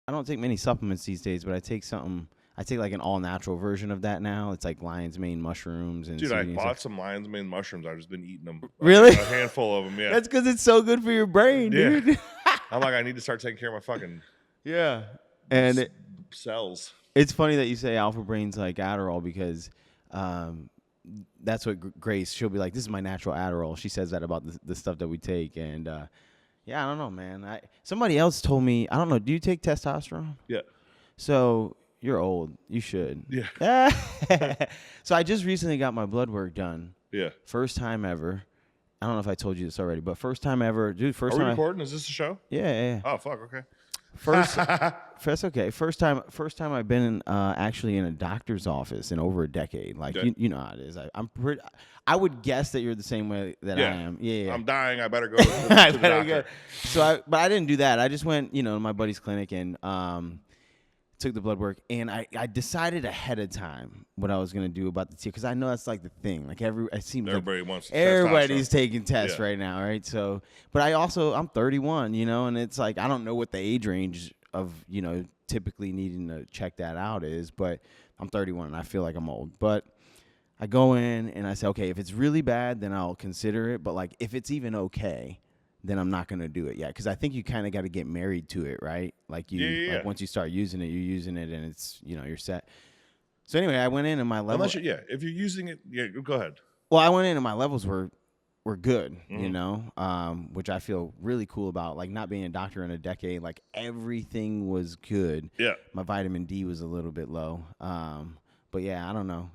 I don't take many supplements these days, but I take something. I take like an all natural version of that now. It's like lion's mane mushrooms and Dude, I CBD and bought stuff. some lion's mane mushrooms. I've just been eating them. Really? A handful of them, yeah. That's because it's so good for your brain, Yeah. dude. I'm like, I need to start taking care of my fucking Yeah. And cells. it's funny that you say Alpha Brain's like Adderall because that's what Grace, she'll be like, this is my natural Adderall. She says that about the stuff that we take. And yeah, I don't know, man. Somebody else told me, I don't know, do you take testosterone? Yeah. So you're old. You should. Yeah. So I just recently got my blood work done. Yeah. First time ever. I don't know if I told you this already, but first time ever. Dude, first Are we time. recording? Is this a show? Yeah. Oh, fuck, okay. That's okay. First time I've been actually in a doctor's office in over a decade. Like you know how it is. I would guess that you're the same way that I am. Yeah. I'm dying. I better go to the doctor. Go. But I didn't do that. I just went, to my buddy's clinic and took the blood work, and I decided ahead of time what I was gonna do about the tear because I know that's like the thing. Like everybody's taking tests right now, right? So, but I'm 31, and it's like I don't know what the age range of typically needing to check that out is, but I'm 31 and I feel like I'm old. But I go in and I say, okay, if it's really bad, then I'll consider it. But like if it's even okay, then I'm not gonna do it yet because I think you kind of got to get married to it, right? Like like once you start using it, you're using it, and it's you're set. So anyway, I went in and my levels. If you're using it, go ahead. Well, I went in and my levels were good, which I feel really cool about. Like not being a doctor in a decade, like everything was good. Yeah, my vitamin D was a little bit low, but yeah, I don't know.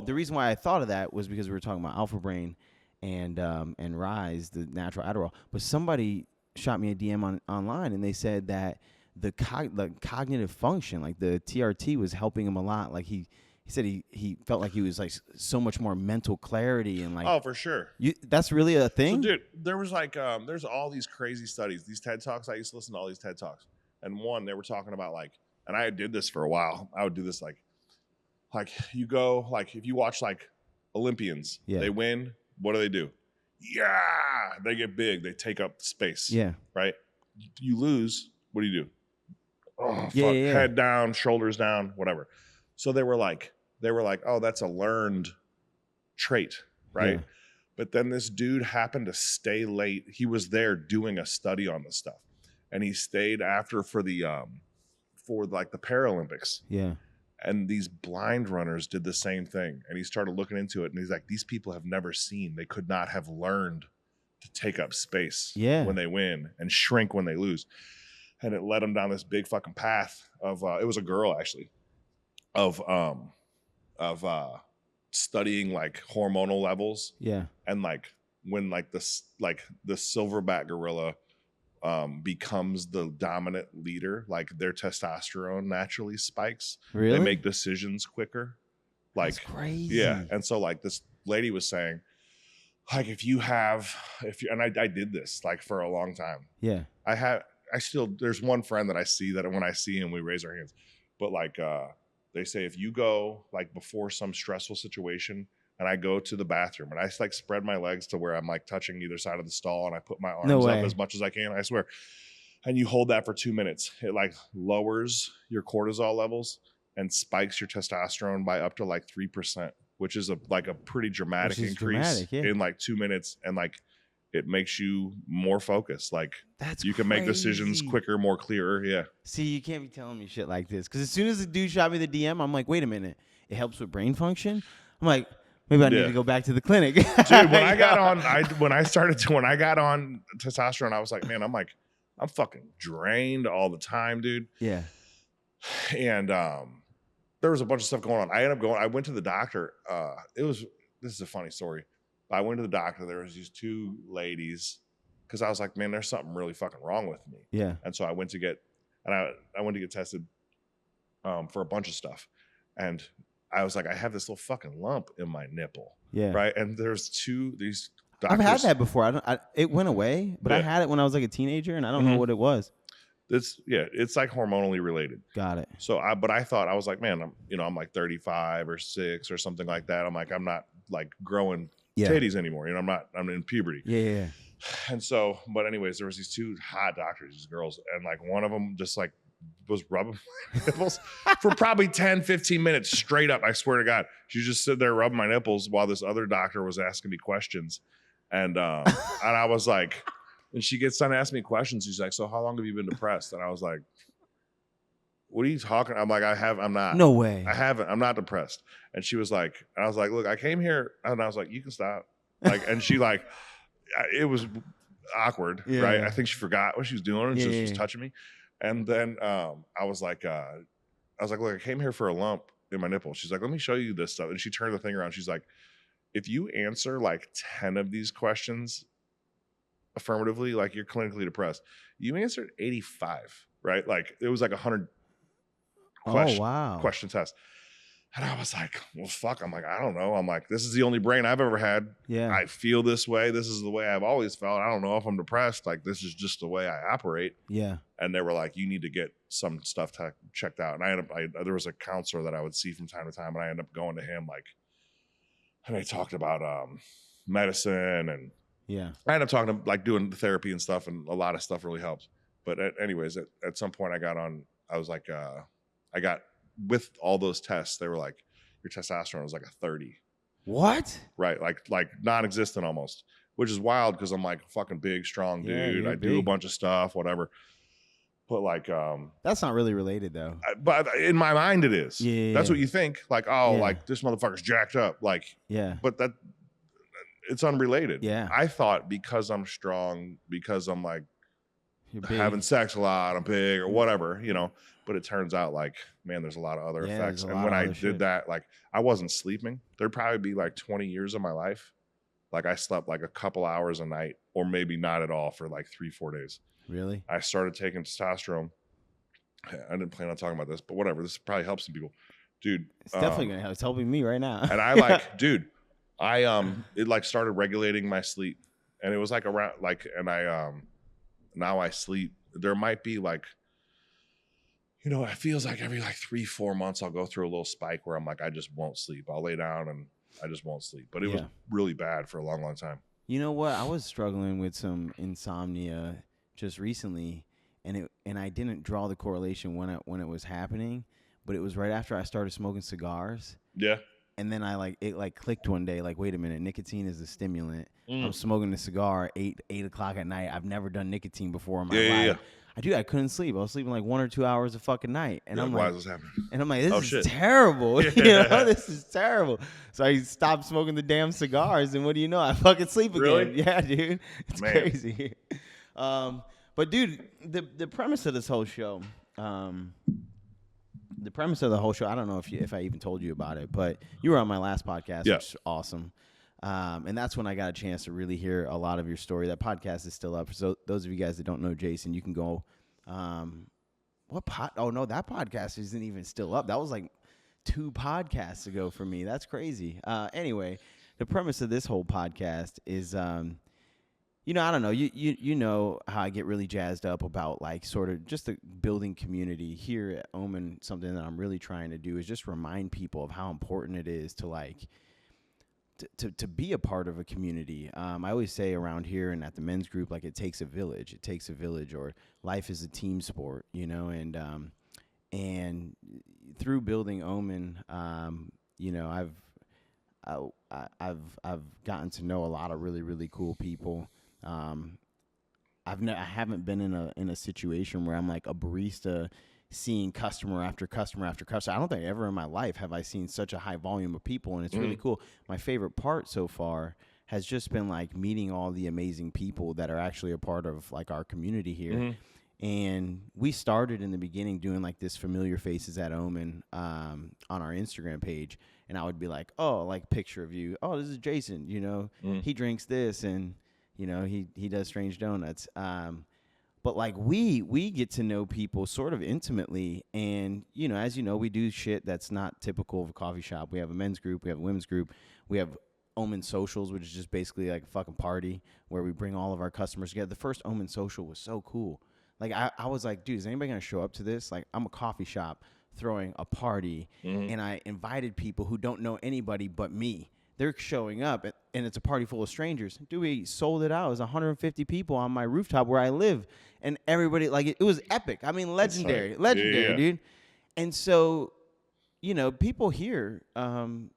The reason why I thought of that was because we were talking about Alpha Brain and Rise, the natural Adderall. But somebody shot me a DM online, and they said that the cognitive function, like the TRT, was helping him a lot. Like he said he felt like he was like so much more mental clarity and like. Oh, for sure. That's really a thing. So, dude, there was like there's all these crazy studies, these TED Talks. I used to listen to all these TED Talks, and one they were talking about like, and I did this for a while. I would do this like you go like if you watch like Olympians, they win. What do? Yeah, they get big. They take up space. Yeah. Right? You lose. What do? Oh, fuck. Yeah. Head down, shoulders down, whatever. So they were like, oh, that's a learned trait, right? Yeah. But then this dude happened to stay late. He was there doing a study on this stuff. And he stayed after for the Paralympics. Yeah. And these blind runners did the same thing. And he started looking into it. And he's like, these people have never seen. They could not have learned to take up space when they win and shrink when they lose. And it led them down this big fucking path of, it was a girl actually, of studying like hormonal levels. Yeah. And like when like the silverback gorilla becomes the dominant leader, like their testosterone naturally spikes. Really? They make decisions quicker. Like, that's crazy. Yeah. And so like this lady was saying, like and I did this like for a long time. Yeah. There's one friend that I see that when I see him, we raise our hands. But like they say if you go like before some stressful situation and I go to the bathroom and I like spread my legs to where I'm like touching either side of the stall and I put my arms up as much as I can, I swear. And you hold that for 2 minutes. It like lowers your cortisol levels and spikes your testosterone by up to like 3%, which is a pretty dramatic increase in like 2 minutes. And like it makes you more focused. Like you can make decisions quicker, more clearer. Yeah. See, you can't be telling me shit like this. Because as soon as the dude shot me the DM, I'm like, wait a minute. It helps with brain function? I'm like, maybe I need to go back to the clinic. Dude, when I got on testosterone, I was like, man, I'm fucking drained all the time, dude. Yeah. And there was a bunch of stuff going on. I went to the doctor. This is a funny story. I went to the doctor. There was these two ladies because I was like, man, there's something really fucking wrong with me. Yeah. And so I went to get tested for a bunch of stuff. And I was like, I have this little fucking lump in my nipple. Yeah. Right. And there's these doctors. I've had that before. It went away, but I had it when I was like a teenager and I don't know what it was. It's like hormonally related. Got it. So I was like, man, I'm like 35 or 6 or something like that. I'm not like growing titties anymore. I'm in puberty. Yeah. And so, but anyways, there was these two hot doctors, these girls, and like one of them just like was rubbing my nipples for probably 10, 15 minutes straight up. I swear to God. She just stood there rubbing my nipples while this other doctor was asking me questions. And I was like, and she gets done asking me questions. She's like, so how long have you been depressed? And I was like, what are you talking? I'm like, I'm not. No way. I haven't. I'm not depressed. And she was like, and I was like, look, I came here. And I was like, you can stop. Like, and she like, it was awkward, right? I think she forgot what she was doing and she was just touching me. And then I was like, look, I came here for a lump in my nipple. She's like, let me show you this stuff. And she turned the thing around. She's like, if you answer like 10 of these questions affirmatively, like you're clinically depressed, you answered 85, right? Like it was like 100 question test. And I was like, well, fuck. I'm like, I don't know. I'm like, this is the only brain I've ever had. Yeah. I feel this way. This is the way I've always felt. I don't know if I'm depressed. Like, this is just the way I operate. Yeah. And they were like, you need to get some stuff checked out. And there was a counselor that I would see from time to time. And I ended up going to him, like, and I talked about medicine. And I ended up talking to, like, doing therapy and stuff. And a lot of stuff really helps. But anyways, at some point I was like, I got, with all those tests, they were like, your testosterone was like a 30. What? Right. Like non-existent almost, which is wild because I'm like a fucking big, strong dude. I do a bunch of stuff, whatever. But like, that's not really related though. But in my mind it is. Yeah. That's what you think. Like, oh, like this motherfucker's jacked up. Like, but it's unrelated. Yeah. I thought because I'm strong, because I'm like having sex a lot, I'm big or whatever, you know. But it turns out, like, man, there's a lot of other effects. And when I did that, like, I wasn't sleeping. There'd probably be like 20 years of my life. Like, I slept like a couple hours a night, or maybe not at all for like 3-4 days. Really? I started taking testosterone. I didn't plan on talking about this, but whatever. This probably helps some people, dude. It's definitely gonna help. It's helping me right now. And I like, dude, it like started regulating my sleep, and it was like around like, and I now I sleep. There might be like, you know, it feels like every like 3-4 months I'll go through a little spike where I'm like, I just won't sleep. I'll lay down and I just won't sleep. But it was really bad for a long, long time. You know what? I was struggling with some insomnia just recently, and I didn't draw the correlation when it was happening, but it was right after I started smoking cigars. Yeah. And then it clicked one day, like, wait a minute, nicotine is a stimulant. I'm smoking a cigar 8 o'clock at night. I've never done nicotine before in my life. Yeah. I couldn't sleep. I was sleeping like 1 or 2 hours a fucking night. And I'm like, why is this happening? And I'm like, this is terrible. You know, this is terrible. So I stopped smoking the damn cigars, and what do you know? I fucking sleep again. Really? Yeah, dude. It's crazy. But dude, the premise of this whole show, I don't know if I even told you about it, but you were on my last podcast, which is awesome. And that's when I got a chance to really hear a lot of your story. That podcast is still up. So those of you guys that don't know Jason, you can go, that podcast isn't even still up. That was like 2 podcasts ago for me. That's crazy. Anyway, the premise of this whole podcast is, you know, I don't know. You know how I get really jazzed up about like sort of just the building community here at Omen. Something that I'm really trying to do is just remind people of how important it is to like to be a part of a community. I always say around here and at the men's group, like it takes a village. It takes a village, or life is a team sport, you know. And through building Omen, you know, I've gotten to know a lot of really, really cool people. I haven't been in a situation where I'm like a barista seeing customer after customer after customer. I don't think ever in my life have I seen such a high volume of people, and it's really cool. My favorite part so far has just been like meeting all the amazing people that are actually a part of like our community here. And we started in the beginning doing like this familiar faces at Omen on our Instagram page, and I would be like, oh, like picture of you. Oh, this is Jason. You know, he drinks this, and you know he does strange donuts. But like we get to know people sort of intimately, and you know, as you know, we do shit that's not typical of a coffee shop. We have a men's group, we have a women's group, we have Omen Socials, which is just basically like a fucking party where we bring all of our customers together. The first Omen Social was so cool. Like I was like, dude, is anybody gonna show up to this? Like, I'm a coffee shop throwing a party, and I invited people who don't know anybody but me they're showing up and it's a party full of strangers. Dude, we sold it out. It was 150 people on my rooftop where I live. And everybody, like, it was epic. I mean, legendary, dude. And so, you know, people here, I'm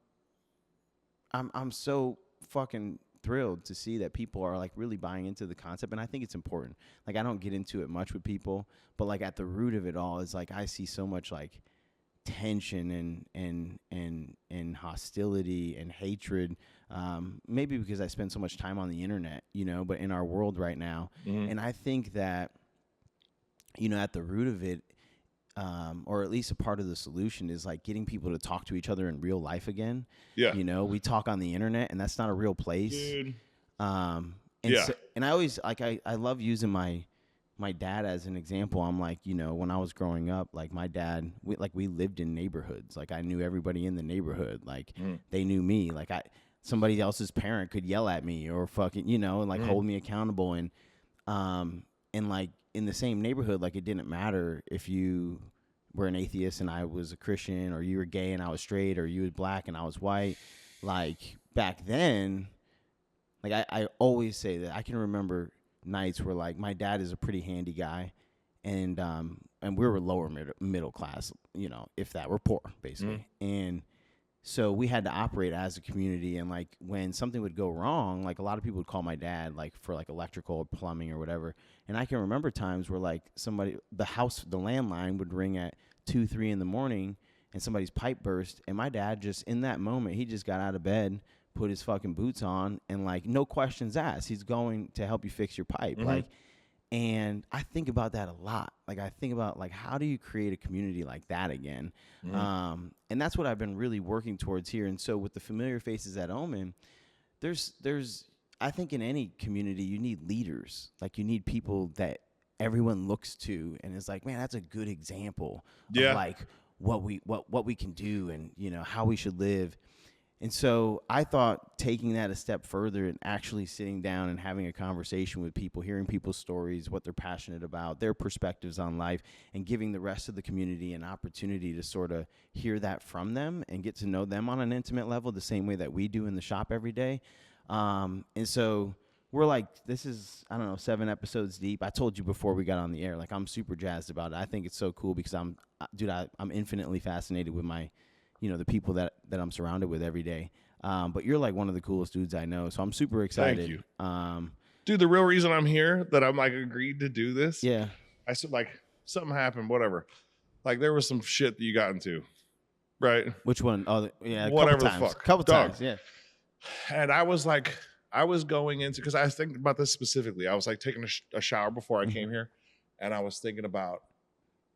so fucking thrilled to see that people are like really buying into the concept, and I think it's important. Like, I don't get into it much with people, but like at the root of it all is like I see so much like tension and hostility and hatred. Maybe because I spend so much time on the internet, you know, but in our world right now, and I think that, you know, at the root of it, or at least a part of the solution is like getting people to talk to each other in real life again. Yeah. You know, we talk on the internet and that's not a real place. Dude. And Yeah. so, and I always like, I love using my dad as an example. I'm like, you know, when I was growing up, like my dad, we lived in neighborhoods. Like I knew everybody in the neighborhood. Like they knew me. Like somebody else's parent could yell at me or fucking, you know, and like hold me accountable. And like in the same neighborhood, like it didn't matter if you were an atheist and I was a Christian, or you were gay and I was straight, or you was black and I was white. Like back then, like I always say that I can remember nights where like my dad is a pretty handy guy, and we were lower middle class, you know, if that, we're poor basically. And so we had to operate as a community, and like when something would go wrong, like a lot of people would call my dad like for like electrical or plumbing or whatever. And I can remember times where like the landline would ring at 2-3 in the morning and somebody's pipe burst, and my dad just in that moment, he just got out of bed, put his fucking boots on, and like no questions asked, he's going to help you fix your pipe. Like, and I think about that a lot. Like I think about like, how do you create a community like that again? And that's what I've been really working towards here. And so with the Familiar Faces at Omen, there's I think in any community you need leaders. Like you need people that everyone looks to and is like, man, that's a good example of like what we can do, and you know how we should live. And so I thought taking that a step further and actually sitting down and having a conversation with people, hearing people's stories, what they're passionate about, their perspectives on life, and giving the rest of the community an opportunity to sort of hear that from them and get to know them on an intimate level the same way that we do in the shop every day. And so we're like, this is, I don't know, 7 episodes deep. I told you before we got on the air, like I'm super jazzed about it. I think it's so cool because I'm infinitely fascinated with the people that I'm surrounded with every day. But you're like one of the coolest dudes I know. So I'm super excited. Thank you. Dude, the real reason I'm here, that I'm like agreed to do this. Yeah. I said like something happened, whatever. Like there was some shit that you got into, right? Which one? Oh, yeah. Whatever the fuck. Couple times, yeah. And I was like, I was going into, because I was thinking about this specifically. I was like taking a shower before I came here, and I was thinking about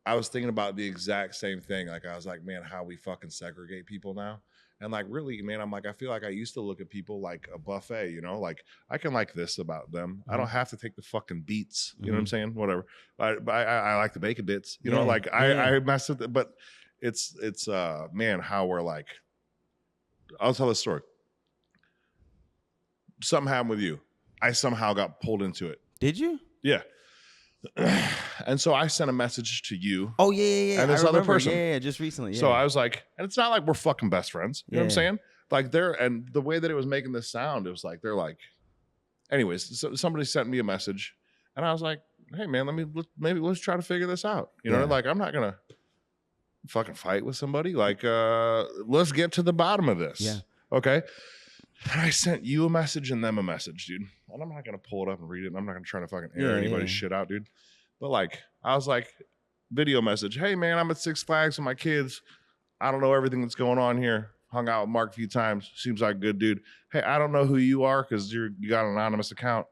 the exact same thing. Like I was like, man, how we fucking segregate people now. And like, really, man, I'm like, I feel like I used to look at people like a buffet, you know, like I can like this about them. I don't have to take the fucking beats. You know what I'm saying? Whatever. But I like the bacon bits, you know, like I mess with it, but it's man, how we're like, I'll tell this story. Something happened with you. I somehow got pulled into it. Did you? Yeah. And so I sent a message to you. Oh, yeah. And this other person. Yeah, just recently. Yeah. So I was like, and it's not like we're fucking best friends. You know what I'm saying? Like and the way that it was making this sound, it was like, they're like, anyways, so somebody sent me a message and I was like, hey man, maybe let's try to figure this out. You know, like I'm not going to fucking fight with somebody. Like, let's get to the bottom of this. Yeah. Okay. And I sent you a message and them a message, dude. And I'm not going to pull it up and read it. And I'm not going to try to fucking air anybody's shit out, dude. But like, I was like, video message. Hey man, I'm at Six Flags with my kids. I don't know everything that's going on here. Hung out with Mark a few times. Seems like a good dude. Hey, I don't know who you are because you got an anonymous account.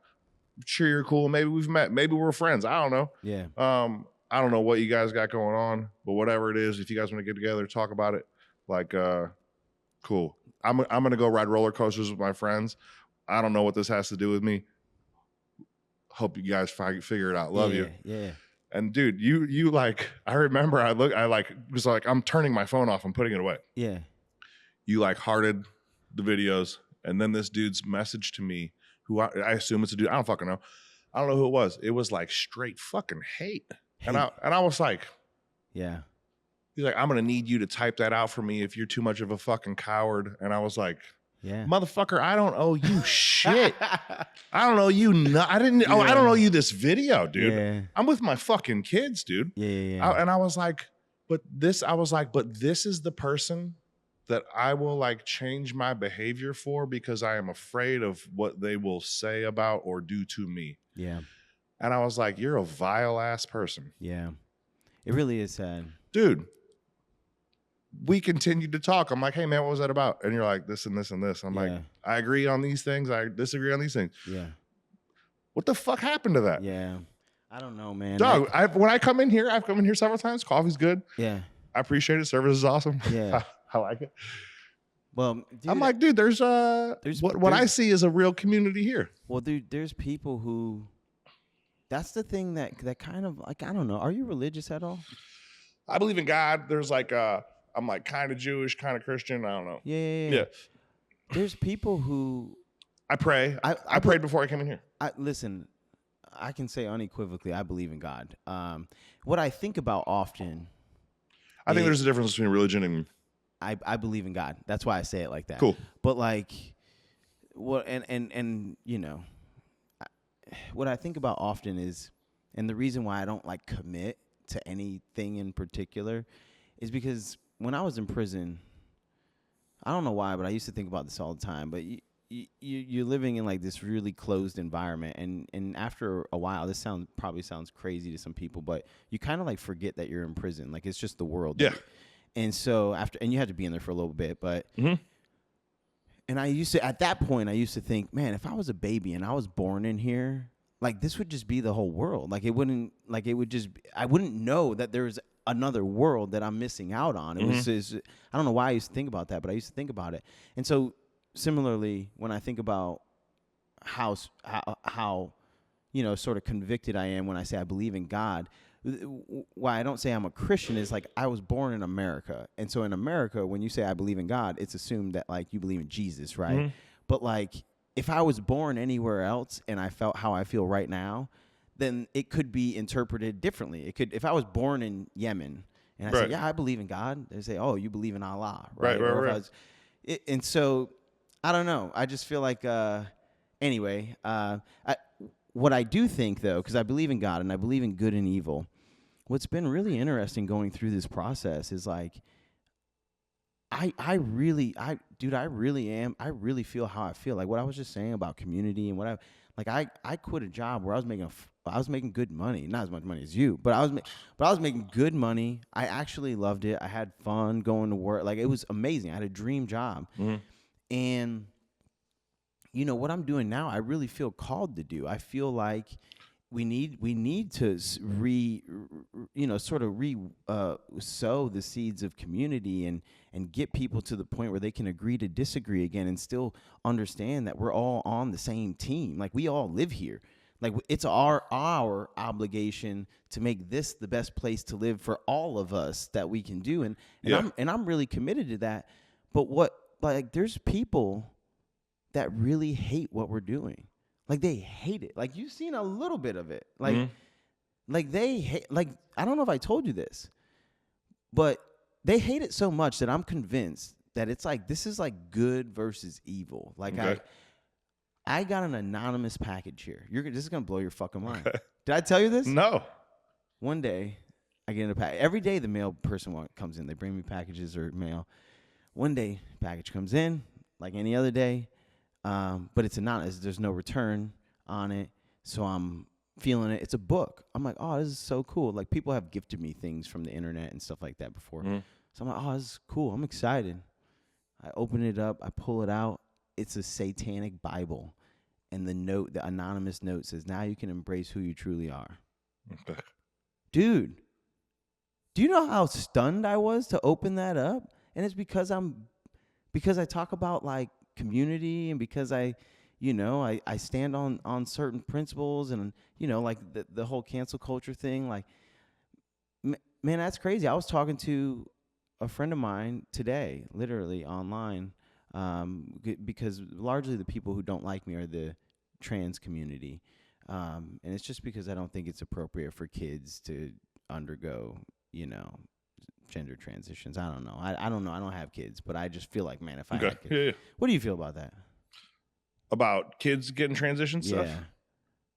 I'm sure you're cool. Maybe we've met. Maybe we're friends. I don't know. Yeah. I don't know what you guys got going on, but whatever it is, if you guys want to get together, talk about it. Like, cool. I'm gonna go ride roller coasters with my friends. I don't know what this has to do with me. Hope you guys figure it out. Love you. Yeah. And dude, you like, I remember I was like, I'm turning my phone off. I'm putting it away. Yeah. You like hearted the videos. And then this dude's message to me, who I assume it's a dude. I don't fucking know. I don't know who it was. It was like straight fucking hate. And I was like, yeah. He's like, I'm going to need you to type that out for me if you're too much of a fucking coward. And I was like, Yeah. Motherfucker, I don't owe you shit. I don't owe you. I didn't. Oh, I Yeah. don't owe you this video, dude. Yeah. I'm with my fucking kids, dude. Yeah. And I was like, but this is the person that I will like change my behavior for because I am afraid of what they will say about or do to me. Yeah. And I was like, you're a vile ass person. Yeah. It really is sad. Dude, we continued to talk. I'm like, hey man, what was that about? And you're like, this and this and this. I'm like, I agree on these things. I disagree on these things. Yeah. What the fuck happened to that? Yeah. I don't know, man. Dog, when I come in here, I've come in here several times. Coffee's good. Yeah. I appreciate it. Service is awesome. Yeah. I like it. Well, dude, I'm like, dude, there's what I see is a real community here. Well, dude, there's people who, that's the thing that kind of like, I don't know. Are you religious at all? I believe in God. There's like, I'm like kind of Jewish, kind of Christian. I don't know. Yeah. There's people who. I pray. I prayed before I came in here. Listen, I can say unequivocally, I believe in God. What I think about often. I think there's a difference between religion and. I believe in God. That's why I say it like that. Cool. But like, what and you know, what I think about often is, and the reason why I don't like commit to anything in particular, is because when I was in prison, I don't know why, but I used to think about this all the time. But you're living in like this really closed environment, and after a while, this probably sounds crazy to some people, but you kind of like forget that you're in prison. Like it's just the world. Yeah. And so and you had to be in there for a little bit, but, and at that point, I used to think, man, if I was a baby and I was born in here, like this would just be the whole world. Like I wouldn't know that there's another world that I'm missing out on. It was just, I don't know why I used to think about that, but I used to think about it. And so similarly, when I think about how, sort of convicted I am when I say I believe in God, why I don't say I'm a Christian is like I was born in America. And so in America, when you say I believe in God, it's assumed that like you believe in Jesus, right? But like if I was born anywhere else and I felt how I feel right now, then it could be interpreted differently. It could, if I was born in Yemen and I say, yeah, I believe in God, they say, oh, you believe in Allah, right? Right. And so I don't know. I just feel like, anyway, what I do think though, because I believe in God and I believe in good and evil, what's been really interesting going through this process is like, I really feel how I feel. Like what I was just saying about community and I quit a job where I was making good money, not as much money as you, but I was making good money. I actually loved it. I had fun going to work. Like it was amazing. I had a dream job. And you know what I'm doing now, I really feel called to do. I feel like we need to sow the seeds of community and get people to the point where they can agree to disagree again and still understand that we're all on the same team. Like we all live here. Like it's our obligation to make this the best place to live for all of us that we can do. And I'm really committed to that. But there's people that really hate what we're doing. Like they hate it. Like you've seen a little bit of it. Like, like they hate. Like I don't know if I told you this, but they hate it so much that I'm convinced that it's like this is like good versus evil. Like I got an anonymous package here. This is gonna blow your fucking mind. Did I tell you this? No. One day, I get in a package. Every day the mail person comes in. They bring me packages or mail. One day, package comes in like any other day. But it's anonymous. There's no return on it. So I'm feeling it. It's a book. I'm like, oh, this is so cool. Like people have gifted me things from the internet and stuff like that before. So I'm like, oh, this is cool. I'm excited. I open it up. I pull it out. It's a satanic Bible. And the anonymous note says, now you can embrace who you truly are. Dude, do you know how stunned I was to open that up? And it's because I talk about like community and because I stand on certain principles and, like the whole cancel culture thing. Like, man, that's crazy. I was talking to a friend of mine today, literally online, because largely the people who don't like me are the trans community. And it's just because I don't think it's appropriate for kids to undergo, gender transitions. I don't know. I don't know. I don't have kids, but I just feel like, man, if I Okay. had kids. Yeah. What do you feel about that? About kids getting transition stuff? Yeah.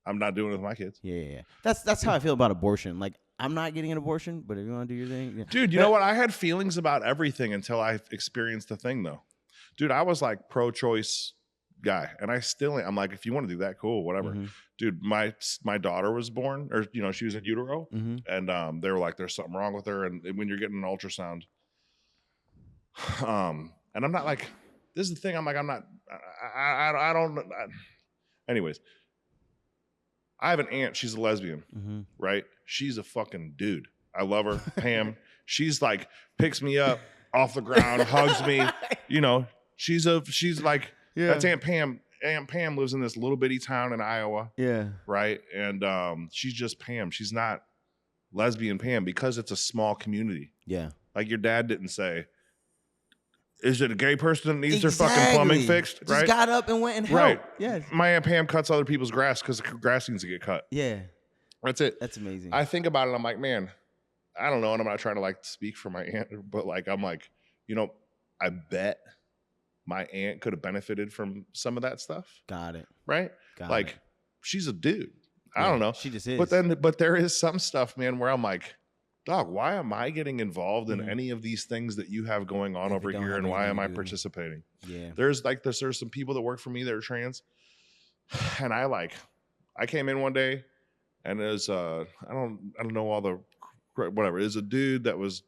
I'm not doing it with my kids. Yeah. That's how I feel about abortion. Like, I'm not getting an abortion, but if you want to do your thing. Yeah. Dude, you know what? I had feelings about everything until I experienced the thing, though. Dude, I was like pro-choice guy, and I still am. I'm like, if you want to do that, cool, whatever. Mhm. Dude, my daughter was born, or she was in utero, Mhm. and they were like, there's something wrong with her, and when you're getting an ultrasound, and I'm not like, this is the thing. I'm like, I'm not. I don't. Anyways, I have an aunt. She's a lesbian, Mhm. right? She's a fucking dude. I love her, Pam. She's like picks me up off the ground, hugs me. She's like that's Aunt Pam. Aunt Pam lives in this little bitty town in Iowa, Yeah. right? And she's just Pam. She's not lesbian Pam because it's a small community. Yeah. Like your dad didn't say, is it a gay person that needs their fucking plumbing fixed? Just right? got up and went and helped. Right. Yeah. My Aunt Pam cuts other people's grass because the grass needs to get cut. Yeah. That's it. That's amazing. I think about it. I'm like, man, I don't know. And I'm not trying to like speak for my aunt, but like, I'm like, I bet my aunt could have benefited from some of that stuff. Got it. Right. Got it. She's a dude. I don't know. She just is. But there is some stuff, man, where I'm like, dog, why am I getting involved in any of these things that you have going on over here, and why am I participating? Yeah. There's some people that work for me that are trans, and I came in one day, and it was I don't know all the whatever. It was a dude that was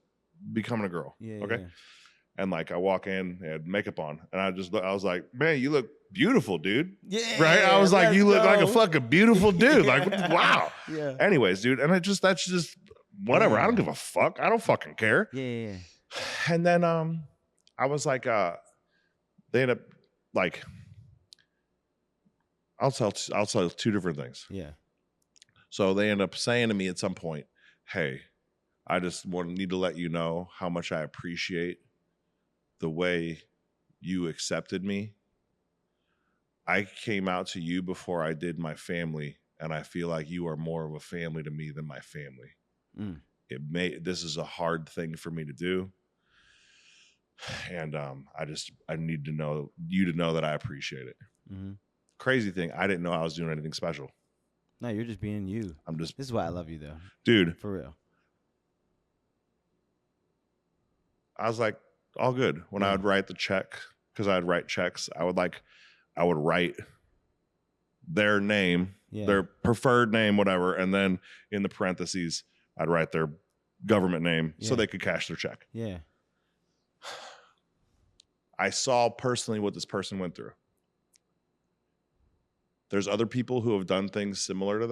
becoming a girl. Yeah. Okay. Yeah. And like I walk in, I had makeup on, and I was like, man, you look beautiful, dude. Yeah. Right? I was like, you look like a fucking beautiful dude. Yeah. Like, wow. Yeah. Anyways, dude, and that's just whatever. Yeah. I don't give a fuck. I don't fucking care. Yeah. And then I was like, they end up like, I'll tell two different things. Yeah. So they end up saying to me at some point, hey, I just need to let you know how much I appreciate the way you accepted me. I came out to you before I did my family, and I feel like you are more of a family to me than my family. Mm. This is a hard thing for me to do. And I need to know that I appreciate it. Mm-hmm. Crazy thing, I didn't know I was doing anything special. No, you're just being you. This is why I love you, though. Dude. For real. I was like, all good. When I would write the check, because I'd write checks, I would write their name, their preferred name, whatever, and then in the parentheses, I'd write their government name so they could cash their check. Yeah. I saw personally what this person went through. There's other people who have done things similar to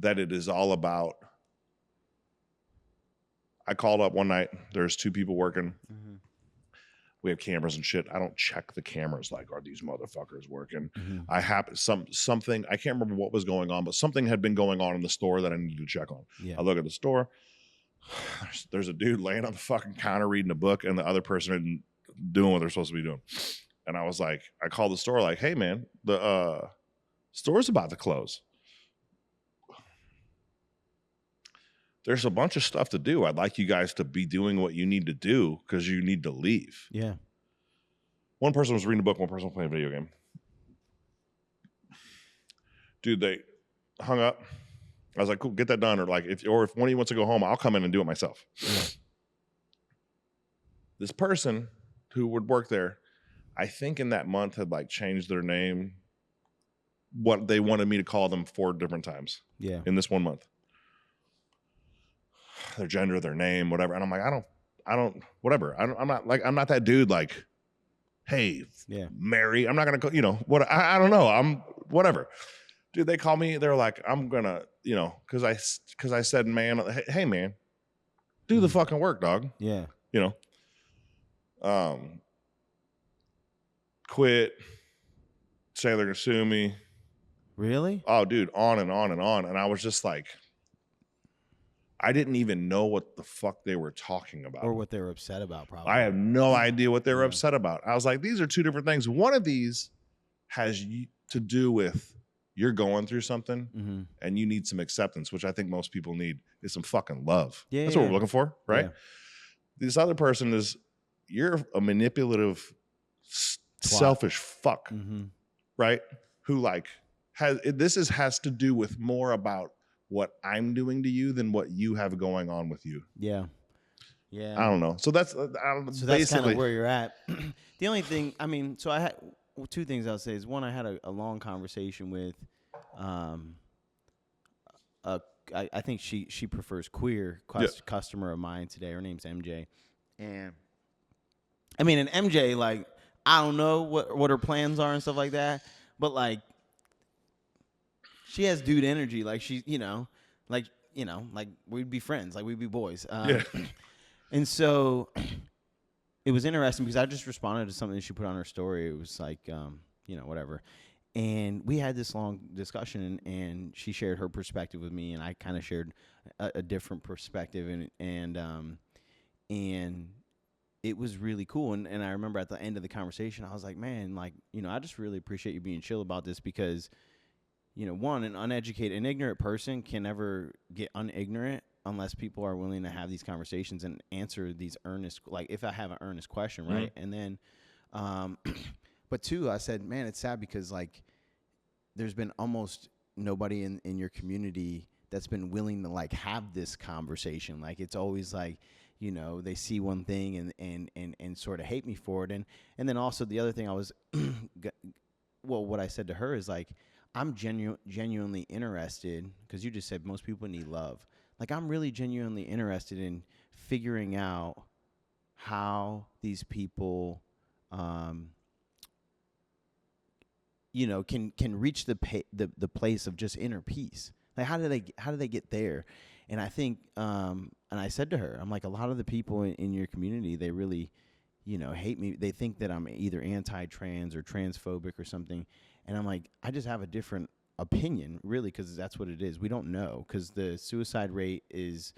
that it is all about. I called up one night. There's two people working. Mm-hmm. We have cameras and shit. I don't check the cameras like, are these motherfuckers working? Mm-hmm. Something, I can't remember what was going on, but something had been going on in the store that I needed to check on. Yeah. I look at the store. There's a dude laying on the fucking counter reading a book, and the other person isn't doing what they're supposed to be doing. And I was like, I called the store like, hey man, the store's about to close. There's a bunch of stuff to do. I'd like you guys to be doing what you need to do because you need to leave. Yeah. One person was reading a book, one person was playing a video game. Dude, they hung up. I was like, cool, get that done. Or if one of you wants to go home, I'll come in and do it myself. Yeah. This person who would work there, I think in that month had changed their name. What they wanted me to call them 4 different times. Yeah. In this 1 month. Their gender, their name, whatever. And I'm like, I don't, whatever. I'm not that dude hey, Mary. I'm not going to, what, I don't know. I'm whatever. Dude, they call me. They're like, I'm going to, cause I said, man, hey man, do the fucking work, dog. Yeah. Quit. Say they're going to sue me. Really? Oh, dude, on and on and on. And I was just like, I didn't even know what the fuck they were talking about. Or what they were upset about, probably. I have no idea what they were upset about. I was like, these are 2 different things. One of these has to do with you're going through something and you need some acceptance, which I think most people need, is some fucking love. Yeah, That's what we're looking for, right? Yeah. This other person is, you're a manipulative, selfish fuck, right? Who like has to do with more about what I'm doing to you than what you have going on with you. Yeah. Yeah. I don't know. So that's So that's basically kind of where you're at. The only thing, I mean, so I had two things I'll say is, one, I had a long conversation with, I think she prefers queer customer of mine today. Her name's MJ, and I mean, an MJ, like, I don't know what her plans are and stuff like that, but like, she has dude energy. Like she, like we'd be friends, like we'd be boys. And so it was interesting because I just responded to something that she put on her story. It was like, whatever. And we had this long discussion, and she shared her perspective with me, and I kind of shared a different perspective, and it was really cool. And I remember at the end of the conversation, I was like, man, like, I just really appreciate you being chill about this, because, one, an uneducated, an ignorant person can never get unignorant unless people are willing to have these conversations and answer these earnest, like if I have an earnest question, right? And then, but two, I said, man, it's sad because like there's been almost nobody in your community that's been willing to like have this conversation. Like it's always like, they see one thing and sort of hate me for it. And then also the other thing I was, what I said to her is like, I'm genuinely interested, because you just said most people need love. Like, I'm really genuinely interested in figuring out how these people, can reach the place of just inner peace. Like, how do they get there? And I think, and I said to her, I'm like, a lot of the people in your community, they really, hate me. They think that I'm either anti-trans or transphobic or something. And I'm like, I just have a different opinion, really, because that's what it is. We don't know, because the suicide rate is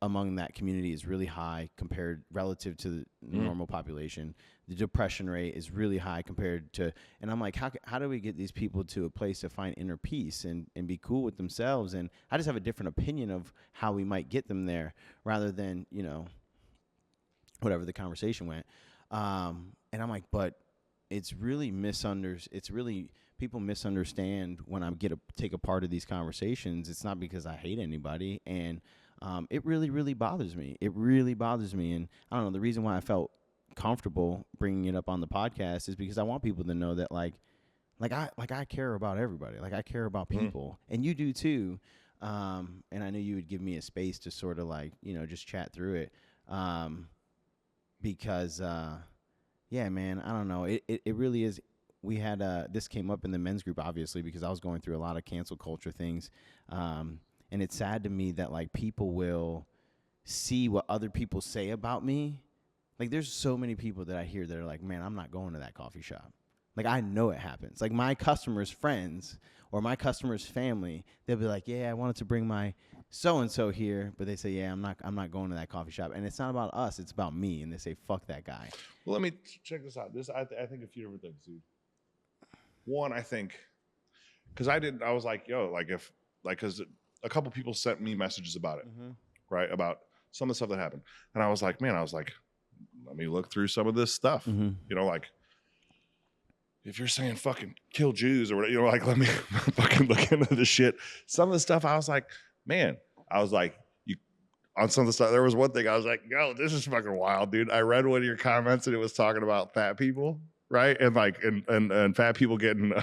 among that community is really high compared relative to the normal population. The depression rate is really high compared to, and I'm like, how do we get these people to a place to find inner peace and be cool with themselves? And I just have a different opinion of how we might get them there, rather than, whatever the conversation went. And I'm like, but it's really people misunderstand when I take a part of these conversations. It's not because I hate anybody, and it really, really bothers me. It really bothers me, and I don't know, the reason why I felt comfortable bringing it up on the podcast is because I want people to know that like I care about everybody. Like I care about people, and you do too. And I knew you would give me a space to sort of like, just chat through it, because yeah, man, I don't know. It really is. We had this came up in the men's group, obviously, because I was going through a lot of cancel culture things. And it's sad to me that like people will see what other people say about me. Like there's so many people that I hear that are like, man, I'm not going to that coffee shop. Like I know it happens. Like my customers' friends or my customers' family, they'll be like, yeah, I wanted to bring my so-and-so here, but they say, yeah, I'm not going to that coffee shop. And it's not about us, it's about me. And they say, fuck that guy. Well, let me check this out. I think a few different things, dude. One, I think, because I was like, yo, like if, like, because a couple people sent me messages about it, right? About some of the stuff that happened. And I was like, let me look through some of this stuff. Like, if you're saying fucking kill Jews or whatever, like, let me fucking look into this shit. Some of the stuff, I was like, on some of the stuff, there was one thing I was like, yo, this is fucking wild, dude. I read one of your comments and it was talking about fat people, right? And like, and fat people getting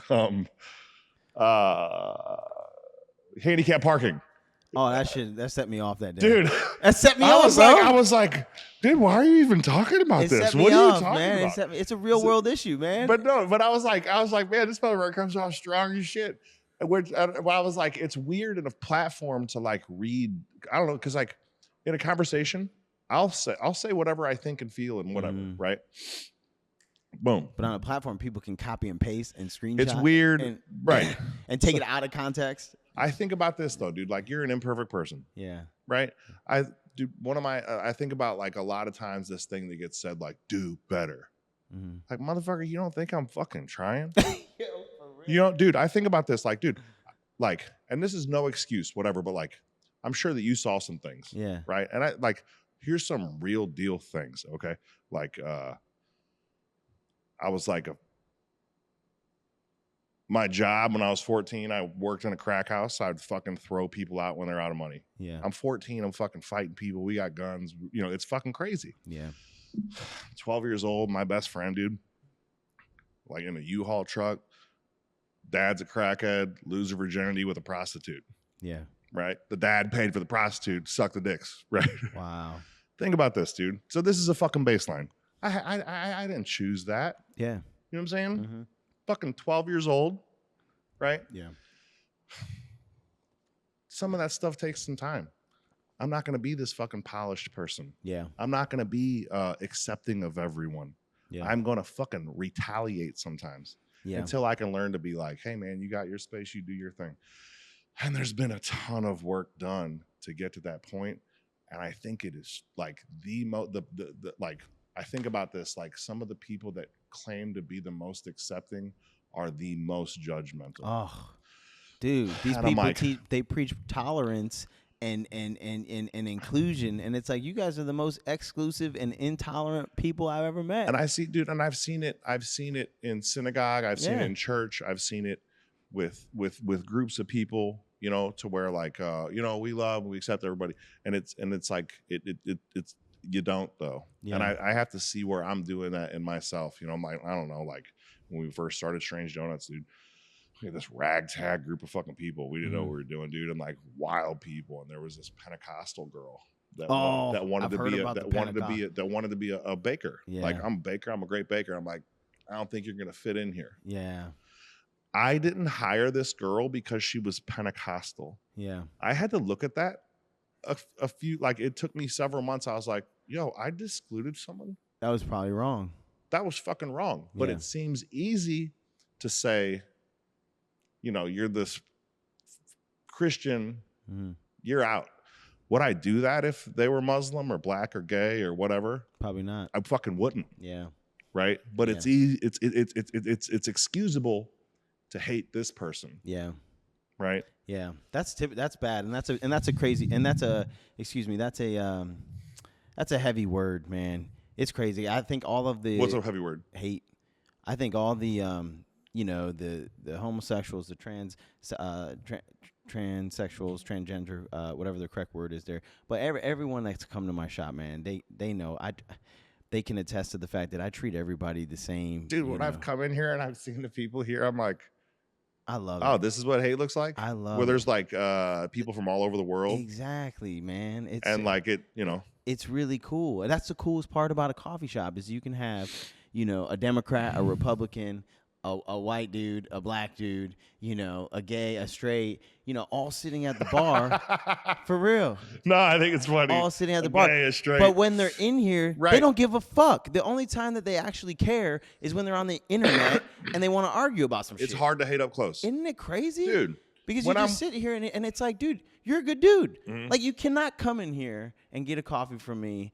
handicap parking. Oh, that set me off that day. Dude. That set me off, bro. I was like, dude, why are you even talking about this? What are you talking about? It's a real world issue, man. But I was like, man, this motherfucker comes off strong as shit. Which I was like, it's weird in a platform to like read. I don't know, because like in a conversation, I'll say whatever I think and feel and whatever, right? Boom. But on a platform, people can copy and paste and screenshot. It's weird, right? And take it out of context. I think about this though, dude. Like you're an imperfect person. Yeah. Right. I think about like a lot of times this thing that gets said like, do better. Like, motherfucker, you don't think I'm fucking trying? Yo, for You know, dude, I think about this, like, dude, like, and this is no excuse, whatever, but like, I'm sure that you saw some things, Yeah. right? And I like, here's some real deal things, okay? Like, I was like, my job when I was 14, I worked in a crack house. I'd fucking throw people out when they're out of money. Yeah. I'm 14. I'm fucking fighting people. We got guns. You know, it's fucking crazy. Yeah. 12 years old. My best friend, dude, like in a U-Haul truck. Dad's a crackhead. Lose her virginity with a prostitute. Yeah. Right. The dad paid for the prostitute. Suck the dicks. Right. Wow. Think about this, dude. So this is a fucking baseline. I didn't choose that. Yeah. You know what I'm saying? Mm-hmm. Fucking 12 years old. Right. Yeah. Some of that stuff takes some time. I'm not going to be this fucking polished person. Yeah. I'm not going to be accepting of everyone. Yeah. I'm going to fucking retaliate sometimes until I can learn to be like, hey, man, you got your space. You do your thing. And there's been a ton of work done to get to that point. And I think it is like like, I think about this, like some of the people that claim to be the most accepting are the most judgmental. Oh, dude, these And people they preach tolerance and inclusion, and it's like you guys are the most exclusive and intolerant people I've ever met. And I see, dude, and I've seen it in synagogue, I've seen it in church, I've seen it with groups of people, you know, to where like you know, we accept everybody, and it's like it's you don't though. Yeah. And I have to see where I'm doing that in myself. You know, I'm like, I don't know, like when we first started Strange Donuts, dude, we had this ragtag group of fucking people. We didn't know what we were doing, dude, and like wild people. And there was this Pentecostal girl that wanted to be a baker. Yeah. Like, I'm a baker, I'm a great baker. I'm like, I don't think you're gonna fit in here. Yeah. I didn't hire this girl because she was Pentecostal. Yeah. I had to look at that a few, like it took me several months. I was like, yo, I excluded someone. That was probably wrong. That was fucking wrong. But it seems easy to say, you know, you're this Christian, you're out. Would I do that if they were Muslim or black or gay or whatever? Probably not. I fucking wouldn't. Yeah. Right. But it's easy. It's excusable to hate this person. Yeah. Right. Yeah. That's bad, and that's a crazy, and that's a heavy word, man. It's crazy. I think all of the what's a heavy word? Hate. I think all the you know, the homosexuals, the transsexuals, transgender, whatever the correct word is there. But everyone that's come to my shop, man, they know they can attest to the fact that I treat everybody the same. Dude, when I've come in here and I've seen the people here, I'm like, I love it. Oh, it. this is what hate looks like? I love where there's it. like people from all over the world. Exactly, man. Like it, you know. It's really cool. And that's the coolest part about a coffee shop is you can have, you know, a Democrat, a Republican, a white dude, a black dude, you know, a gay, a straight, you know, all sitting at the bar. For real. No, I think it's funny. All sitting at the bar. Gay, a straight. But when they're in here, right. They don't give a fuck. The only time that they actually care is when they're on the internet and they want to argue about some shit. It's hard to hate up close. Isn't it crazy? Dude. Because you just sit here and it's like, dude, you're a good dude. Mm-hmm. Like, you cannot come in here and get a coffee from me.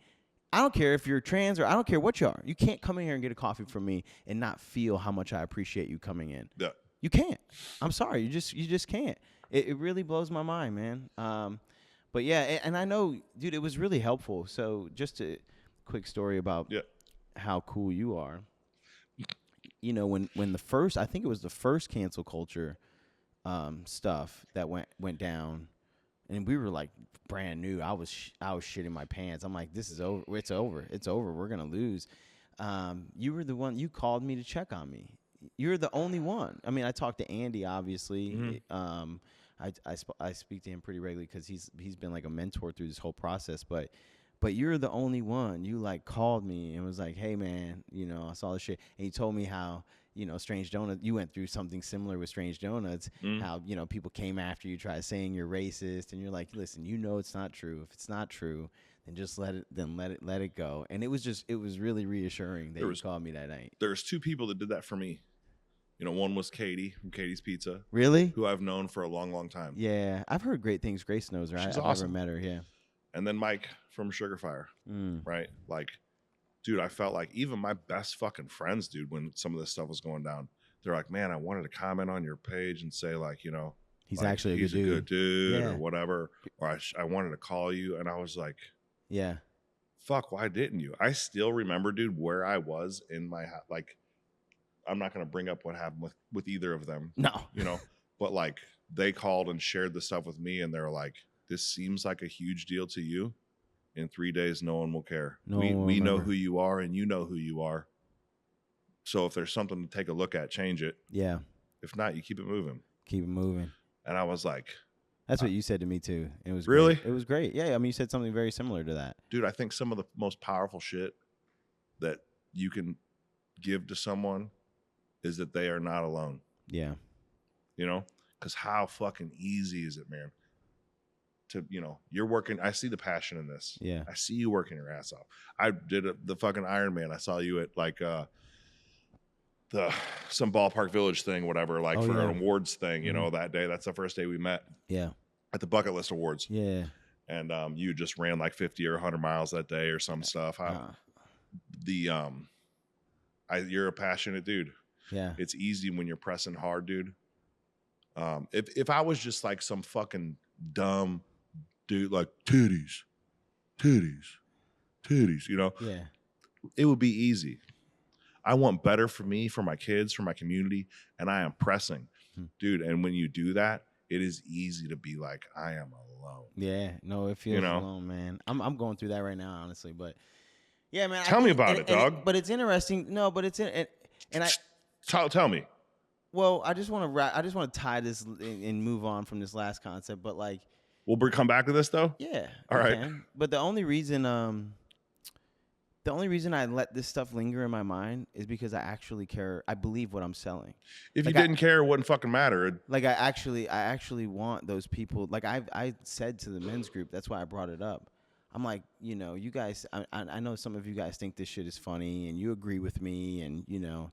I don't care if you're trans or I don't care what you are. You can't come in here and get a coffee from me and not feel how much I appreciate you coming in. Yeah. You can't. I'm sorry. You just can't. It really blows my mind, man. But yeah, and I know, dude, it was really helpful. So just a quick story about how cool you are. You know, when the first, I think it was the first cancel culture stuff that went down, and we were like brand new. I was shitting my pants. I'm like, this is over. It's over. We're gonna lose. You were the one. You called me to check on me. You're the only one. I mean, I talked to Andy, obviously. Mm-hmm. I speak to him pretty regularly because he's been like a mentor through this whole process. But you're the only one. You like called me and was like, hey man, you know, I saw this shit, and you told me how, you know, Strange Donuts, you went through something similar with Strange Donuts, how, you know, people came after you, tried saying you're racist, and you're like, listen, you know it's not true. If it's not true, then just let it go. And it was really reassuring that you called me that night. There's two people that did that for me. You know, one was Katie from Katie's Pizza. Really? Who I've known for a long, long time. Yeah. I've heard great things. Grace knows her. She's I've awesome. never met her, yeah. And then Mike from Sugar Fire, right? Like, dude, I felt like even my best fucking friends, dude, when some of this stuff was going down, they're like, man, I wanted to comment on your page and say like, you know, He's like, actually he's a good dude Yeah. or whatever. Or I wanted to call you. And I was like, Yeah. fuck, why didn't you? I still remember, dude, where I was in my house. Like, I'm not going to bring up what happened with either of them. No. You know, but like they called and shared the stuff with me and they're like, this seems like a huge deal to you. In 3 days, no one will care. We know who you are and you know who you are. So if there's something to take a look at, change it. Yeah. If not, you keep it moving. Keep it moving. And I was like, that's what you said to me too. It was really? Great. It was great. Yeah. I mean, you said something very similar to that. Dude, I think some of the most powerful shit that you can give to someone is that they are not alone. Yeah. You know, because how fucking easy is it, man? To, you know, you're working. I see the passion in this. Yeah. I see you working your ass off. I did the fucking Iron Man. I saw you at like some ballpark village thing, whatever, like for an awards thing, you know, that day. That's the first day we met. Yeah. At the Bucket List Awards. Yeah. And you just ran like 50 or 100 miles that day or some stuff. You're a passionate dude. Yeah. It's easy when you're pressing hard, dude. If I was just like some fucking dumb dude, like titties, you know, yeah, it would be easy. I want better for me, for my kids, for my community, and I am pressing, dude. And when you do that, it is easy to be like, I am alone. Yeah, no, it feels alone, man. I'm going through that right now, honestly, but yeah, man. Tell me about it, dog. But it's interesting. No, but it's and I tell me. Well, I just want to tie this and move on from this last concept, but like, we'll come back to this though. Yeah. All right. Can. But the only reason I let this stuff linger in my mind is because I actually care. I believe what I'm selling. If you didn't care, it wouldn't fucking matter. Like I actually want those people. Like I said to the men's group, that's why I brought it up. I'm like, you know, you guys, I know some of you guys think this shit is funny and you agree with me and, you know,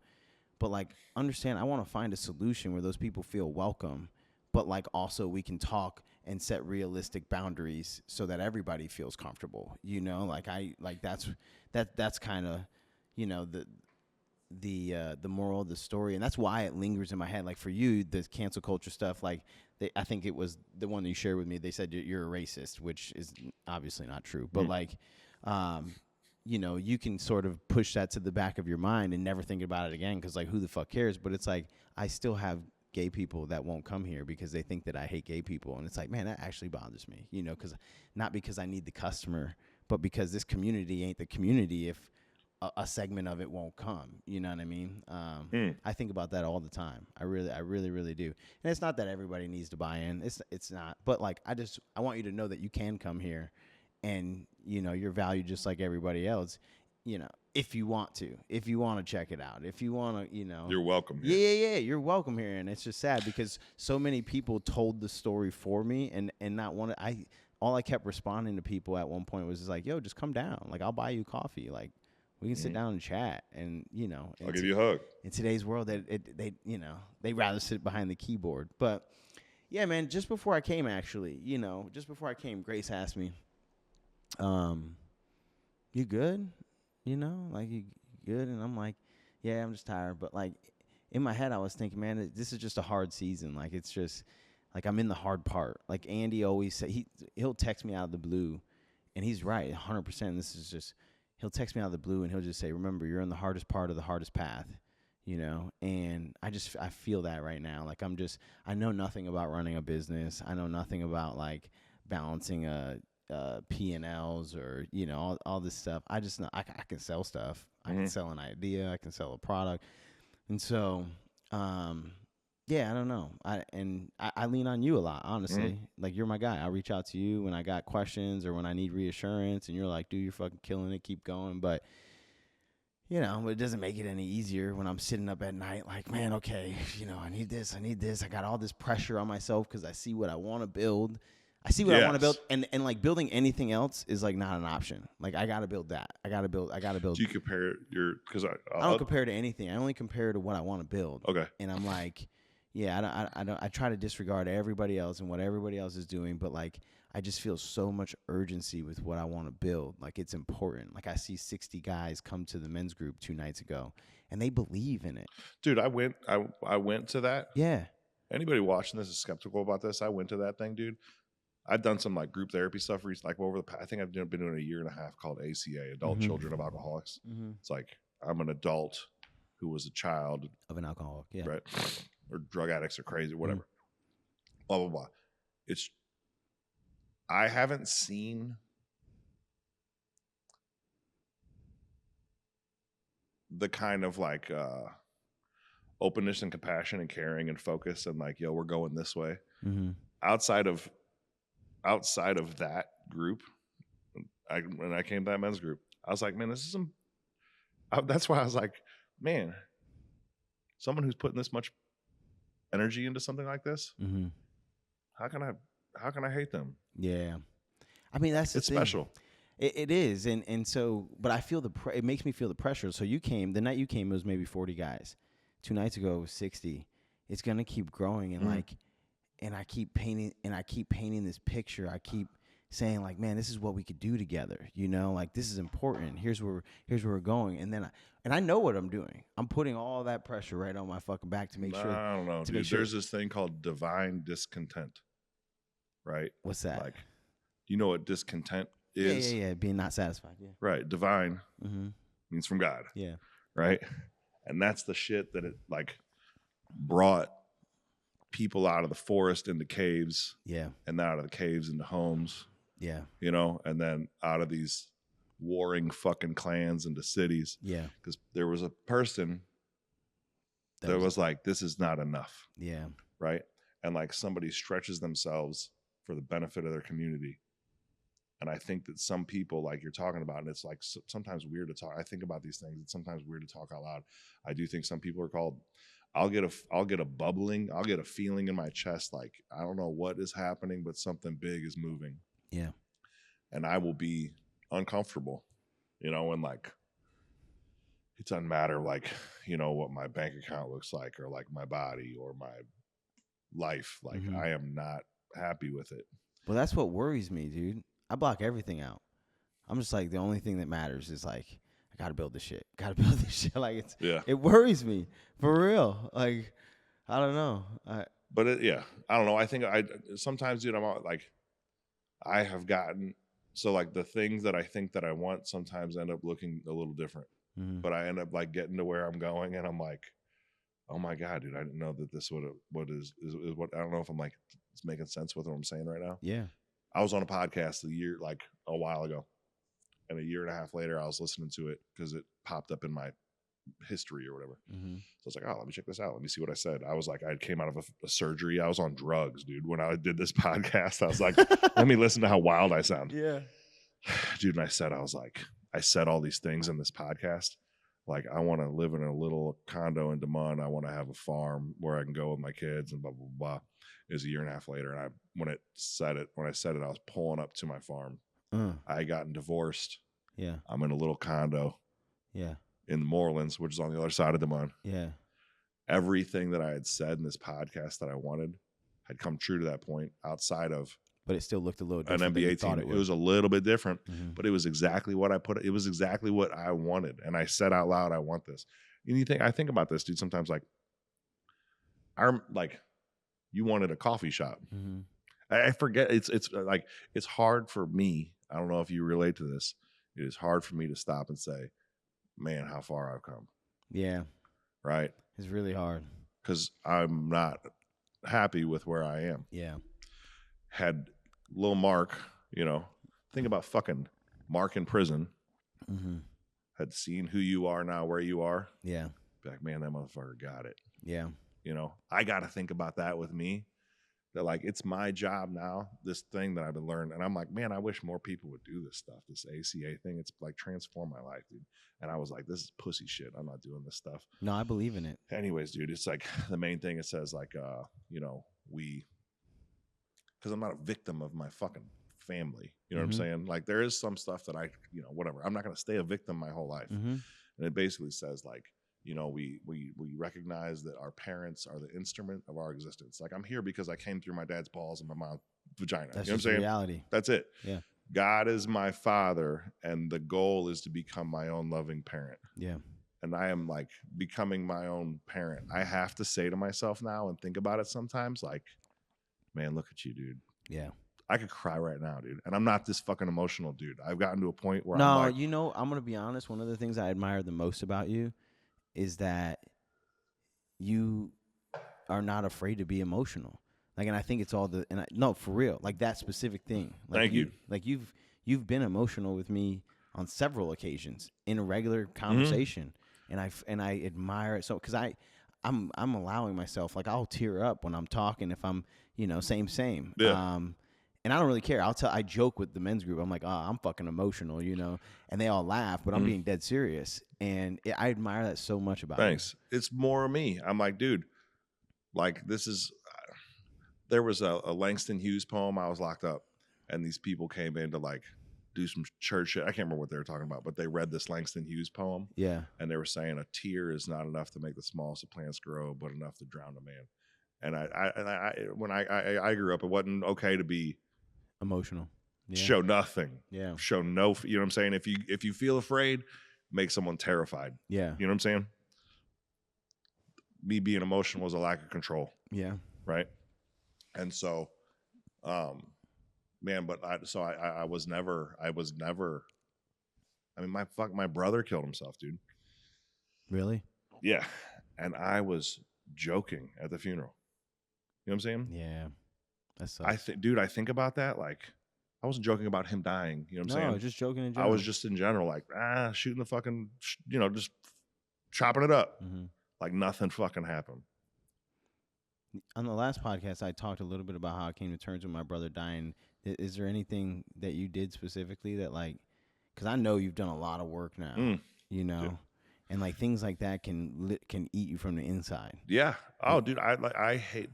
but like, understand, I want to find a solution where those people feel welcome, but like also we can talk and set realistic boundaries so that everybody feels comfortable, you know, like that's kind of, you know, the moral of the story. And that's why it lingers in my head. Like for you, the cancel culture stuff, like I think it was the one that you shared with me. They said you're a racist, which is obviously not true, but like, you know, you can sort of push that to the back of your mind and never think about it again. Cause like, who the fuck cares? But it's like, I still have gay people that won't come here because they think that I hate gay people. And it's like, man, that actually bothers me, you know, cause not because I need the customer, but because this community ain't the community if a segment of it won't come. You know what I mean? I think about that all the time. I really do. And it's not that everybody needs to buy in. It's not. But like, I want you to know that you can come here and, you know, you're valued just like everybody else, you know, if you want to check it out, if you want to, you know, you're welcome here. Yeah, you're welcome here. And it's just sad because so many people told the story for me and not one. All I kept responding to people at one point was just like, yo, just come down. Like, I'll buy you coffee. Like, we can sit down and chat. And, you know, I'll give you a hug. In today's world, they you know, they'd rather sit behind the keyboard. But yeah, man, just before I came, Grace asked me, you good? You know, like, you good? And I'm like, yeah, I'm just tired. But like in my head, I was thinking, man, this is just a hard season. Like, it's just like, I'm in the hard part. Like Andy always say, he'll text me out of the blue and he's right. 100%. This is just, he'll text me out of the blue and he'll just say, remember, you're in the hardest part of the hardest path, you know? And I feel that right now. Like, I know nothing about running a business. I know nothing about like balancing P&Ls or, you know, all this stuff. I just know I can sell stuff. I can sell an idea. I can sell a product. And so, yeah, I don't know. I lean on you a lot, honestly. Like, you're my guy. I'll reach out to you when I got questions or when I need reassurance. And you're like, dude, you're fucking killing it. Keep going. But, you know, it doesn't make it any easier when I'm sitting up at night like, man, okay, you know, I need this. I got all this pressure on myself because I see what I want to build. I want to build, and like building anything else is like not an option. Like, I got to build that. I got to build. Do you compare because I don't compare to anything. I only compare to what I want to build. Okay. And I'm like, Yeah, I try to disregard everybody else and what everybody else is doing, but like I just feel so much urgency with what I want to build. Like it's important. Like I see 60 guys come to the men's group 2 nights ago and they believe in it. Dude, I went to that. Yeah. Anybody watching this is skeptical about this. I went to that thing, dude. I've done some like group therapy stuff like over I think I've been doing a year and a half called ACA, Adult Children of Alcoholics. It's like I'm an adult who was a child of an alcoholic, yeah. Right. Or drug addicts are crazy, whatever. Blah, blah, blah. I haven't seen the kind of like openness and compassion and caring and focus and like, yo, we're going this way. Outside of that group, when I came to that men's group, I was like, man, this is that's why I was like, man, someone who's putting this much energy into something like this, how can I hate them? Yeah, I mean that's it's special. It is, and so, but I feel it makes me feel the pressure. So you came the night you came, it was maybe 40 guys. 2 nights ago it was 60. It's gonna keep growing, and like, and I keep painting this picture. I keep saying like, man, this is what we could do together. You know, like this is important. Here's where we're going, and I know what I'm doing. I'm putting all that pressure right on my fucking back to make sure. I don't know, dude. There's this thing called divine discontent, right? What's that? Like, you know what discontent is? Yeah. Being not satisfied. Yeah. Right. Divine means from God. Yeah. Right. And that's the shit that it like brought people out of the forest into caves. Yeah. And out of the caves into homes. Yeah. You know, and then out of these warring fucking clans into cities. Yeah. Because there was a person that was like, this is not enough. Yeah. Right. And like somebody stretches themselves for the benefit of their community. And I think that some people, like you're talking about, and it's like sometimes weird to talk. I think about these things. It's sometimes weird to talk out loud. I do think some people are called. I'll get a bubbling. I'll get a feeling in my chest, like I don't know what is happening, but something big is moving. Yeah. And I will be uncomfortable, you know, and like it doesn't matter, like, you know, what my bank account looks like, or like my body, or my life. Like I am not happy with it. Well, that's what worries me, dude. I block everything out. I'm just like, the only thing that matters is like, I gotta build this shit. Like it worries me for real. Like, I don't know. I don't know. I think sometimes, dude, I'm like, I have gotten, so like the things that I think that I want sometimes end up looking a little different, but I end up like getting to where I'm going. And I'm like, oh my God, dude, I didn't know that this what I don't know if I'm like, it's making sense with what I'm saying right now. Yeah. I was on a podcast a while ago, and a year and a half later, I was listening to it because it popped up in my history or whatever. So I was like, oh, let me check this out. Let me see what I said. I was like, I came out of a surgery. I was on drugs, dude. When I did this podcast, I was like, let me listen to how wild I sound. Yeah. Dude, and I said all these things in this podcast. Like, I want to live in a little condo in Des Moines. I want to have a farm where I can go with my kids and blah, blah, blah. It was a year and a half later. And when I said it, I was pulling up to my farm. I had gotten divorced. Yeah. I'm in a little condo. Yeah. In the Moorlands, which is on the other side of Des Moines. Yeah. Everything that I had said in this podcast that I wanted had come true to that point, outside of. But it still looked a little different. An NBA team. It was a little bit different, but it was exactly what it was exactly what I wanted. And I said out loud, I want this. And I think about this, dude, sometimes like, you wanted a coffee shop. I forget. It's like, it's hard for me. I don't know if you relate to this. It is hard for me to stop and say, man, how far I've come. Yeah. Right. It's really hard. Because I'm not happy with where I am. Yeah. Had little Mark, think about fucking Mark in prison. Had seen who you are now, where you are. Yeah. Be like, man, that motherfucker got it. Yeah. I got to think about that with me. That like, it's my job now, this thing that I've been learning. And I'm like, man, I wish more people would do this stuff, this ACA thing. It's like transformed my life, dude. And I was like, this is pussy shit. I'm not doing this stuff. No, I believe in it. Anyways, dude, it's like the main thing it says like, because I'm not a victim of my fucking family. You know what I'm saying? Like there is some stuff that I, whatever. I'm not going to stay a victim my whole life. And it basically says like, we recognize that our parents are the instrument of our existence. Like I'm here because I came through my dad's balls and my mom's vagina. That's you know what I'm just saying? reality. That's it. Yeah. God is my father, and the goal is to become my own loving parent. Yeah. And I am like becoming my own parent. I have to say to myself now and think about it sometimes, like, man, look at you, dude. Yeah. I could cry right now, dude. And I'm not this fucking emotional, dude. I've gotten to a point where No, I'm like, you know, I'm gonna be honest. One of the things I admire the most about you is that you are not afraid to be emotional. Like, and I think it's all no, for real, like that specific thing. Like thank you. Like you've been emotional with me on several occasions in a regular conversation, and I admire it so because I'm allowing myself, like, I'll tear up when I'm talking if I'm same. Yeah. And I don't really care. I joke with the men's group. I'm like, oh, I'm fucking emotional, and they all laugh, but I'm being dead serious, and I admire that so much about Thanks. It's more of me. I'm like, dude, like there was a Langston Hughes poem. I was locked up, and these people came in to like do some church shit. I can't remember what they were talking about, but they read this Langston Hughes poem. Yeah. And they were saying a tear is not enough to make the smallest of plants grow, but enough to drown a man. And when I grew up, it wasn't okay to be emotional. Yeah. Show nothing. Yeah. Show no. You know what I'm saying? If you feel afraid, make someone terrified. Yeah. You know what I'm saying? Me being emotional was a lack of control. Yeah. Right. And so, man, but I was never. I mean, my brother killed himself, dude. Really? Yeah. And I was joking at the funeral. You know what I'm saying? Yeah. That sucks. Dude, I think about that. Like, I wasn't joking about him dying. You know what I'm saying? No, just joking in general. I was just in general, like, shooting the fucking, just chopping it up. Mm-hmm. Like nothing fucking happened. On the last podcast, I talked a little bit about how I came to terms with my brother dying. Is there anything that you did specifically that, like, because I know you've done a lot of work now, Yeah. and like things like that can eat you from the inside. Yeah. Oh, dude, I hate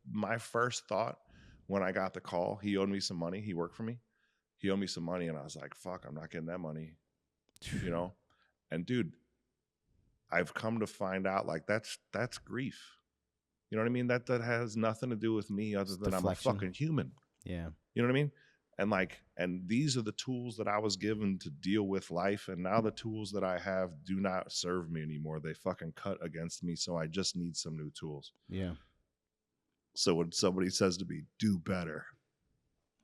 my first thought when I got the call. He owed me some money. He worked for me. He owed me some money, and I was like, "Fuck, I'm not getting that money," And dude, I've come to find out like that's grief. You know what I mean? That has nothing to do with me other than deflection. I'm a fucking human. Yeah. You know what I mean? And these are the tools that I was given to deal with life. And now the tools that I have do not serve me anymore. They fucking cut against me. So I just need some new tools. Yeah. So when somebody says to me, do better.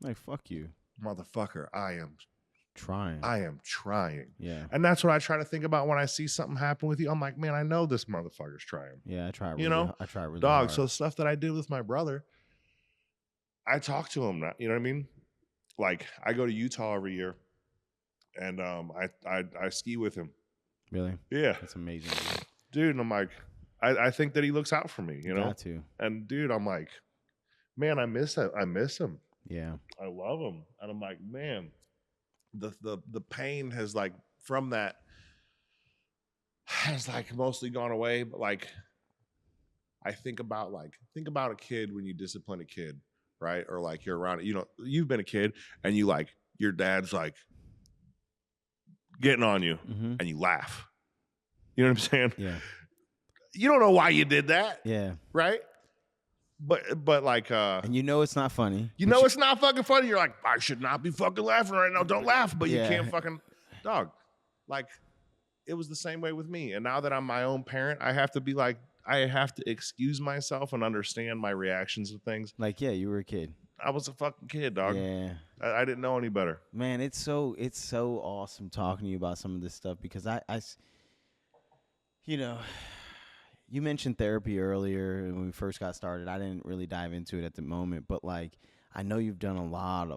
Like, fuck you. Motherfucker, I am trying. Yeah. And that's what I try to think about when I see something happen with you. I'm like, man, I know this motherfucker's trying. Yeah, I try really, I try really dog. hard. So stuff that I did with my brother, I talk to him now. You know what I mean? Like, I go to Utah every year, and I ski with him. Really? Yeah. That's amazing. Dude, and I'm like, I think that he looks out for me, Got to. And dude, I'm like, man, I miss that. I miss him. Yeah. I love him. And I'm like, man, the pain has, like, from that has, like, mostly gone away. But, like, I think about a kid when you discipline a kid, right? Or, like, you're around, you've been a kid and you, like, your dad's, like, getting on you and you laugh. You know what I'm saying? Yeah. You don't know why you did that. Yeah. Right? But like, and it's not funny. It's not fucking funny. You're like, I should not be fucking laughing right now. Don't laugh. But Yeah. You can't fucking, dog. Like, it was the same way with me. And now that I'm my own parent, I have to be like, I have to excuse myself and understand my reactions to things. Like, yeah, you were a kid. I was a fucking kid, dog. Yeah. I didn't know any better. Man, it's so awesome talking to you about some of this stuff because you mentioned therapy earlier when we first got started. I didn't really dive into it at the moment, but, like, I know you've done a lot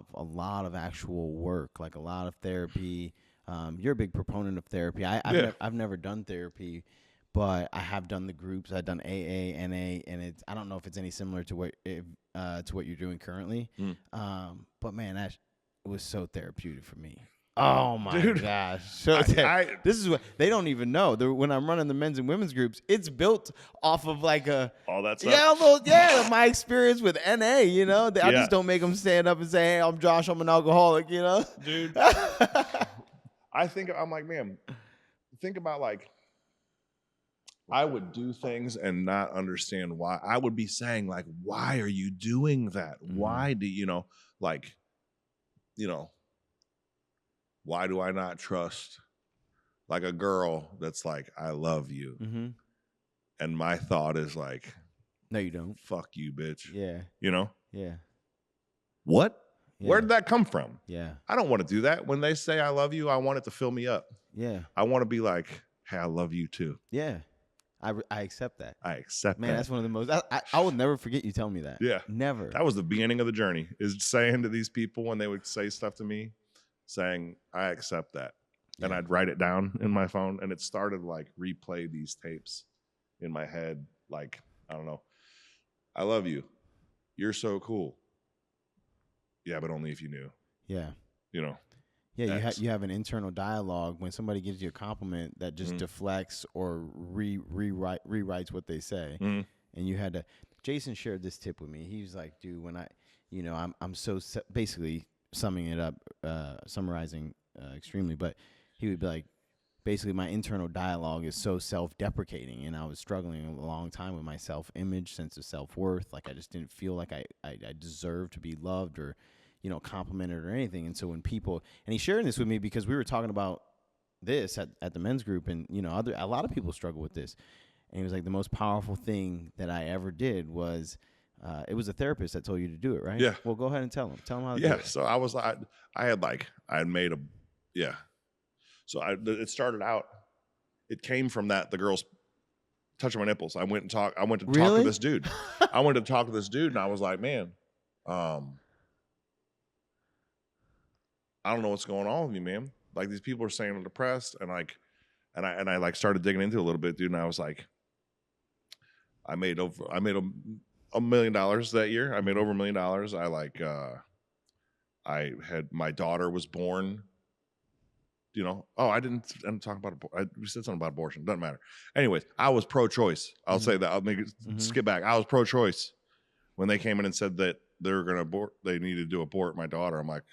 of actual work, like a lot of therapy. You're a big proponent of therapy. I've never done therapy, but I have done the groups. I've done AA, NA, and I don't know if it's any similar to what you're doing currently. But man, that was so therapeutic for me. Oh my gosh! So this is what they don't even know. When I'm running the men's and women's groups, it's built off of like all that stuff. My experience with NA. I just don't make them stand up and say, "Hey, I'm Josh. I'm an alcoholic." Dude. I'm like, man, think about, like, I would do things and not understand why. I would be saying like, why are you doing that? Mhm. Why do like, you know, why do I not trust like a girl that's like, I love you? Mm-hmm. And my thought is like, No, you don't. fuck you, bitch. Yeah. You know? Yeah. What? Yeah. Where did that come from? Yeah. I don't want to do that. When they say I love you, I want it to fill me up. Yeah. I want to be like, hey, I love you too. Yeah. I accept that. I accept Man, that. that's one of the most. I will never forget you telling me that. Yeah. Never. That was the beginning of the journey, is saying to these people when they would say stuff to me, saying, I accept that. And Yeah. I'd write it down in my phone. And it started like replay these tapes in my head. Like, I don't know. I love you. You're so cool. Yeah, but only if you knew. Yeah. You know. Yeah, you have an internal dialogue when somebody gives you a compliment that just deflects or rewrites what they say, and you had to. Jason shared this tip with me. He was like, "Dude, when I'm so basically summing it up, summarizing extremely, but he would be like, basically, my internal dialogue is so self-deprecating, and I was struggling a long time with my self-image, sense of self-worth. Like I just didn't feel like I deserved to be loved or." Complimented or anything. And so when people, and he's sharing this with me because we were talking about this at the men's group, and a lot of people struggle with this. And he was like, the most powerful thing that I ever did was, it was a therapist that told you to do it, right? Yeah. Well, go ahead and tell him how to do it. So I had made a, yeah. So it started out, it came from that, the girls touching my nipples. I went to talk to this dude. I went to talk to this dude and I was like, man, I don't know what's going on with me, man. Like these people are saying I'm depressed, and I like started digging into it a little bit, dude. And I was like, I made $1 million that year. I made over $1 million. I had, my daughter was born. I didn't talk about we said something about abortion. Doesn't matter. Anyways, I was pro-choice. I'll say that. I'll make it skip back. I was pro-choice when they came in and said that they were going to abort. They needed to abort my daughter. I'm like,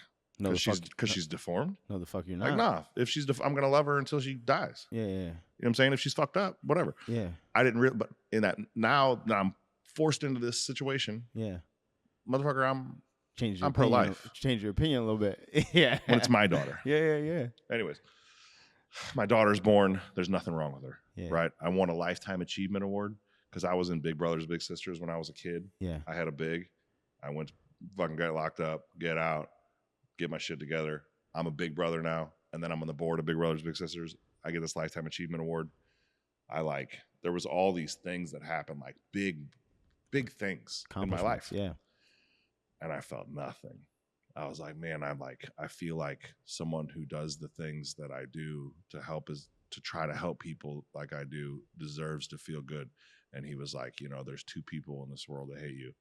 No, because she's deformed. No, the fuck you're not. Like, nah. If she's, I'm gonna love her until she dies. Yeah. You know what I'm saying? If she's fucked up, whatever. Yeah. I didn't really, but in that now that I'm forced into this situation. Yeah. Motherfucker, I'm pro-life. Change your opinion a little bit. Yeah. When it's my daughter. Yeah. Anyways, my daughter's born. There's nothing wrong with her. Yeah. Right. I won a lifetime achievement award because I was in Big Brothers Big Sisters when I was a kid. Yeah. I had a big. I went to fucking got locked up, get out. Get my shit together. I'm a big brother now. And then I'm on the board of Big Brothers Big Sisters. I get this Lifetime Achievement Award. There was all these things that happened, like big things in my life. Yeah. And I felt nothing. I was like, man, I feel like someone who does the things that I do to try to help people like I do deserves to feel good. And he was like, there's two people in this world that hate you.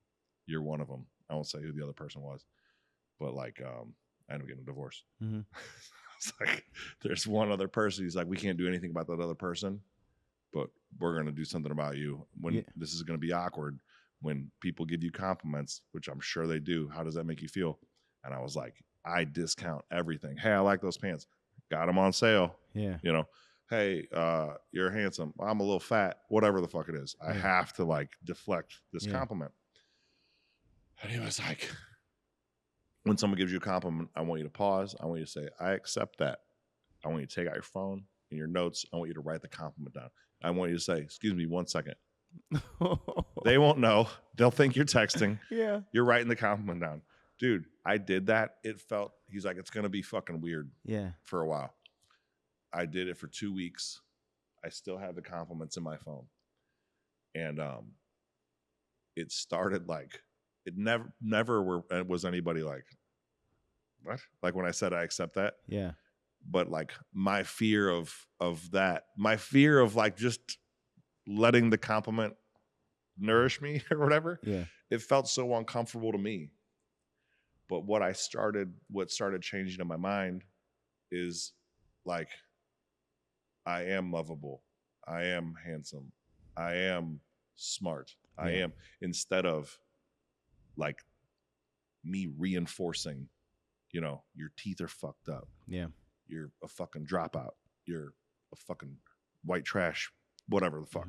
You're one of them. I won't say who the other person was. But I ended up getting a divorce. Mm-hmm. It's like, there's one other person. He's like, we can't do anything about that other person, but we're going to do something about you. This is going to be awkward when people give you compliments, which I'm sure they do. How does that make you feel? And I was like, I discount everything. Hey, I like those pants. Got them on sale. Yeah. Hey, you're handsome. I'm a little fat. Whatever the fuck it is. I have to deflect this compliment. And he was like, when someone gives you a compliment, I want you to pause. I want you to say, I accept that. I want you to take out your phone and your notes. I want you to write the compliment down. I want you to say, excuse me 1 second. They won't know. They'll think you're texting. Yeah. You're writing the compliment down. Dude, I did that. He's like, it's going to be fucking weird. Yeah. For a while. I did it for 2 weeks. I still have the compliments in my phone. And it started it never was anybody like, what? Like when I said I accept that. Yeah. But my fear of that, my fear of just letting the compliment nourish me or whatever. Yeah. It felt so uncomfortable to me. But what started changing in my mind is I am lovable. I am handsome. I am smart. I am, instead of me reinforcing, your teeth are fucked up. Yeah. You're a fucking dropout. You're a fucking white trash whatever the fuck.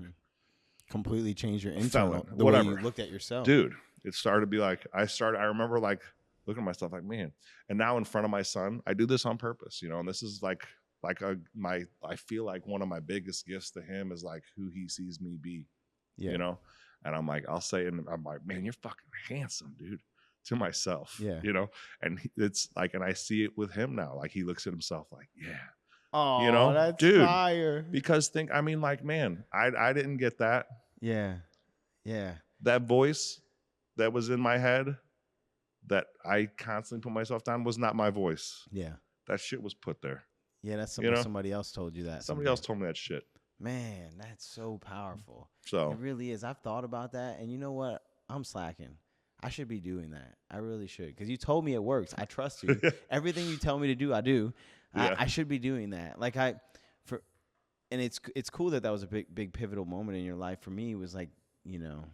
Completely changed your Felon, internal, the whatever. way you looked at yourself. Dude, it started to be like, I remember like looking at myself like, man, and now in front of my son, I do this on purpose, you know, and this is like I feel like one of my biggest gifts to him is like who he sees me be, you know, and I'm like, I'll say, and I'm like, man, you're fucking handsome, dude, to myself, you know, and it's like, and I see it with him now, like he looks at himself like, yeah. Oh, you know, that's dude, fire. because I mean, like, man, I didn't get that. Yeah. That voice that was in my head that I constantly put myself down was not my voice. Yeah. That shit was put there. Yeah, that's somebody else told you that. Somebody else told me that shit. Man, that's so powerful. So it really is. I've thought about that, and you know what? I'm slacking. I should be doing that. I really should, because you told me it works. I trust you. Everything you tell me to do, I do. Yeah. I should be doing that. Like and it's cool that was a big pivotal moment in your life. For me, it was like, you know,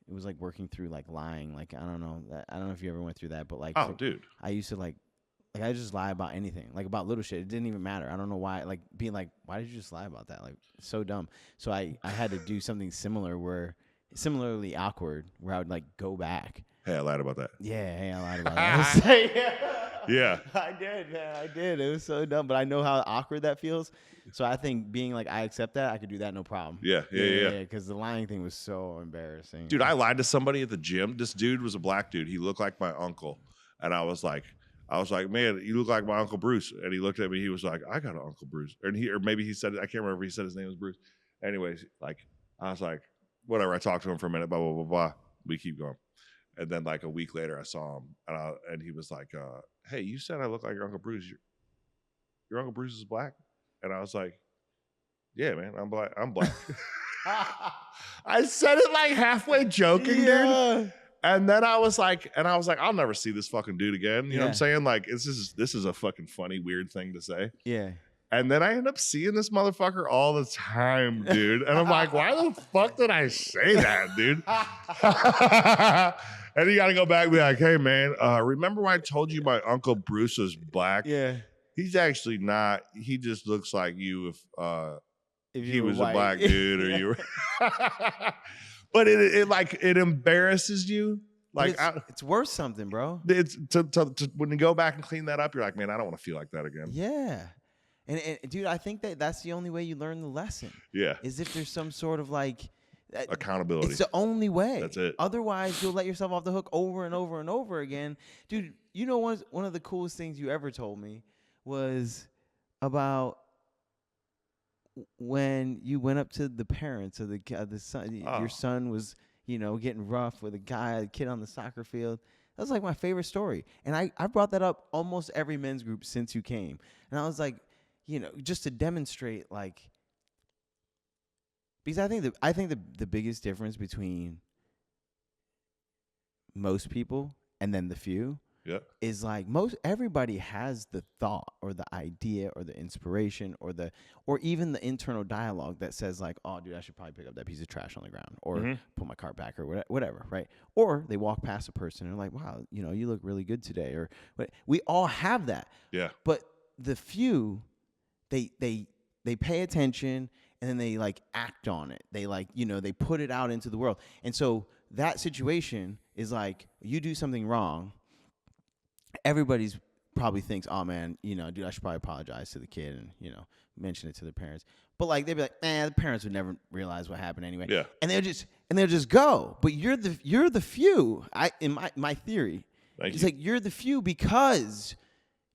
it was like working through like lying. Like I don't know if you ever went through that, but like, dude, I used to like I just lie about anything, like about little shit. It didn't even matter. I don't know why. Like being like, why did you just lie about that? Like so dumb. So I had to do something similarly awkward, where I would like go back. Hey, I lied about that. Yeah, hey, I lied about that. Yeah. I did, man. I did. It was so dumb, but I know how awkward that feels. So I think being like, I accept that, I could do that no problem. Yeah. Because the lying thing was so embarrassing. Dude, I lied to somebody at the gym. This dude was a black dude. He looked like my uncle. And I was like, man, you look like my Uncle Bruce. And he looked at me. He was like, I got an Uncle Bruce. Or maybe he said, I can't remember if he said his name was Bruce. Anyways, like, I was like, whatever. I talked to him for a minute, blah, blah, blah, blah. We keep going. And then like a week later, I saw him, and he was like, hey, you said I look like your Uncle Bruce. Your Uncle Bruce is black? And I was like, yeah, man, I'm black. I said it like halfway joking, dude. And then I was like, I'll never see this fucking dude again. You know what I'm saying? Like, this is a fucking funny, weird thing to say. Yeah. And then I end up seeing this motherfucker all the time, dude. And I'm like, why the fuck did I say that, dude? And you got to go back and be like, hey, man, remember when I told you my Uncle Bruce was black? Yeah. He's actually not. He just looks like you if he was white. A black dude or you were. But it embarrasses you. Like it's worth something, bro. It's to when you go back and clean that up, you're like, man, I don't want to feel like that again. Yeah. And dude, I think that's the only way you learn the lesson. Yeah. Is if there's some sort of like accountability. It's the only way. That's it. Otherwise, you'll let yourself off the hook over and over and over again. Dude, you know one of the coolest things you ever told me was about when you went up to the parents of the son. Your son was, getting rough with a kid on the soccer field. That was like my favorite story. And I brought that up almost every men's group since you came. And I was like, just to demonstrate, like, because I think the biggest difference between most people and then the few is like everybody has the thought or the idea or the inspiration or even the internal dialogue that says like, oh, dude, I should probably pick up that piece of trash on the ground or put my car back or whatever, right? Or they walk past a person and they're like, wow, you look really good today, or we all have that. Yeah. But the few, they pay attention and then they like act on it. They like, they put it out into the world. And so that situation is like, you do something wrong, everybody's probably thinks, oh man, dude, I should probably apologize to the kid and, mention it to the parents. But like, they'd be like, man, the parents would never realize what happened anyway. Yeah. And they'll just go. But you're the few. In my theory, it's like you're the few because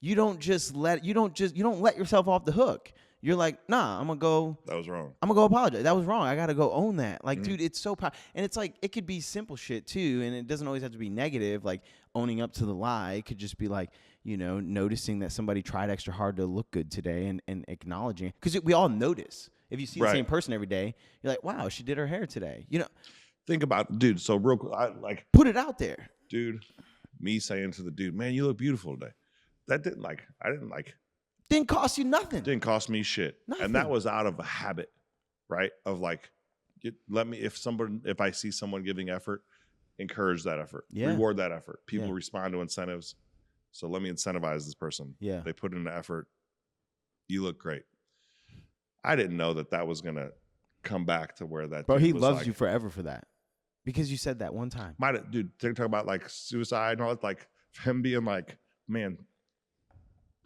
you don't let yourself off the hook. You're like, nah, I'm gonna go. That was wrong. I'm gonna go apologize. That was wrong. I gotta go own that. Like, dude, it's so powerful. And it's like, it could be simple shit too. And it doesn't always have to be negative. Like owning up to the lie. It could just be like, noticing that somebody tried extra hard to look good today and acknowledging it. Because we all notice. If you see the same person every day, you're like, wow, she did her hair today. Think about, dude. So real quick, I like put it out there, dude. Me saying to the dude, man, you look beautiful today. That didn't cost you nothing. Didn't cost me shit. Nothing. And that was out of a habit, right? Of like, if I see someone giving effort, encourage that effort. Yeah. Reward that effort. People respond to incentives. So let me incentivize this person. Yeah. They put in the effort. You look great. I didn't know that was going to come back to where that Bro, dude he was loves like, you forever for that. Because you said that one time. dude, they're talking about like suicide and all that, like him being like, man,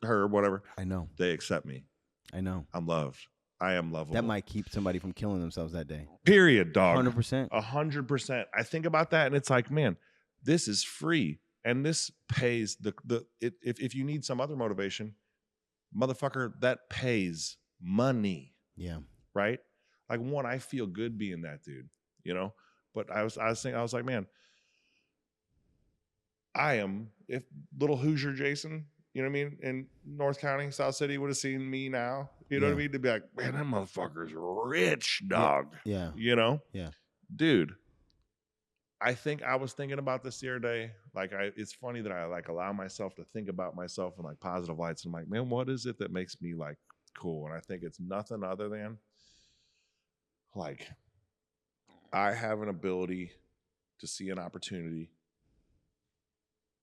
her, whatever. I know. They accept me. I know. I'm loved. I am lovable. That might keep somebody from killing themselves that day. Period, dog. 100%. 100%. I think about that and it's like, man, this is free. And this pays if you need some other motivation, motherfucker, that pays money. Yeah. Right? Like one, I feel good being that dude, you know? But I was thinking, I was like, man, if little Hoosier Jason, you know what I mean, in North County, South City would have seen me now, you know what I mean? To be like, man, that motherfucker's rich, dog. Yeah. You know? Yeah. Dude, I think I was thinking about this the other day. Like, it's funny that I like allow myself to think about myself in like positive lights. I'm like, man, what is it that makes me like cool? And I think it's nothing other than like, I have an ability to see an opportunity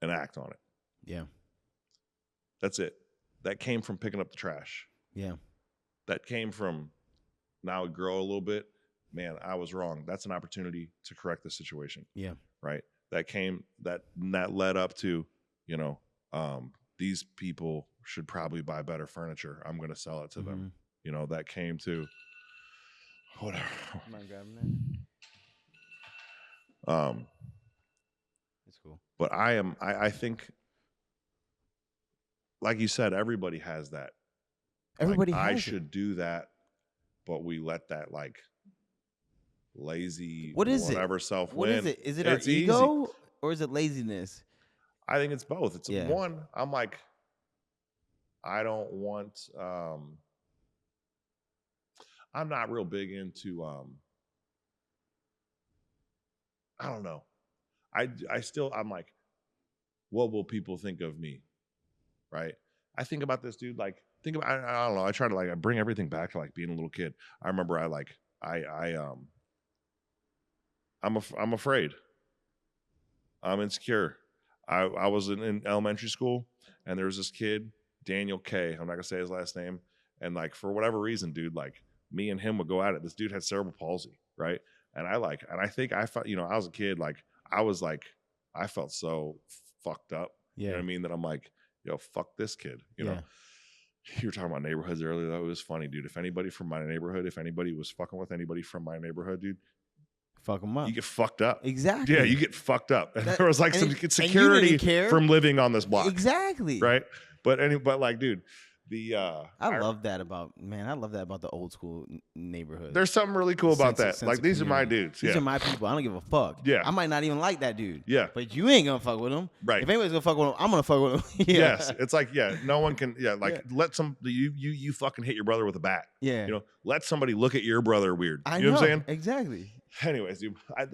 and act on it. Yeah. That's it. That came from picking up the trash. Yeah. That came from now grow a little bit. Man, I was wrong. That's an opportunity to correct the situation. Yeah. Right. That led up to, you know, these people should probably buy better furniture. I'm going to sell it to them. You know, that came to whatever. Am I grabbing that? It's cool. But I think, like you said, everybody has that. Everybody like, has I should do that, but we let that like lazy whatever self win. What is it? Is it our ego or is it laziness? I think it's both. It's Yeah. one, I'm like, I don't want I'm not real big into I don't know. I'm like, what will people think of me? Right? I think about this dude, like, I don't know. I try to like, I bring everything back to like being a little kid. I remember I'm afraid. I'm insecure. I was in elementary school and there was this kid, Daniel K. I'm not gonna say his last name. And like, for whatever reason, dude, like me and him would go at it. This dude had cerebral palsy, right? And I think I felt, you know, I was a kid, like I felt so fucked up. Yeah. You know what I mean? That I'm like, yo, fuck this kid. You know, you were talking about neighborhoods earlier. That was funny, dude. If anybody from my neighborhood, if anybody was fucking with anybody from my neighborhood, dude, fuck them up. you get fucked up. Exactly. Yeah, you get fucked up. And there was like some security from living on this block. Exactly. Right. But like, dude, I love that about the old school neighborhood. There's something really cool about that. Like, these are my dudes. These are my people. I don't give a fuck. Yeah. I might not even like that dude. Yeah. But you ain't gonna fuck with him. Right. If anybody's gonna fuck with him, I'm gonna fuck with him. Yeah. Yes. It's like, no one can. Yeah. Like, let you fucking hit your brother with a bat. Yeah. You know, let somebody look at your brother weird. I you know what I'm saying? Exactly. Anyways, dude, I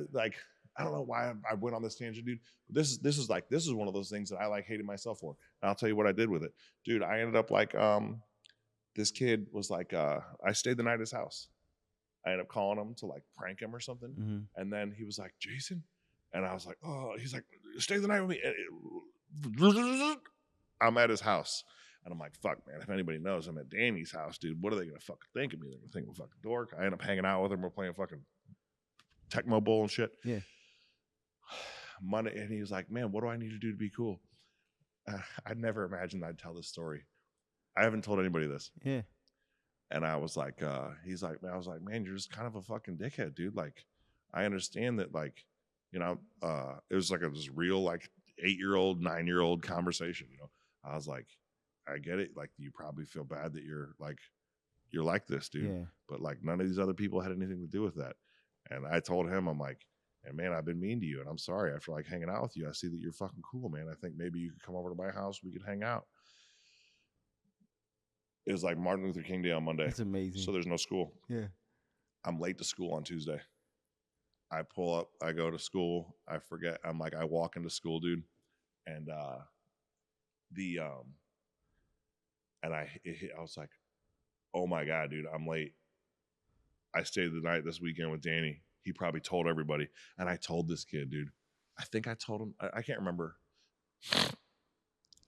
don't know why I went on this tangent, dude. This is one of those things that I like hated myself for. And I'll tell you what I did with it, dude. I ended up like, this kid was like, I stayed the night at his house. I ended up calling him to like prank him or something. Mm-hmm. And then he was like, Jason? And I was like, oh, he's like, stay the night with me. I'm at his house. And I'm like, fuck, man, if anybody knows I'm at Danny's house, dude, what are they going to fucking think of me? They're going to think I'm a fucking dork. I end up hanging out with him. We're playing fucking Tecmo Bowl and shit. Yeah. Monday, and he was like, man, what do I need to do to be cool? I'd never imagined I'd tell this story. I haven't told anybody this. Yeah. And I was like, he's like, I was like, man, you're just kind of a fucking dickhead, dude. Like, I understand that, like, you know, it was like this real, like, 8-year-old, 9-year-old conversation, you know. I was like, I get it. Like, you probably feel bad that you're like this, dude. Yeah. But like, none of these other people had anything to do with that. And I told him, I'm like, and man, I've been mean to you, and I'm sorry. After like hanging out with you, I see that you're fucking cool, man. I think maybe you could come over to my house. We could hang out. It was like Martin Luther King Day on Monday. That's amazing. So there's no school. Yeah. I'm late to school on Tuesday. I pull up. I go to school. I forget. I'm like, I walk into school, dude, and I was like, oh my God, dude, I'm late. I stayed the night this weekend with Danny. He probably told everybody. And I told this kid, dude. I think I told him. I can't remember.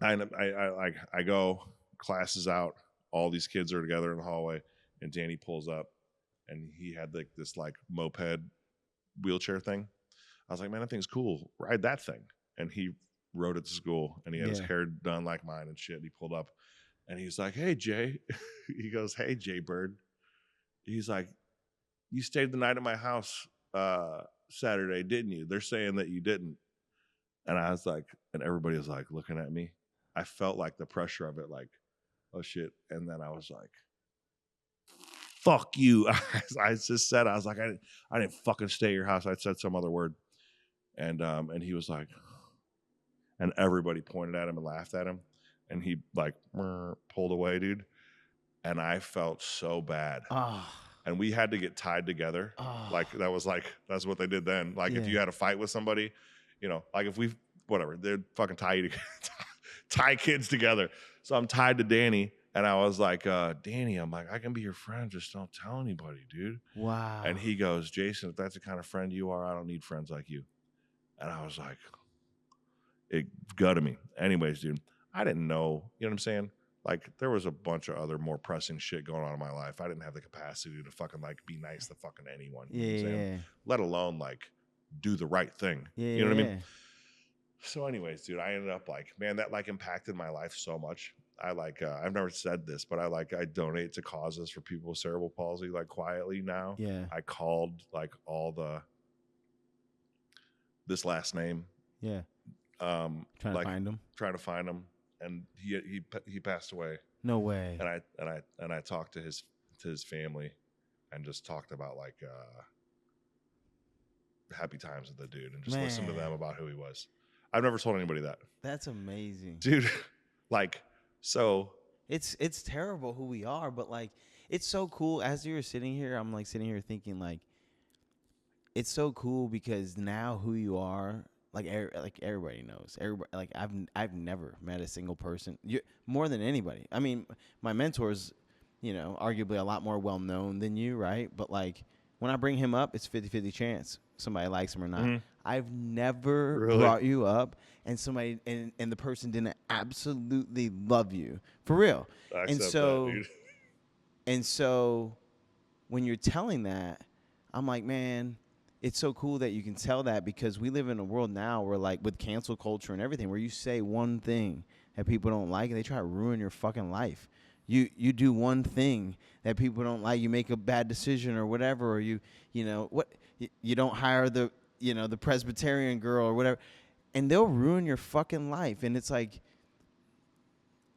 I go, class is out. All these kids are together in the hallway. And Danny pulls up. and he had like this like moped wheelchair thing. I was like, man, that thing's cool. Ride that thing. And he rode it to school, and he had his hair done like mine and shit. And he pulled up, and he's like, hey, Jay. He goes, hey, Jay Bird. He's like, you stayed the night at my house Saturday, didn't you? They're saying that you didn't. And I was like, and everybody was like looking at me. I felt like the pressure of it, like, oh shit. And then I was like, fuck you. I just said, I was like, I didn't fucking stay at your house. I said some other word. And he was like, and everybody pointed at him and laughed at him. And he like pulled away, dude. And I felt so bad. And we had to get tied together. Like that's what they did then. Like if you had a fight with somebody, you know, like if they'd fucking tie kids together. So I'm tied to Danny, and I was like, Danny, I'm like, I can be your friend, just don't tell anybody, dude. Wow. And he goes, Jason, if that's the kind of friend you are, I don't need friends like you. And I was like, it gutted me. Anyways, dude, I didn't know, you know what I'm saying? Like, there was a bunch of other more pressing shit going on in my life. I didn't have the capacity to fucking, like, be nice to fucking anyone. You know what I'm saying? Let alone, like, do the right thing. You know what I mean? So anyways, dude, I ended up, like, man, that, like, impacted my life so much. I, like, I've never said this, but I donate to causes for people with cerebral palsy, like, quietly now. Yeah. I called, like, this last name. Yeah. Trying to find him. And he passed away. No way. And I talked to his family, and just talked about like happy times with the dude, and just listened to them about who he was. I've never told anybody that. That's amazing, dude. Like, so it's terrible who we are, but like it's so cool. As you were sitting here, I'm like sitting here thinking like it's so cool because now who you are. Like everybody knows. Everybody, like I've never met a single person more than anybody. I mean, my mentor's, you know, arguably a lot more well known than you, right? But like when I bring him up, it's 50-50 chance somebody likes him or not. Mm-hmm. I've never brought you up and somebody and the person didn't absolutely love you for real. And so when you're telling that, I'm like, man. It's so cool that you can tell that because we live in a world now where, like, with cancel culture and everything, where you say one thing that people don't like and they try to ruin your fucking life. You do one thing that people don't like, you make a bad decision or whatever, or you don't hire the Presbyterian girl or whatever, and they'll ruin your fucking life. And it's like,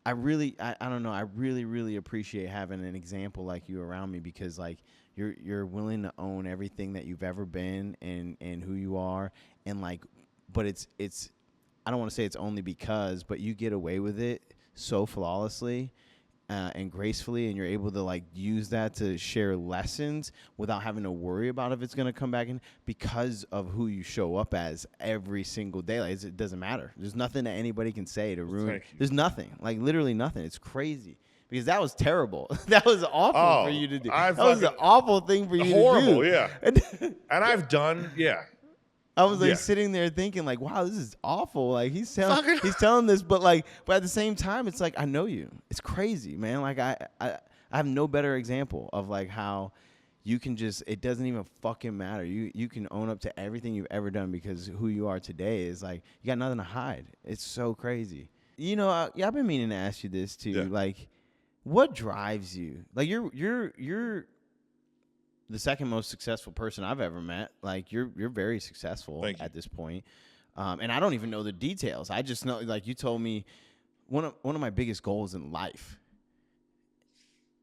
I don't know. I really, really appreciate having an example like you around me because, like, you're willing to own everything that you've ever been and who you are, and like, but it's I don't want to say it's only because, but you get away with it so flawlessly and gracefully, and you're able to like use that to share lessons without having to worry about if it's gonna come back in because of who you show up as every single day. Like, it doesn't matter. There's nothing that anybody can say to ruin. There's nothing, like literally nothing. It's crazy. Because that was terrible. That was awful for you to do. That was an awful thing for you to do. Horrible, yeah. And I've done, yeah. I was like sitting there thinking like, wow, this is awful. Like he's telling this, but at the same time, it's like I know you. It's crazy, man. Like I have no better example of like how you can just it doesn't even fucking matter. You can own up to everything you've ever done because who you are today is like you got nothing to hide. It's so crazy. You know, I've been meaning to ask you this too. Yeah. Like, what drives you? Like you're the second most successful person I've ever met. Like you're very successful at this point. And I don't even know the details. I just know, like you told me, one of my biggest goals in life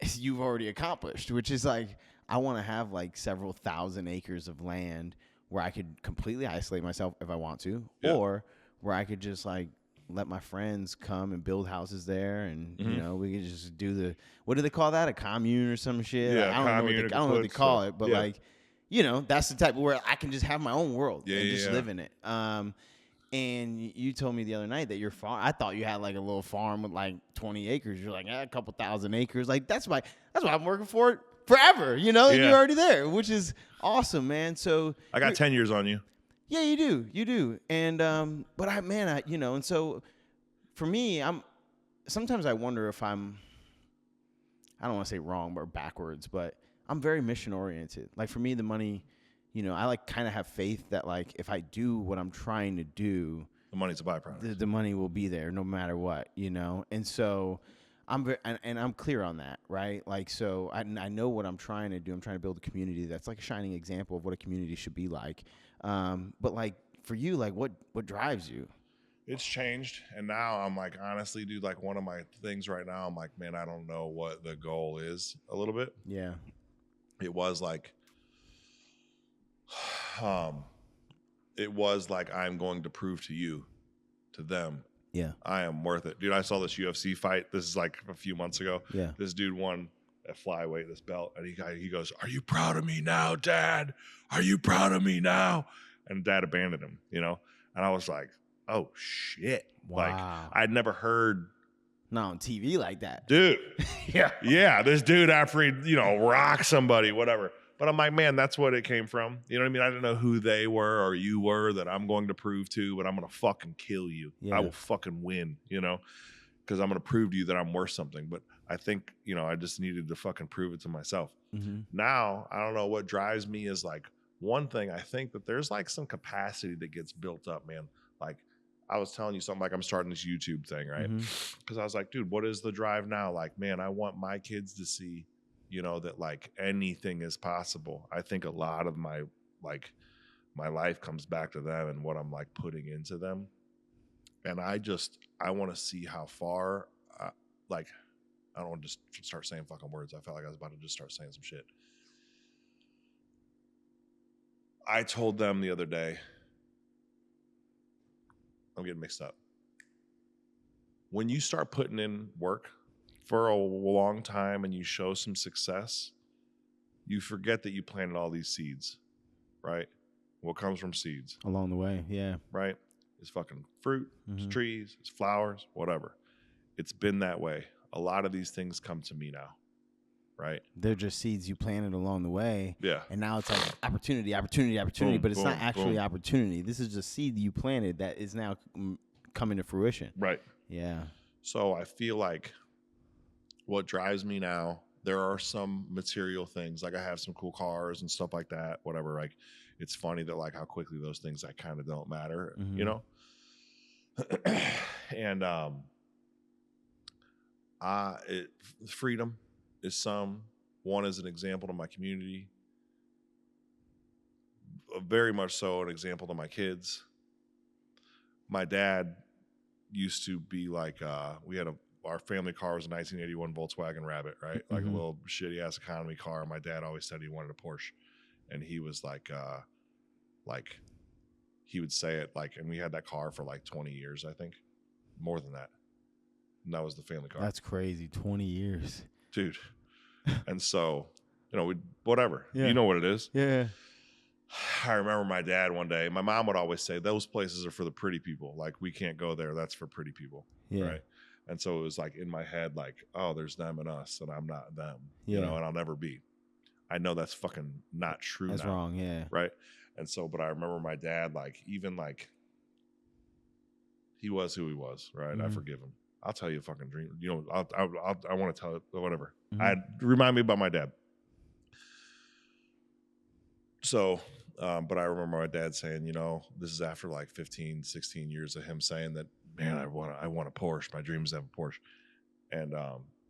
is you've already accomplished, which is like I want to have like several thousand acres of land where I could completely isolate myself if I want to, or where I could just like let my friends come and build houses there, and you know we could just do what do they call that, a commune or some shit? Yeah, like, I don't know what they call it, but like, you know, that's the type where I can just have my own world and just live in it. And you told me the other night that your farm, I thought you had like a little farm with like 20 acres. You're like, a couple thousand acres. Like that's why I'm working for it forever, you know, and you're already there, which is awesome, man. So I got 10 years on you. Yeah, you do. And, but you know, and so for me, sometimes I wonder if I don't want to say wrong or backwards, but I'm very mission oriented. Like for me, the money, I like kind of have faith that like if I do what I'm trying to do, The money's a byproduct. the money will be there no matter what, And so I'm very, and I'm clear on that, right? Like, so I know what I'm trying to do. I'm trying to build a community that's like a shining example of what a community should be like. But like for you, like what drives you? It's changed, and now I'm like, honestly, dude, like one of my things right now, I'm like, man, I don't know what the goal is a little bit. Yeah. It was like, it was like I'm going to prove to you, to them, Yeah. I am worth it. Dude, I saw this UFC fight. This is like a few months ago. Yeah. This dude won at flyweight, this belt, and he goes, "Are you proud of me now, Dad? Are you proud of me now?" And Dad abandoned him, And I was like, oh shit. Wow. Like I'd never heard not on TV like that. Dude. Yeah. Yeah, this dude after he, rock somebody, whatever. But I'm like, man, that's what it came from. You know what I mean? I don't know who they were or you were that I'm going to prove to, but I'm going to fucking kill you. Yeah. I will fucking win, because I'm going to prove to you that I'm worth something. But I think, I just needed to fucking prove it to myself. Mm-hmm. Now, I don't know, what drives me is like one thing. I think that there's like some capacity that gets built up, man. Like I was telling you something, like I'm starting this YouTube thing, right? Because I was like, dude, what is the drive now? Like, man, I want my kids to see, that like anything is possible. I think a lot of my life comes back to them and what I'm like putting into them. And I want to see how far, I don't want to just start saying fucking words. I felt like I was about to just start saying some shit. I told them the other day, I'm getting mixed up. When you start putting in work for a long time and you show some success, you forget that you planted all these seeds, right? What comes from seeds? Along the way, yeah. Right? It's fucking fruit, it's trees, it's flowers, whatever. It's been that way. A lot of these things come to me now, right? They're just seeds you planted along the way. Yeah. And now it's like opportunity, boom, but it's not boom, actually boom. opportunity. This is just seed you planted that is now coming to fruition. Right. Yeah. So I feel like what drives me now, there are some material things, like I have some cool cars and stuff like that, whatever. Like it's funny that like how quickly those things like kind of don't matter, And freedom is some. One is an example to my community, very much so an example to my kids. My dad used to be like, we had our family car was a 1981 Volkswagen Rabbit, right? Like a little shitty ass economy car. My dad always said he wanted a Porsche, and he was like he would say it like, and we had that car for like 20 years, I think, more than that. And that was the family car. That's crazy. 20 years, dude. And so, whatever. Yeah. You know what it is. Yeah. I remember my dad one day, my mom would always say, those places are for the pretty people. Like, we can't go there. That's for pretty people. Yeah. Right. And so it was like in my head, like, oh, there's them and us, and I'm not them, Yeah. and I'll never be. I know that's fucking not true. That's now, wrong. Yeah. Right. And so, but I remember my dad, like, even like, he was who he was, right? I forgive him. I'll tell you a fucking dream. I want to tell it, whatever. Remind me about my dad. So, but I remember my dad saying, this is after like 15, 16 years of him saying that, man, I want a Porsche. My dream is to have a Porsche. And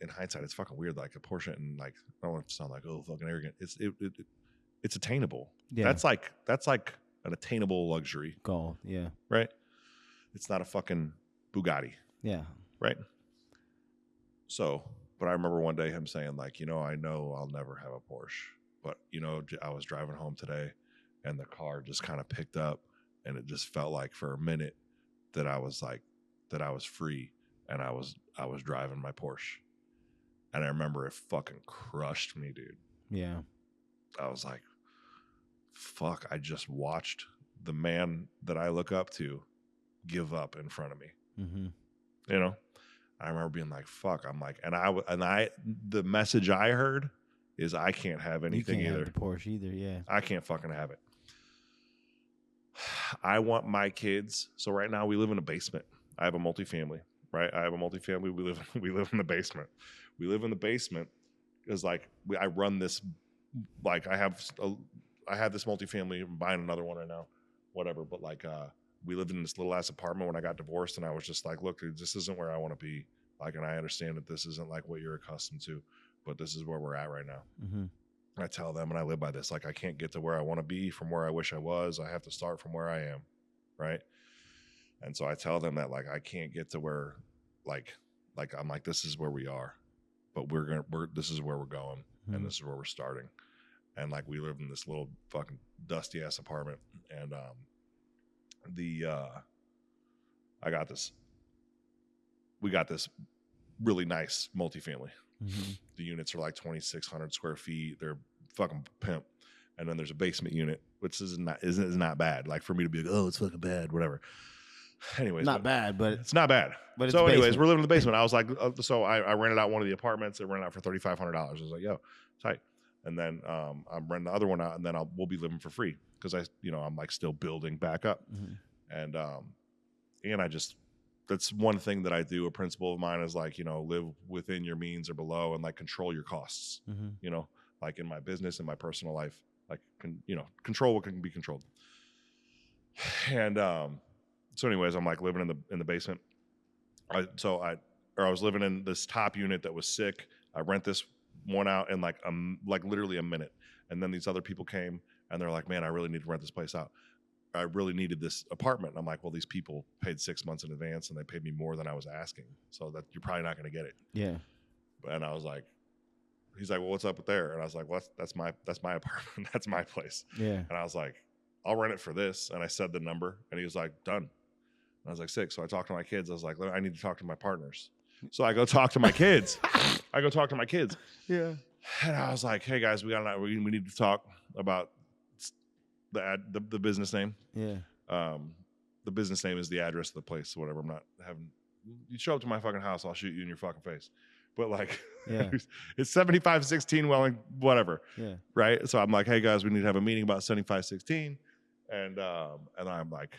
in hindsight, it's fucking weird. Like a Porsche, and like, I don't want to sound like, oh, fucking arrogant. It's attainable. Yeah. That's like an attainable luxury. Goal. Yeah. Right. It's not a fucking Bugatti. Yeah. Right. So, but I remember one day him saying like, I know I'll never have a Porsche, but I was driving home today and the car just kind of picked up, and it just felt like for a minute that I was free, and I was driving my Porsche. And I remember it fucking crushed me, dude. Yeah. I was like, fuck, I just watched the man that I look up to give up in front of me. I remember being like, fuck. I'm like, the message I heard is I can't have anything you can't either. have the Porsche either. Yeah. I can't fucking have it. I want my kids. So right now we live in a basement. I have a multifamily, right? I have a multifamily. We live in the basement. We live in the basement because like I run this like I had this multifamily, I'm buying another one right now, whatever. But like, we lived in this little ass apartment when I got divorced, and I was just like, look, dude, this isn't where I want to be. Like, and I understand that this isn't like what you're accustomed to, but this is where we're at right now. Mm-hmm. I tell them, and I live by this. Like, I can't get to where I want to be from where I wish I was. I have to start from where I am, right? And so I tell them that, like, I can't get to where, like I'm like, this is where we are, but this is where we're going, and this is where we're starting. And like, we live in this little fucking dusty ass apartment, and we got this really nice multifamily. Mm-hmm. The units are like 2,600 square feet. They're fucking pimp. And then there's a basement unit, which is not bad. Like, for me to be like, oh, it's fucking bad, whatever. Anyways, not bad, but it's not bad. But so, anyways, we're living in the basement. I was like, so I rented out one of the apartments. It rented out for $3,500. I was like, yo, tight. And then I'm renting the other one out, and then we'll be living for free because I'm like still building back up. Mm-hmm. And that's one thing that I do. A principle of mine is like, live within your means or below, and like control your costs. Mm-hmm. Like in my business and my personal life, like control what can be controlled. And so anyways, I'm like living in the basement. I was living in this top unit that was sick. I rent this one out in like literally a minute, and then these other people came and they're like, man, I really need to rent this place out. I really needed this apartment. And I'm like, well, these people paid 6 months in advance and they paid me more than I was asking. So that you're probably not going to get it. Yeah. And I was like, he's like, well, what's up with there? And I was like, well, that's my apartment. That's my place. Yeah. And I was like, I'll rent it for this. And I said the number, and he was like, done. And I was like, sick. So I talked to my kids. I was like, I need to talk to my partners. So I go talk to my kids. Yeah. And I was like, hey guys, we need to talk about the business name. Yeah. The business name is the address of the place, whatever. I'm not having you show up to my fucking house, I'll shoot you in your fucking face. But like, yeah. It's 7516 Welling, whatever. Yeah. Right. So I'm like, hey guys, we need to have a meeting about 7516. And I'm like,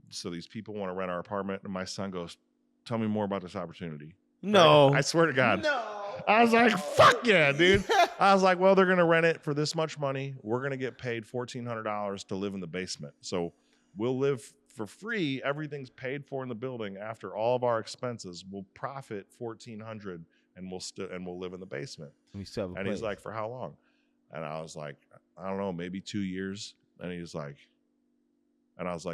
so these people want to rent our apartment. And my son goes, tell me more about this opportunity. No. Right? I swear to God. No. I was like, fuck yeah, dude. I was like, well, they're going to rent it for this much money. We're going to get paid $1,400 to live in the basement. So we'll live for free. Everything's paid for in the building. After all of our expenses, we'll profit $1,400 and we'll live in the basement. We still have a and place. He's like, for how long? And I was like, I don't know, maybe 2 years. And he's like,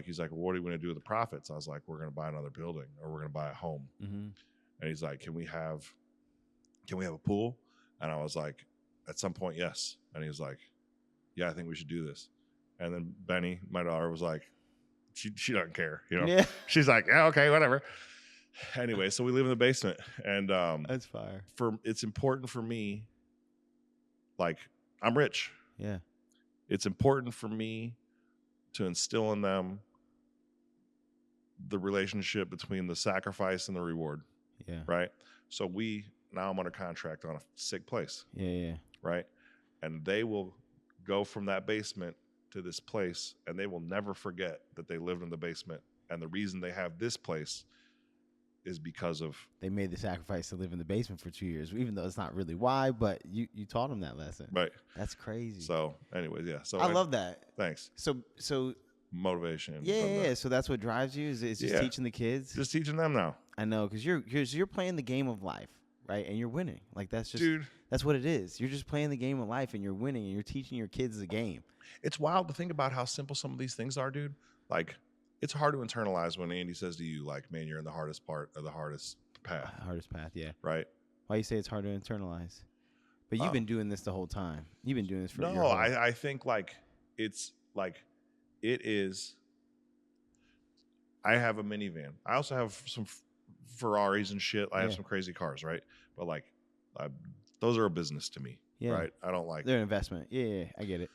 he's like, well, what are you going to do with the profits? I was like, we're going to buy another building, or we're going to buy a home. Mm-hmm. And he's like, can we have a pool? And I was like, at some point, yes. And he was like, yeah, I think we should do this. And then Benny, my daughter, was like, she doesn't care, Yeah. She's like, yeah, okay, whatever. Anyway, so we live in the basement, and that's fire. It's important for me, like, I'm rich. Yeah. It's important for me to instill in them the relationship between the sacrifice and the reward. Yeah. Right. So now I'm under contract on a sick place. Yeah. Yeah. Right. And they will go from that basement to this place, and they will never forget that they lived in the basement. And the reason they have this place is because of they made the sacrifice to live in the basement for 2 years, even though it's not really why, but you taught them that lesson. Right. That's crazy. So anyways, yeah. So I love that. Thanks. So motivation. Yeah. So that's what drives you is just teaching the kids. Just teaching them now. I know, because you're playing the game of life, right? And you're winning. Like that's just dude. That's what it is. You're just playing the game of life, and you're winning, and you're teaching your kids the game. It's wild to think about how simple some of these things are, dude. Like, it's hard to internalize when Andy says to you, like, man, you're in the hardest part of the hardest path. Hardest path, yeah. Right. Why you say it's hard to internalize? But you've been doing this the whole time. You've been doing this for No, I think like it's like it is. I have a minivan. I also have some Ferraris and shit. I have some crazy cars, right? But like, those are a business to me, right? I don't like. They're an investment. Yeah, I get it.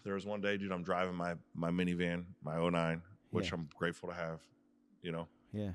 There was one day, dude, I'm driving my minivan, my 09, which I'm grateful to have, Yeah.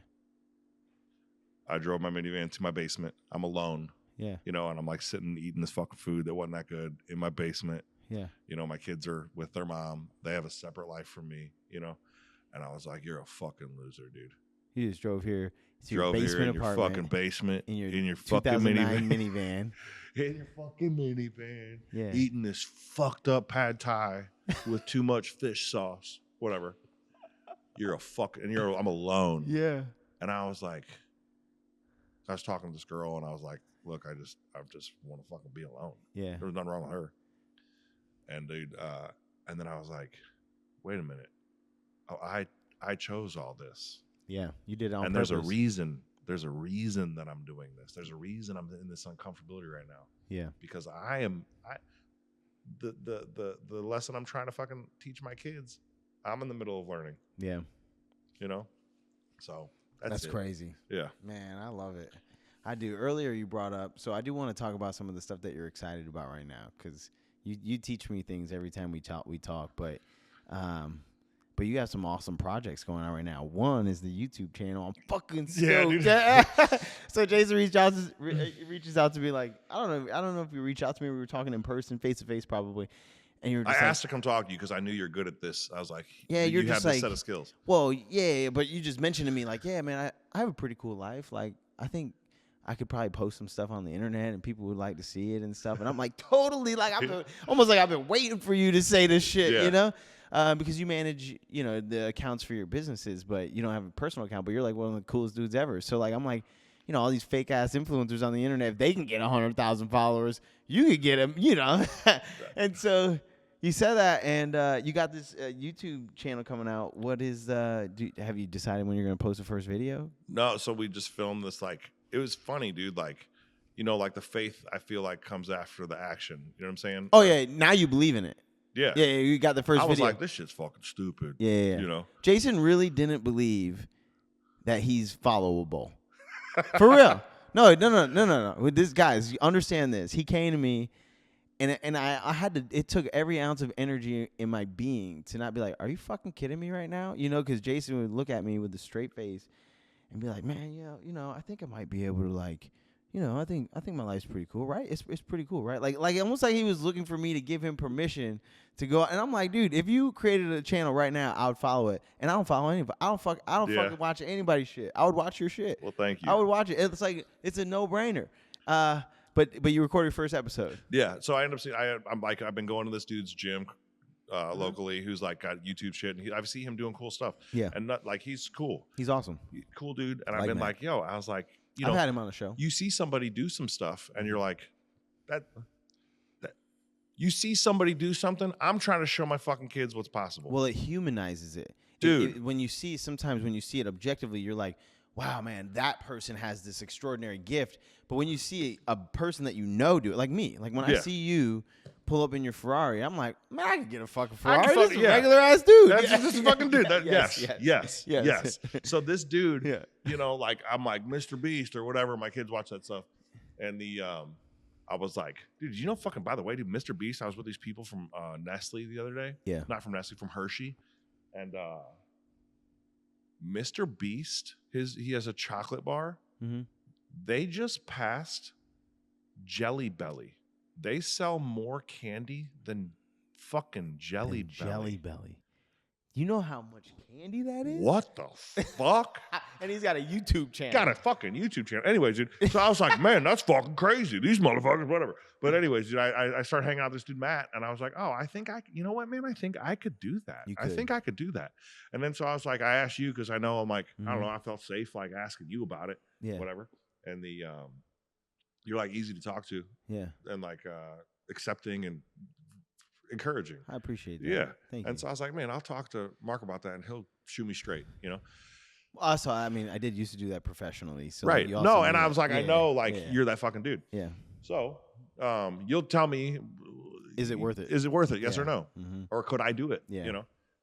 I drove my minivan to my basement. I'm alone. Yeah. And I'm like sitting eating this fucking food that wasn't that good in my basement. Yeah. My kids are with their mom. They have a separate life from me, And I was like, you're a fucking loser, dude. You just drove here to your Drove here basement in your apartment fucking basement, in your fucking 2009 minivan. minivan. In your fucking minivan. Yeah. Eating this fucked up pad thai with too much fish sauce. Whatever. I'm alone. Yeah. And I was like, I was talking to this girl and I was like, look, I just want to fucking be alone. Yeah. There was nothing wrong with her. And dude, and then I was like, wait a minute. Oh, I chose all this. Yeah. You did it on and purpose. there's a reason. There's a reason that I'm doing this. There's a reason I'm in this uncomfortability right now. Yeah. Because the lesson I'm trying to fucking teach my kids, I'm in the middle of learning. Yeah. You know? So that's it. Crazy. Yeah. Man, I love it. I do. Earlier you brought up, so I do want to talk about some of the stuff that you're excited about right now, because you teach me things every time we talk, but you have some awesome projects going on right now. One is the YouTube channel. I'm fucking stoked. Yeah, So Jason reaches out to me like, I don't know if you reached out to me. We were talking in person, face to face, probably. And you're just I asked to come talk to you because I knew you're good at this. I was like, yeah, you just have like, this set of skills. Well, yeah, but you just mentioned to me like, yeah, man, I have a pretty cool life. Like, I think I could probably post some stuff on the internet and people would like to see it and stuff. And I'm like, totally, like, almost like I've been waiting for you to say this shit, you know? Because you manage, the accounts for your businesses, but you don't have a personal account, but you're like one of the coolest dudes ever. So like, I'm like, all these fake ass influencers on the internet, if they can get 100,000 followers, you could get them, And so you said that, and you got this YouTube channel coming out. What is, have you decided when you're going to post the first video? No, so we just filmed this, like, it was funny, dude. Like, like the faith, I feel like, comes after the action. You know what I'm saying? Oh, yeah. Now you believe in it. Yeah. Yeah, you got the first video. I was like, this shit's fucking stupid. Yeah. Jason really didn't believe that he's followable. For real. No. With this, guys, you understand this. He came to me, and I had to, it took every ounce of energy in my being to not be like, are you fucking kidding me right now? Because Jason would look at me with a straight face and be like, man, I think I might be able to, like, I think my life's pretty cool, right? It's pretty cool, right? Like almost like he was looking for me to give him permission to go. And I'm like, dude, if you created a channel right now, I would follow it. And I don't follow anybody. I don't fucking watch anybody's shit. I would watch your shit. Well, thank you. I would watch it. It's like, it's a no-brainer. But you recorded your first episode. Yeah. So I end up seeing, I've been going to this dude's gym locally, who's like got YouTube shit, and I see him doing cool stuff. Yeah. And he's cool. He's awesome. Cool dude. And I've been like, yo, I was like, I've had him on the show. You see somebody do some stuff, and you're like, that. You see somebody do something. I'm trying to show my fucking kids what's possible. Well, it humanizes it, dude. Sometimes when you see it objectively, you're like, wow, man, that person has this extraordinary gift. But when you see a person that do it, like me, like when I see you pull up in your Ferrari, I'm like, man, I can get a fucking Ferrari. This is a regular ass dude. That's just a fucking dude. Yes. So this dude, like, I'm like Mr. Beast or whatever. My kids watch that stuff, and I was like, dude, fucking, by the way, dude, Mr. Beast. I was with these people from Nestle the other day. Yeah, not from Nestle, from Hershey, and Mr. Beast, he has a chocolate bar. Mm-hmm. They just passed Jelly Belly. They sell more candy than fucking Jelly Belly. Jelly Belly. You know how much candy that is? What the fuck? And he's got a YouTube channel. Got a fucking YouTube channel. Anyways, dude. So I was like, man, that's fucking crazy. These motherfuckers, whatever. But anyways, dude, I started hanging out with this dude, Matt, and I was like, oh, you know what, man? I think I could do that. I think I could do that. And then so I was like, I asked you because I know I'm like, I don't know, I felt safe like asking you about it. Yeah. Whatever. And you're like easy to talk to. Yeah. And like accepting and encouraging. I appreciate that. Yeah. Thank you. And so I was like, man, I'll talk to Mark about that and he'll shoot me straight, Also, I mean, I did used to do that professionally. So right. Like, no, and I was like, I know, like, you're that fucking dude. Yeah. So you'll tell me, is it worth it? Is it worth it? Yes or no? Mm-hmm. Or could I do it? Yeah.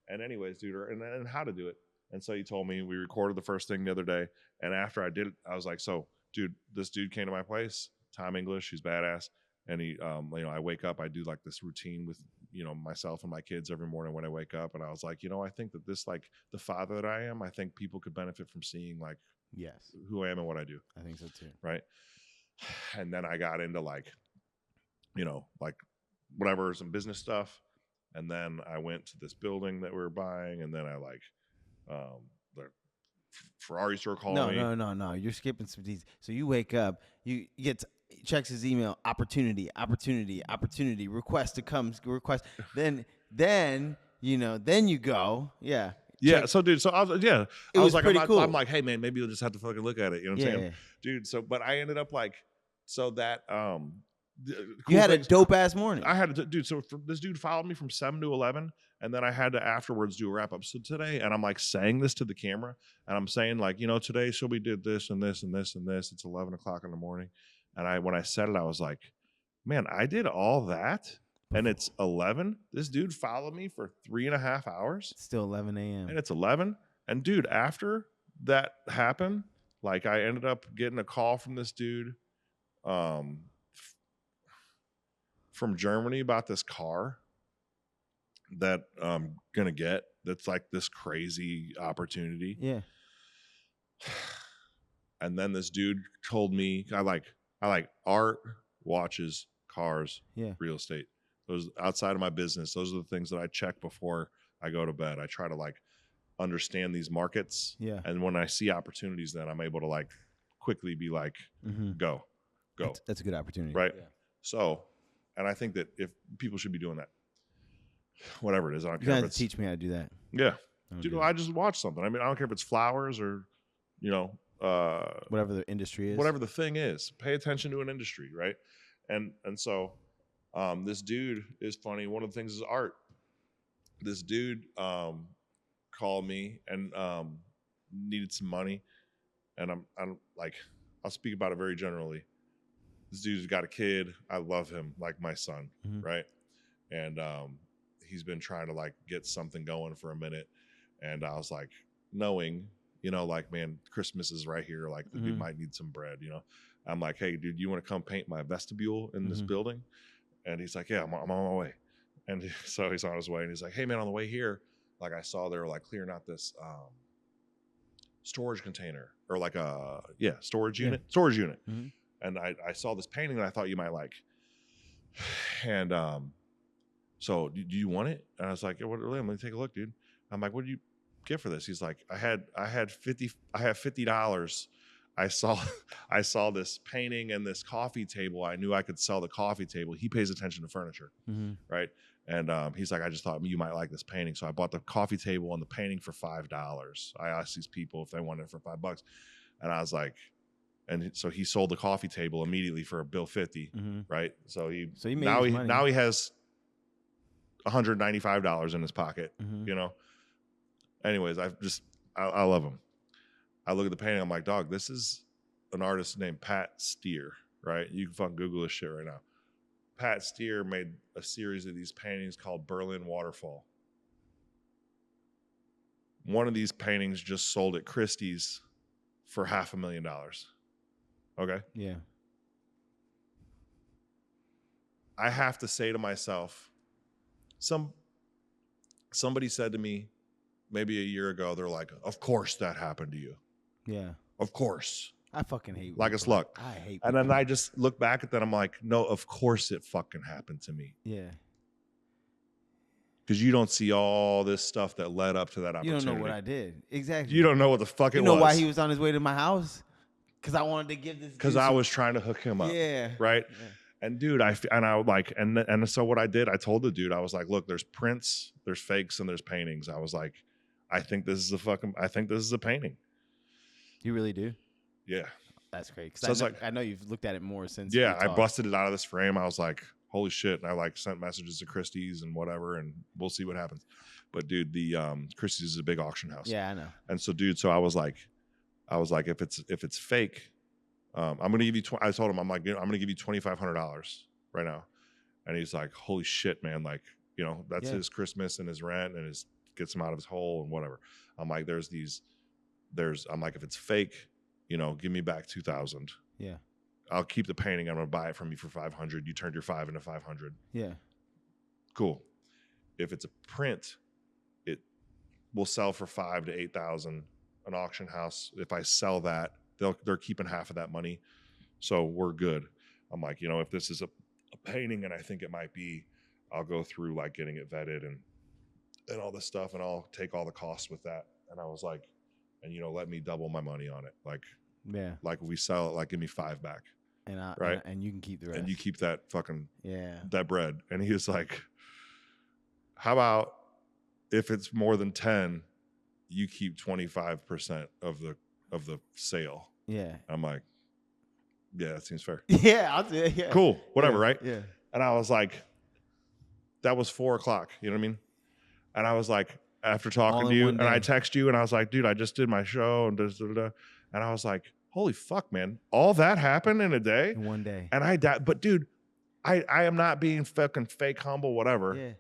And anyways, dude, and how to do it. And so he told me, we recorded the first thing the other day. And after I did it, I was like, so, dude, this dude came to my place, Tom English, he's badass. And he, I wake up, I do like this routine with, myself and my kids every morning when I wake up. And I was like, I think that this, like, the father that I am, I think people could benefit from seeing, like, yes, who I am and what I do. I think so too. Right. And then I got into like whatever, some business stuff. And then I went to this building that we were buying. And then I Ferrari store calling me. No. You're skipping some details. So you wake up, you get checks his email, opportunity, request to come, request. Then then you go, yeah. Yeah. Check. So, dude, I It was was like, pretty cool. I'm like, hey, man, maybe you'll just have to fucking look at it. You know what I'm saying? Yeah. Dude. So, but I ended up like, so that, You had a dope ass morning. I had to, dude. So this dude followed me from 7 to 11, and then I had to afterwards do a wrap up. So today, and I'm like saying this to the camera, and I'm saying like, today, so we did this and this and this and this. It's 11 o'clock in the morning, and when I said it, I was like, man, I did all that, and it's 11. This dude followed me for 3.5 hours. It's still 11 a.m. and it's 11. And dude, after that happened, like I ended up getting a call from this dude, from Germany about this car that I'm gonna get. That's like this crazy opportunity. Yeah. And then this dude told me, I like art, watches, cars, real estate. Those outside of my business, those are the things that I check before I go to bed. I try to like understand these markets. Yeah. And when I see opportunities, then I'm able to like quickly be like, go. That's a good opportunity. Right. Yeah. So, and I think that if people should be doing that, whatever it is, I don't You care. have to teach me how to do that. Yeah. Dude, I just watch something. I mean, I don't care if it's flowers or, whatever the industry is. Whatever the thing is, pay attention to an industry. Right. And so, this dude is funny. One of the things is art. This dude, called me and, needed some money. And I'm like, I'll speak about it very generally. This dude's got a kid. I love him like my son, right? And he's been trying to like get something going for a minute. And I was like, knowing, like, man, Christmas is right here. Like, the dude might need some bread, I'm like, hey, dude, you want to come paint my vestibule in this building? And he's like, yeah, I'm on my way. And so he's on his way. And he's like, hey, man, on the way here, like I saw they were like clearing out this storage container or like a, storage unit. And I saw this painting that I thought you might like. And so do you want it? And I was like, let me take a look, dude. I'm like, what do you get for this? He's like, I have $50. I saw this painting and this coffee table. I knew I could sell the coffee table. He pays attention to furniture, right? And he's like, I just thought you might like this painting. So I bought the coffee table and the painting for $5. I asked these people if they wanted it for $5. And I was like, and so he sold the coffee table immediately for a bill 50, right? So he made now he has $195 in his pocket, Anyways, I love him. I look at the painting, I'm like, dog, this is an artist named Pat Steer, right? You can fucking Google this shit right now. Pat Steer made a series of these paintings called Berlin Waterfall. One of these paintings just sold at Christie's for $500,000. Okay? Yeah. I have to say to myself, somebody said to me maybe a year ago, they're like, of course that happened to you. Yeah. Of course. I fucking hate like it's luck. I hate And then I just look back at that. I'm like, no, of course it fucking happened to me. Yeah. Because you don't see all this stuff that led up to that opportunity. You don't know what I did. Exactly. You don't know what the fuck it was. You know why he was on his way to my house? Because I wanted to give this. Because I was trying to hook him up. Yeah. Right. Yeah. And dude, so what I did, I told the dude, I was like, look, there's prints, there's fakes, and there's paintings. I was like, I think this is a painting. You really do? Yeah. That's great. So I know you've looked at it more since. Yeah, I busted it out of this frame. I was like, holy shit. And I like sent messages to Christie's and whatever, and we'll see what happens. But dude, the Christie's is a big auction house. Yeah, I know. And so dude, so I was like, if it's fake, I'm gonna give you I told him, I'm gonna give you $2,500 right now. And he's like, holy shit, man, like, that's his Christmas and his rent and gets him out of his hole and whatever. I'm like, I'm like, if it's fake, give me back $2,000. Yeah. I'll keep the painting. I'm gonna buy it from you for $500. You turned your 5 into 500. Yeah. Cool. If it's a print, it will sell for 5,000 to 8,000. An auction house, if I sell that, they're keeping half of that money, so we're good. I'm like, if this is a painting and I think it might be, I'll go through like getting it vetted and all this stuff, and I'll take all the costs with that. And I was like, and let me double my money on it. Like Yeah. like we sell it, like give me 5 back, And right? and you can keep the rest. And you keep that fucking yeah. that bread. And he was like, how about if it's more than 10, you keep 25% of the sale? Yeah. I'm like, yeah, that seems fair. Yeah, I'll do it. Yeah. Cool, whatever, Yeah, right? Yeah. And I was like, that was 4:00. You know what I mean? And I was like, after talking All to in you, one and I day. text you, and I was like, dude, I just did my show, and and I was like, holy fuck, man, all that happened in a day. In one day. And but dude, I am not being fucking fake humble, whatever. Yeah.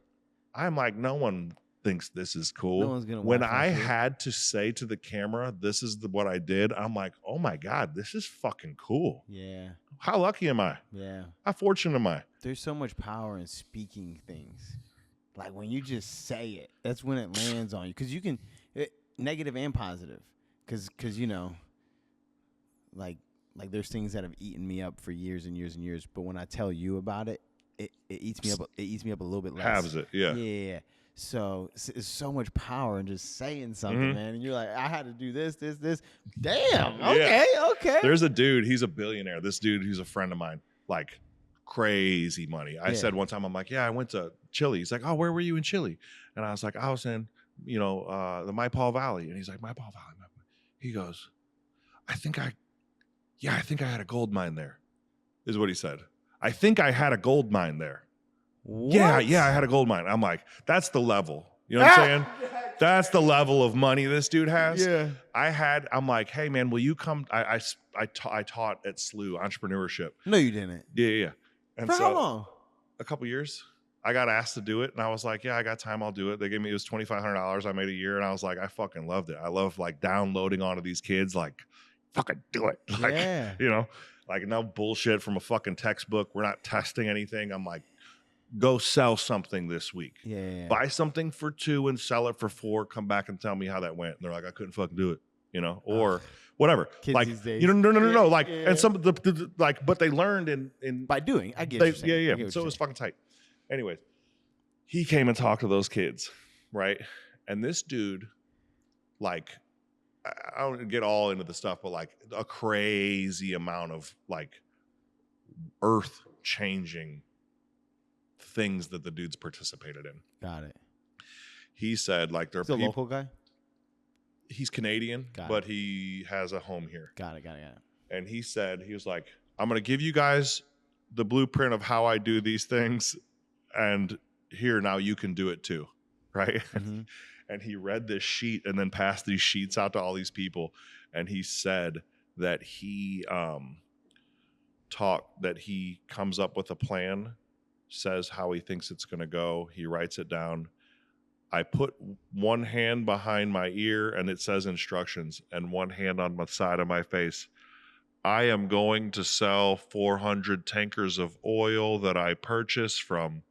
I'm like, no one thinks this is cool. No one's gonna when watch my I shit. had to say to the camera, this is what I did, I'm like, oh my God, this is fucking cool. Yeah. How lucky am I? Yeah. How fortunate am I? There's so much power in speaking things. Like when you just say it, that's when it lands on you. Because you can, negative and positive. Because like there's things that have eaten me up for years and years and years. But when I tell you about it, it eats me up. It eats me up a little bit less. Halves it, yeah. Yeah. So it's so much power in just saying something, man. And you're like, I had to do this. Damn. Okay. Yeah. Okay. There's a dude. He's a billionaire. This dude, he's a friend of mine. Like crazy money. I said one time, I'm like, yeah, I went to Chile. He's like, oh, where were you in Chile? And I was like, I was in, the Maipal Valley. And he's like, Maipal Valley. He goes, I think I had a gold mine there, is what he said. I think I had a gold mine there. What? Yeah, I had a gold mine. I'm like, that's the level. You know what I'm saying? That's the level of money this dude has. Yeah. I'm like, hey man, will you come? I taught at SLU entrepreneurship. No, you didn't. Yeah. And For how long? A couple years. I got asked to do it, and I was like, yeah, I got time, I'll do it. They gave me, it was $2,500 I made a year, and I was like, I fucking loved it. I love like downloading onto these kids, like, fucking do it. Like, like no bullshit from a fucking textbook. We're not testing anything. I'm like, go sell something this week. Yeah. Buy something for $2 and sell it for $4. Come back and tell me how that went. And they're like, I couldn't fucking do it, or whatever. Kids like, these days. no. Like, Yeah. and some of the like, but they learned in By doing. I get what you're saying. I get what So you're it was saying. fucking tight. Anyways, he came and talked to those kids, right? And this dude, like, I don't get all into the stuff, but like a crazy amount of like earth changing things that the dude's participated in. Got it. He said like they're He's a local guy? He's Canadian, Got but he has a home here. Got it. And he said, he was like, I'm going to give you guys the blueprint of how I do these things. And here, now you can do it too. Right. Mm-hmm. And he read this sheet and then passed these sheets out to all these people. And he said that he he comes up with a plan, says how he thinks it's going to go. He writes it down. I put one hand behind my ear and it says instructions, and one hand on the side of my face. I am going to sell 400 tankers of oil that I purchased from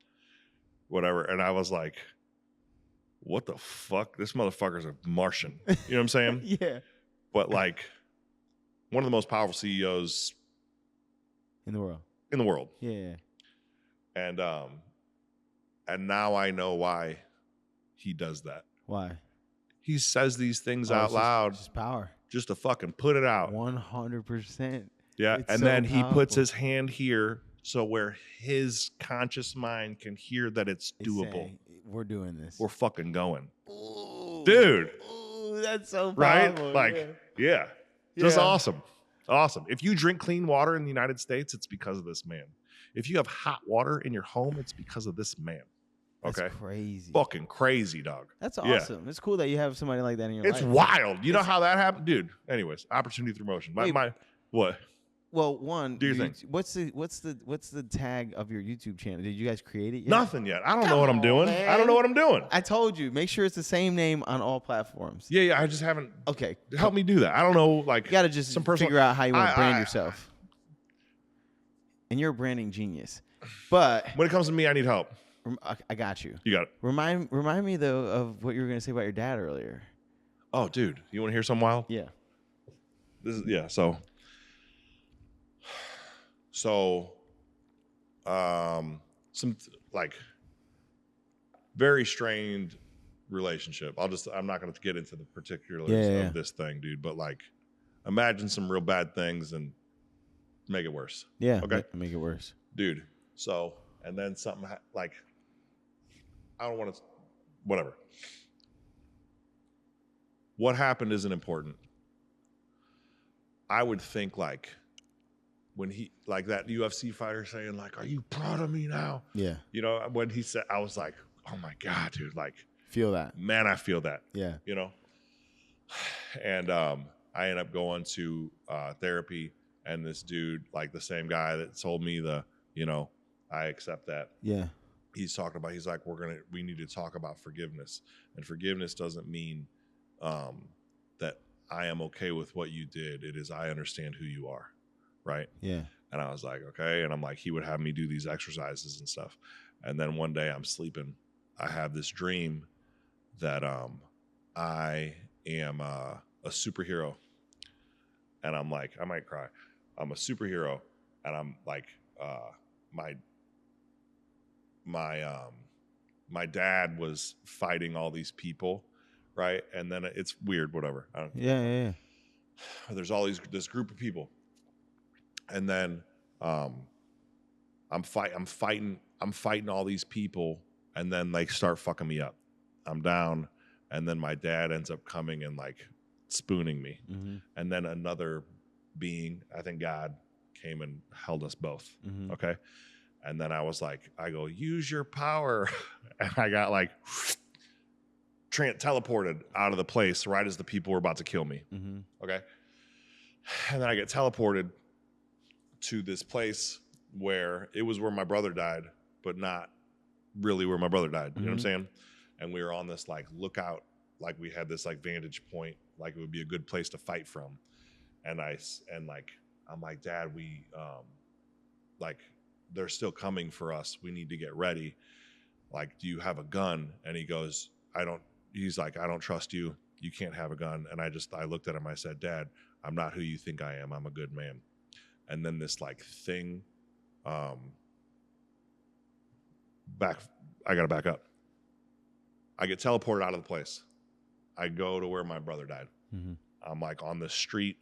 whatever. And I was like, what the fuck? This motherfucker's a Martian. You know what I'm saying? Yeah. But like one of the most powerful CEOs in the world. Yeah. And now I know why he does that. Why? He says these things out loud. Just power. Just to fucking put it out. 100%. Yeah. It's and so then he powerful. puts his hand here so where his conscious mind can hear that it's doable. Say, we're doing this. We're fucking going. Ooh, dude. Ooh, that's so Right? powerful. Like, yeah. Just awesome. Awesome. If you drink clean water in the United States, it's because of this man. If you have hot water in your home, it's because of this man. Okay. That's crazy. Fucking crazy, dog. That's awesome. It's cool that you have somebody like that in your life. It's wild. You know how that happened? Dude. Anyways, opportunity through motion. What? Well, one, do your thing. What's the tag of your YouTube channel? Did you guys create it yet? Nothing yet. I don't know what I'm doing. Man. I don't know what I'm doing. I told you, make sure it's the same name on all platforms. Yeah. I just haven't. Okay. Help me do that. I don't know. Like, you got to just figure out how you want to brand yourself. And you're a branding genius. But when it comes to me, I need help. I got you. You got it. Remind me though of what you were going to say about your dad earlier. Oh, dude, you want to hear something wild? Yeah. So, some like very strained relationship. I'm not going to get into the particulars Yeah. of this thing, dude, but like imagine some real bad things and make it worse. Yeah. Okay. Make it worse. Dude. So, and then something like, I don't want to, whatever. What happened isn't important. I would think like when he, like that UFC fighter saying like, are you proud of me now? Yeah. You know, when he said, I was like, oh my God, dude, like, Feel that. man, I feel that. Yeah. You know? And I ended up going to therapy, and this dude, like the same guy that told me I accept that. Yeah. He's talking about, he's like, we need to talk about forgiveness. And forgiveness doesn't mean that I am okay with what you did. It is, I understand who you are. Right. Yeah. And I was like, okay. And I'm like, he would have me do these exercises and stuff. And then one day I'm sleeping. I have this dream that I am a superhero. And I'm like, I might cry. I'm a superhero. And I'm like, my dad was fighting all these people, right? And then it's weird, whatever. Yeah. There's this group of people, and then I'm fighting all these people, and then they start fucking me up. I'm down, and then my dad ends up coming and like spooning me, and then another being, I think God, came and held us both. Okay. And then I was like, I go, use your power. And I got like teleported out of the place right as the people were about to kill me. Okay. And then I get teleported to this place where it was where my brother died, but not really where my brother died. You know what I'm saying? And we were on this like lookout, like we had this like vantage point, like it would be a good place to fight from. And I'm like, Dad, we like they're still coming for us. We need to get ready. Like, do you have a gun? And he goes, he's like, I don't trust you. You can't have a gun. And I looked at him. I said, Dad, I'm not who you think I am. I'm a good man. And then this like thing, I gotta back up. I get teleported out of the place. I go to where my brother died. I'm like on the street,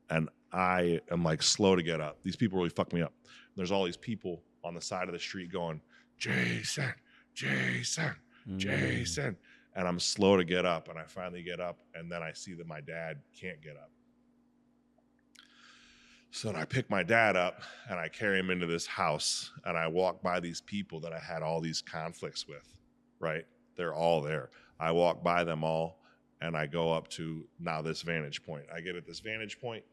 and I am like slow to get up. These people really fuck me up. There's all these people on the side of the street going, Jason, Jason, Jason. And I'm slow to get up, and I finally get up, and then I see that my dad can't get up. So then I pick my dad up, and I carry him into this house, and I walk by these people that I had all these conflicts with, right? They're all there. I walk by them all, and I go up to now this vantage point. I get at this vantage point,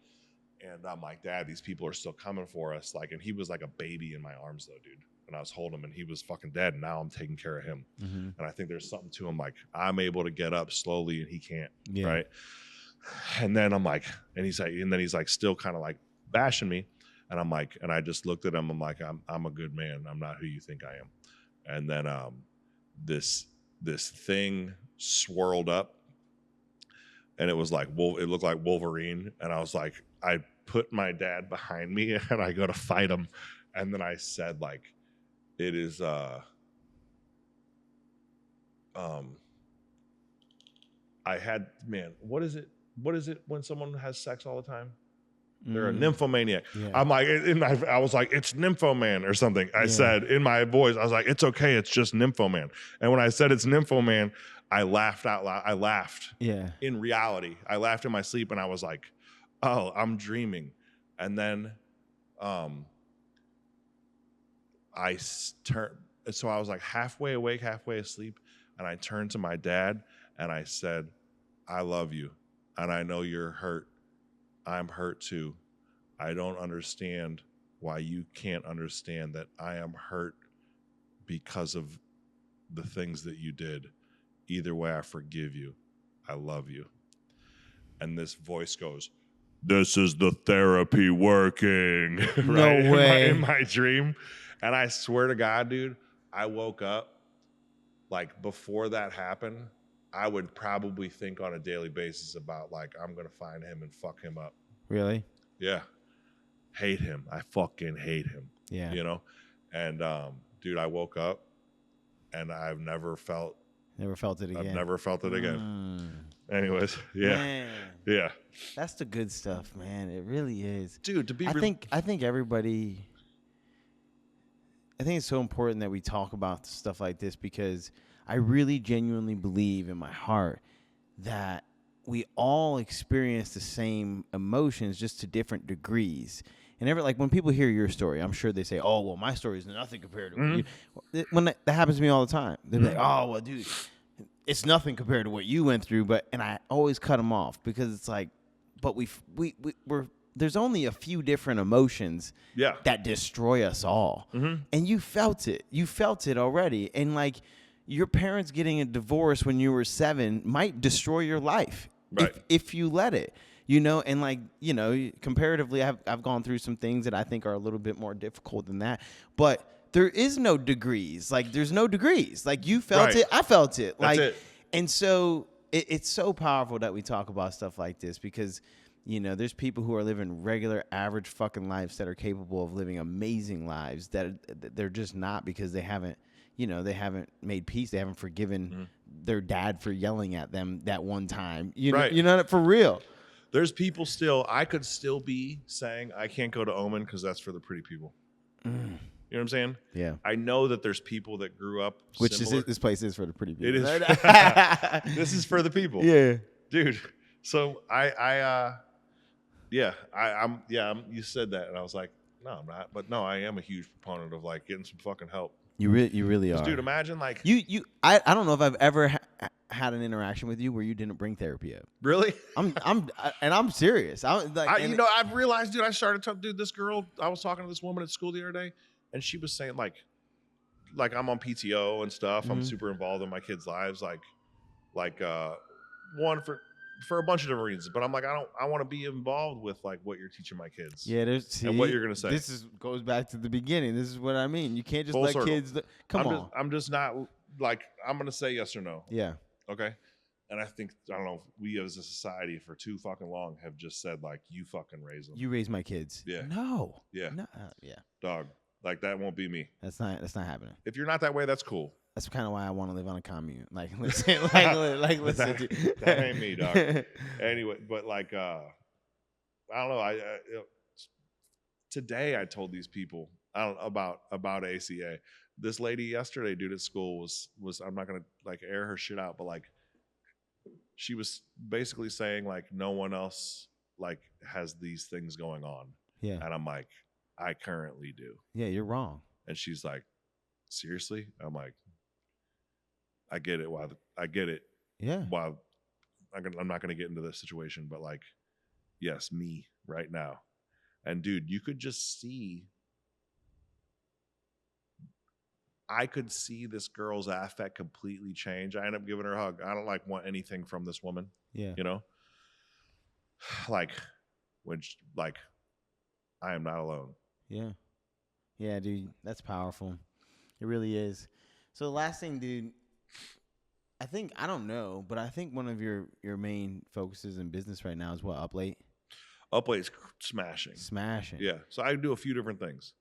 and I'm like, Dad, these people are still coming for us. Like, and he was like a baby in my arms though, dude. And I was holding him, and he was fucking dead. And now I'm taking care of him. And I think there's something to him. Like, I'm able to get up slowly and he can't. Yeah. Right. And then I'm like, and he's like still kind of like bashing me. And I'm like, and I just looked at him. I'm like, I'm a good man. I'm not who you think I am. And then this thing swirled up, and it was like, it looked like Wolverine. And I was like, I put my dad behind me, and I go to fight him. And then I said, like, it is, I had, man, what is it when someone has sex all the time? They're a nymphomaniac. Yeah. I'm like, I was like, it's nymphoman or something. I said in my voice, I was like, it's okay. It's just nymphoman. And when I said it's nymphoman, I laughed out loud. I laughed. Yeah. In reality, I laughed in my sleep, and I was like, oh, I'm dreaming. And then, so I was like halfway awake, halfway asleep. And I turned to my dad, and I said, I love you. And I know you're hurt. I'm hurt too. I don't understand why you can't understand that I am hurt because of the things that you did. Either way, I forgive you. I love you. And this voice goes, this is the therapy working. Right? No way. In my dream. And I swear to God, dude, I woke up, like before that happened, I would probably think on a daily basis about like, I'm going to find him and fuck him up. Really? Yeah. Hate him. I fucking hate him. Yeah. You know? And dude, I woke up, and I've never felt Never felt it again. I've never felt it again. Anyways, yeah. Man, Yeah. that's the good stuff, man. It really is. Dude, to be I think everybody, I think it's so important that we talk about stuff like this because I really genuinely believe in my heart that we all experience the same emotions just to different degrees. And like when people hear your story, I'm sure they say, "Oh, well, my story is nothing compared to what you." When that happens to me all the time, they're like, "Oh, well, dude, it's nothing compared to what you went through." And I always cut them off because it's like, but we're there's only a few different emotions that destroy us all. And you felt it. You felt it already. And like your parents getting a divorce when you were 7 might destroy your life if you let it. And like, comparatively, I've gone through some things that I think are a little bit more difficult than that. But there is no degrees. Like, there's no degrees. Like, you felt it. I felt it. That's like, it. And so it's so powerful that we talk about stuff like this because, there's people who are living regular, average fucking lives that are capable of living amazing lives that they're just not because they haven't made peace. They haven't forgiven their dad for yelling at them that one time. For real. There's people still, I could still be saying I can't go to Omen because that's for the pretty people. You know what I'm saying? Yeah. I know that there's people that grew up this place is for the pretty people. It is. This is for the people. Yeah. Dude. So you said that and I was like, no, I'm not. But no, I am a huge proponent of like getting some fucking help. You really are. Dude, imagine like I don't know if I've ever had an interaction with you where you didn't bring therapy up. Really? I'm serious. I've realized, dude, I started talking, dude, this girl, I was talking to this woman at school the other day and she was saying like I'm on PTO and stuff. I'm super involved in my kids' lives. One for a bunch of different reasons, but I'm like, I want to be involved with like what you're teaching my kids. Yeah, and what you're gonna say. This goes back to the beginning. This is what I mean. You can't just Full let circle. kids. I'm just not like I'm gonna say yes or no. Yeah. Okay. And I don't know. We as a society for too fucking long have just said like, you fucking raise them. You raise my kids. Yeah. No. Yeah. No. Yeah. Dog. Like that won't be me. That's not happening. If you're not that way, that's cool. That's kind of why I want to live on a commune. Like, listen, listen. That ain't me, dog. Anyway, but like, I don't know. Today I told these people about ACA. This lady yesterday, dude, at school was I'm not gonna like air her shit out, but like, she was basically saying like no one else like has these things going on. Yeah. And I'm like, I currently do. Yeah, you're wrong. And she's like, seriously? I'm like, I get it. I get it. Yeah. While I'm not going to get into this situation, but like, yes, me right now. And dude, you could just see, I could see this girl's affect completely change. I end up giving her a hug. I don't like want anything from this woman. Yeah. Like I am not alone. Yeah. Yeah, dude, that's powerful. It really is. So the last thing, dude, I don't know, but I think one of your main focuses in business right now is what, Up Late? Up Late's smashing. Yeah. So I do a few different things.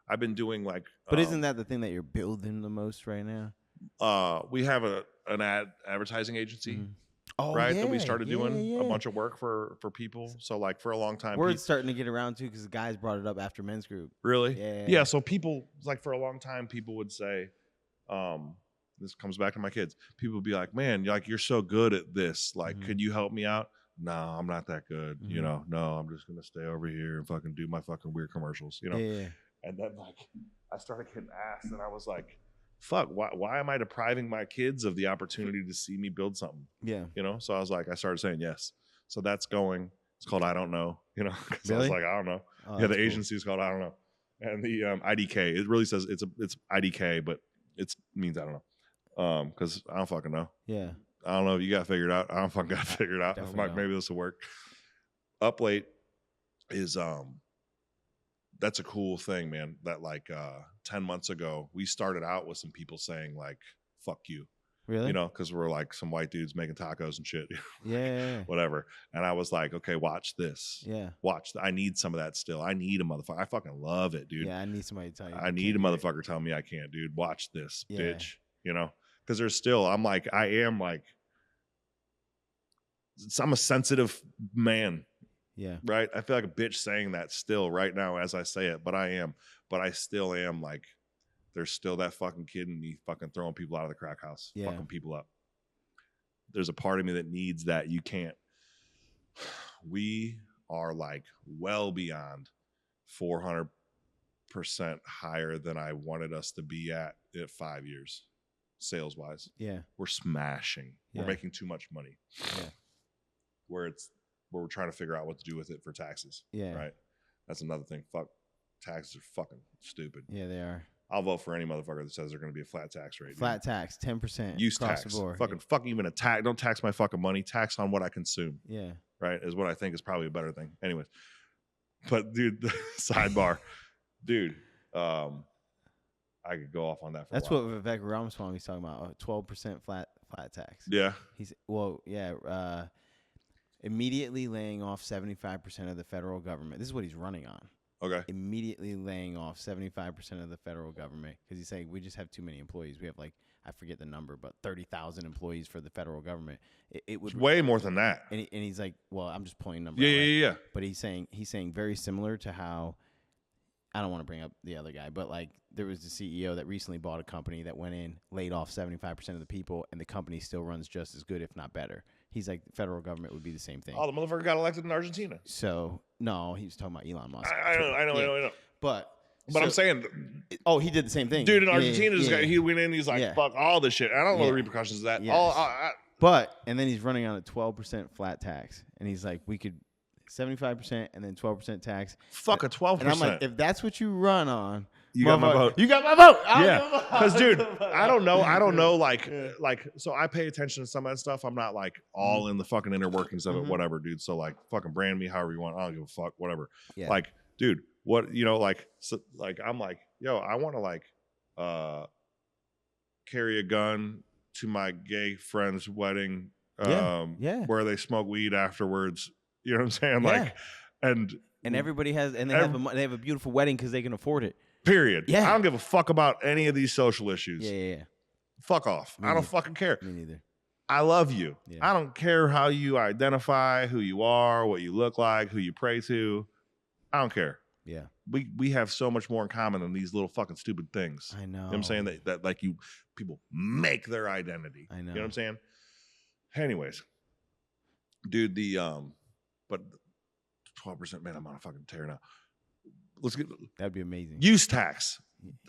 I've been doing like. But isn't that the thing that you're building the most right now? We have an advertising agency. Mm-hmm. Oh, right, yeah, that we started doing a bunch of work for people. So like for a long time, we're starting to get around to because the guys brought it up after men's group. Really? Yeah. So people like for a long time, people would say, this comes back to my kids. People would be like, "Man, you're so good at this. Like, could you help me out?" No, I'm not that good. No, I'm just gonna stay over here and fucking do my fucking weird commercials. Yeah. And then like I started getting asked, and I was like, fuck, why am I depriving my kids of the opportunity to see me build something? Yeah. So I started saying yes. So that's going. It's called I Don't Know, Really? I was like, I don't know. Oh, the agency is called I Don't Know. And the IDK, it really says it's IDK, but it means I don't know. Because I don't fucking know. Yeah. I don't know if you got figured out. I don't fucking got figured out. I'm like, maybe this will work. Up Late is that's a cool thing, man. That like 10 months ago, we started out with some people saying like, fuck you. Really? Because we're like some white dudes making tacos and shit. Yeah. Whatever. And I was like, okay, watch this. Yeah. I need some of that still. I need a motherfucker. I fucking love it, dude. Yeah, I need somebody to tell you. I need a motherfucker telling me I can't, dude. Watch this, bitch. because there's still, I'm a sensitive man, Yeah. right? I feel like a bitch saying that still right now as I say it, but I still am like, there's still that fucking kid in me fucking throwing people out of the crack house, fucking people up. There's a part of me that needs that. You can't. We are like well beyond 400% higher than I wanted us to be at 5 years, sales wise. Yeah. We're smashing. Yeah. We're making too much money. Yeah. Where we're trying to figure out what to do with it for taxes. Yeah. Right. That's another thing. Fuck, taxes are fucking stupid. Yeah, they are. I'll vote for any motherfucker that says they're going to be a flat tax rate. Flat tax, 10%. Use across tax. the board. Fucking even a tax. Don't tax my fucking money. Tax on what I consume. Yeah. Right, is what I think is probably a better thing. Anyways, but dude, sidebar, dude, I could go off on that. That's what Vivek Ramaswamy's talking about. 12% flat tax. Yeah. Immediately laying off 75% of the federal government. This is what he's running on. Okay. Immediately laying off 75% of the federal government because he's saying we just have too many employees. We have I forget the number, but 30,000 employees for the federal government. It would way more than that. And he's like, well, I'm just pulling numbers. Yeah. But he's saying very similar to how, I don't want to bring up the other guy, but there was the CEO that recently bought a company that went in, laid off 75% of the people, and the company still runs just as good, if not better. He's like, the federal government would be the same thing. Oh, the motherfucker got elected in Argentina. So, no, he was talking about Elon Musk. I know. But I'm saying, he did the same thing. Dude, in Argentina, he went in, he's like, fuck all this shit. I don't know the repercussions of that. Yes. And then he's running on a 12% flat tax. And he's like, we could 75% and then 12% tax. Fuck a 12%. And I'm like, if that's what you run on, you got my vote. You got my vote. Yeah. Because, dude, I don't know. Like, so I pay attention to some of that stuff. I'm not like all in the fucking inner workings of it, whatever, dude. So like, fucking brand me however you want. I don't give a fuck, whatever. Yeah. Like, dude, what, I'm like, yo, I want to carry a gun to my gay friend's wedding, where they smoke weed afterwards. You know what I'm saying? Like, and everybody has, and they have a beautiful wedding because they can afford it. Period. Yeah. I don't give a fuck about any of these social issues. Yeah. Fuck off. I don't fucking care. Me neither. I love you. Yeah. I don't care how you identify, who you are, what you look like, who you pray to. I don't care. Yeah. We have so much more in common than these little fucking stupid things. I know. You know what I'm saying? That like people make their identity. I know. You know what I'm saying? Anyways, dude, but 12%, man, I'm on a fucking tear now. Let's get that'd be amazing. Use tax.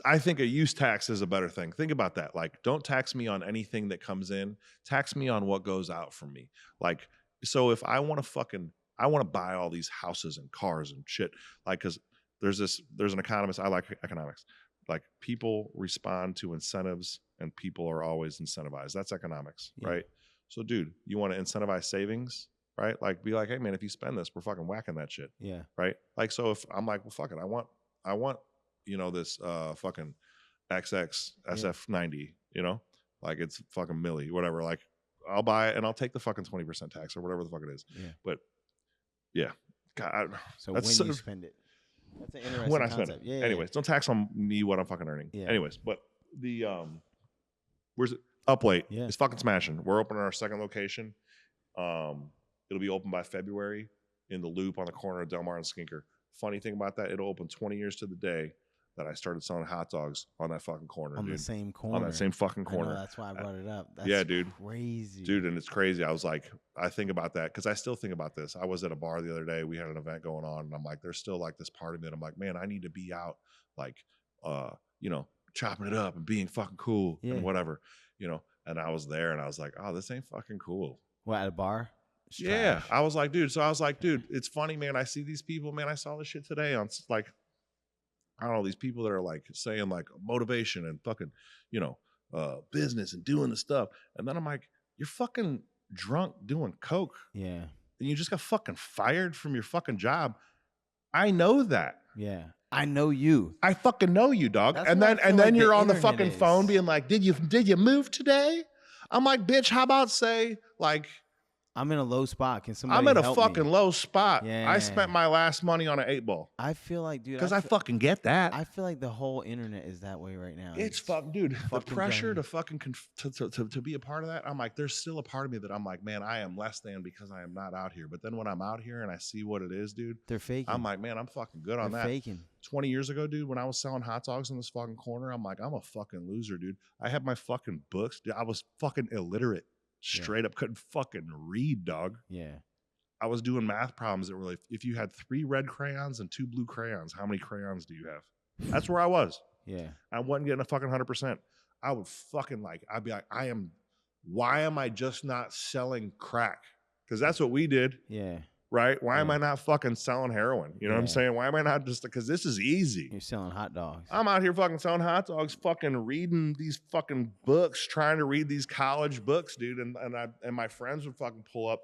I think a use tax is a better thing. Think about that. Like, don't tax me on anything that comes in. Tax me on what goes out from me. Like, so if I want to buy all these houses and cars and shit, like, because there's an economist, I like economics. Like, people respond to incentives and people are always incentivized. That's economics, right? So, dude, you want to incentivize savings, right? Like, be like, hey, man, if you spend this, we're fucking whacking that shit. Yeah. Right? Like, so if I'm like, well, fuck it, I want, this fucking XX SF90, like it's fucking milli, whatever. Like, I'll buy it and I'll take the fucking 20% tax or whatever the fuck it is. Yeah. But yeah. God, so when you spend it. That's an interesting when I concept. spend it. Yeah. Anyways, don't tax on me what I'm fucking earning. Yeah. Anyways, but the where's it? Up late. Yeah. It's fucking smashing. We're opening our second location. It'll be open by February in the Loop on the corner of Del Mar and Skinker. Funny thing about that, it'll open 20 years to the day that I started selling hot dogs on that fucking corner. On dude. the same corner. On that same fucking corner. I know, that's why I brought it up. That's yeah, dude. Crazy. Dude, and it's crazy. I was like, I think about that because I still think about this. I was at a bar the other day. We had an event going on, and I'm like, there's still like this part of me. And I'm like, man, I need to be out, like, chopping it up and being fucking cool and whatever, And I was there, and I was like, oh, this ain't fucking cool. What, at a bar? It's yeah. trash. I was like, dude. So I was like, dude, it's funny, man. I see these people, man. I saw this shit today on like, I don't know, these people that are like saying like motivation and fucking, business and doing the stuff. And then I'm like, you're fucking drunk doing coke. Yeah. And you just got fucking fired from your fucking job. I know that. Yeah. I know you. I fucking know you, dog. That's And what I then feel like you're the on the internet fucking is. phone being like, did you move today? I'm like, bitch, how about say like, I'm in a low spot. Can somebody I'm in a help fucking me? low spot. Yeah. I spent my last money on an 8-ball. I feel like, dude, Because I fucking get that. I feel like the whole internet is that way right now. It's fucking, dude. The fucking pressure draining. to fucking to be a part of that. I'm like, there's still a part of me that I'm like, man, I am less than because I am not out here. But then when I'm out here and I see what it is, dude, They're faking. I'm like, man, I'm fucking good on They're that. faking. 20 years ago, dude, when I was selling hot dogs in this fucking corner, I'm like, I'm a fucking loser, dude. I had my fucking books. Dude, I was fucking illiterate. Straight up couldn't fucking read, dog. Yeah. I was doing math problems that were like, if you had 3 red crayons and 2 blue crayons, how many crayons do you have? That's where I was. Yeah. I wasn't getting a fucking 100%. I would fucking I'd be like, why am I just not selling crack? Because that's what we did. Yeah. Right? Why am I not fucking selling heroin? You know what I'm saying? Why am I not just, because this is easy. You're selling hot dogs. I'm out here fucking selling hot dogs, fucking reading these fucking books, trying to read these college books, dude. And my friends would fucking pull up.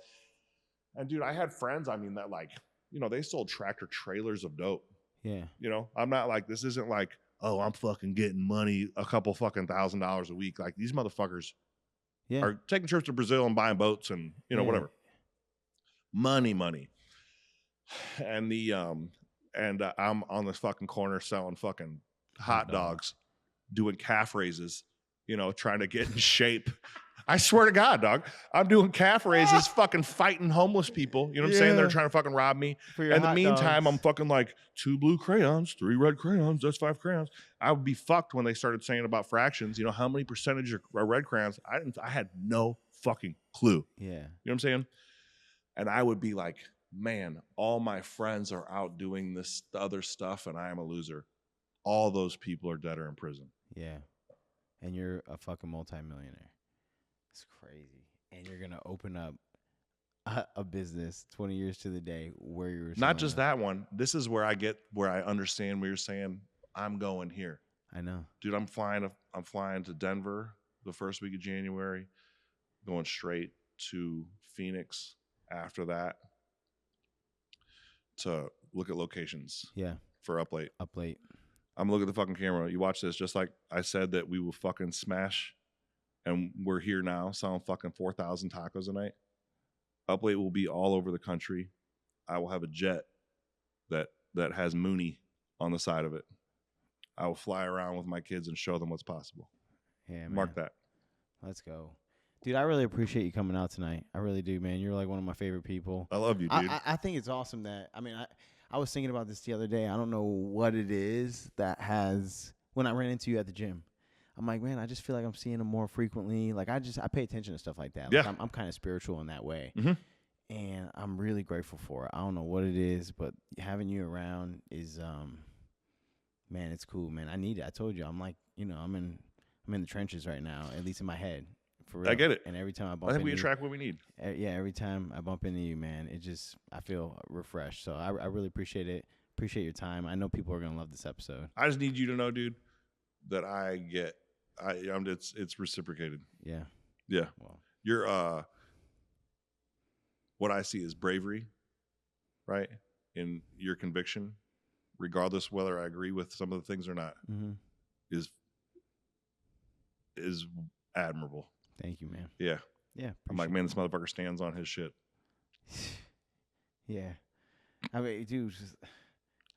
And dude, I had friends, I mean, that like, you know, they sold tractor trailers of dope. Yeah. You know, I'm not like, this isn't like, oh, I'm fucking getting money, a couple fucking $1,000 a week. Like these motherfuckers are taking trips to Brazil and buying boats and, you know, whatever. Money. And I'm on this fucking corner selling fucking hot dogs, doing calf raises, you know, trying to get in shape. I swear to God, dog, I'm doing calf raises, fucking fighting homeless people. You know what I'm saying? They're trying to fucking rob me. In the meantime, I'm fucking like 2 blue crayons, 3 red crayons, that's 5 crayons. I would be fucked when they started saying about fractions. You know, how many percentage are red crayons? I had no fucking clue. Yeah. You know what I'm saying? And I would be like, man, all my friends are out doing this other stuff and I am a loser. All those people are dead or in prison. Yeah. And you're a fucking multimillionaire. It's crazy. And you're going to open up a business 20 years to the day where you're not just that one. This is where I understand what you're saying. I'm going here. I know. Dude, I'm flying to Denver the first week of January, going straight to Phoenix after that to look at locations. Yeah. For Up Late. Up Late. I'm looking at the fucking camera. You watch this, just like I said that we will fucking smash. And we're here now selling fucking 4,000 tacos a night. Up Late will be all over the country. I will have a jet that has Mooney on the side of it. I will fly around with my kids and show them what's possible. Yeah, man. Mark that. Let's go. Dude, I really appreciate you coming out tonight. I really do, man. You're like one of my favorite people. I love you, dude. I think it's awesome that, I mean, I was thinking about this the other day. I don't know what it is that has, when I ran into you at the gym, I'm like, man, I just feel like I'm seeing them more frequently. Like I pay attention to stuff like that. Like I'm kind of spiritual in that way. Mm-hmm. And I'm really grateful for it. I don't know what it is, but having you around is, man, it's cool, man. I need it. I told you, I'm like, you know, I'm in the trenches right now, at least in my head. For real. I get it. And every time I bump I think we into attract what we need. yeah, every time I bump into you, man, I feel refreshed. So I really appreciate it. Appreciate your time. I know people are gonna love this episode. I just need you to know, dude, that it's reciprocated. Yeah. Yeah. Well, You're what I see is bravery, right? In your conviction, regardless whether I agree with some of the things or not, is admirable. Thank you, man. Yeah. Yeah. I'm like, man, this motherfucker stands on his shit. Yeah. I mean, dude.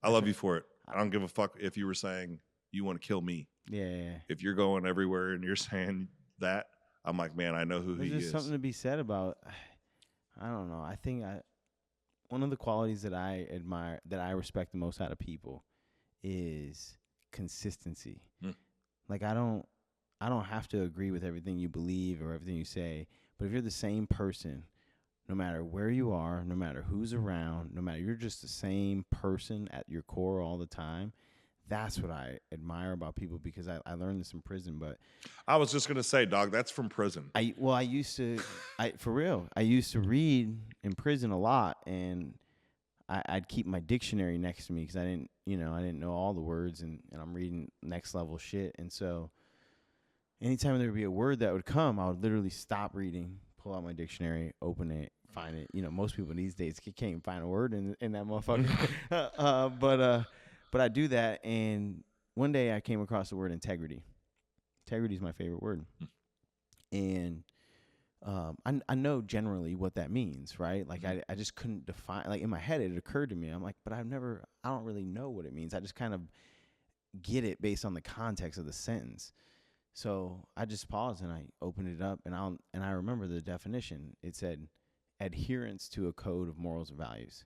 I love you for it. I don't give a fuck if you were saying you want to kill me. Yeah. If you're going everywhere and you're saying that, I'm like, man, I know who he is. There's just something to be said about, I don't know. I think one of the qualities that I admire, that I respect the most out of people is consistency. Like I don't have to agree with everything you believe or everything you say, but if you're the same person, no matter where you are, no matter who's around, no matter, you're just the same person at your core all the time. That's what I admire about people, because I learned this in prison. But I was just gonna say, dog, that's from prison. I used to read in prison a lot, and I'd keep my dictionary next to me because I didn't know all the words, and I'm reading next level shit. And so anytime there would be a word that would come, I would literally stop reading, pull out my dictionary, open it, find it. You know, most people these days can't even find a word in that motherfucker. But I do that, and one day I came across the word integrity. Integrity is my favorite word. And I know generally what that means, right? Like I just couldn't define. Like in my head, it occurred to me. I'm like, but I don't really know what it means. I just kind of get it based on the context of the sentence. So I just paused and I opened it up, and I remember the definition. It said adherence to a code of morals and values.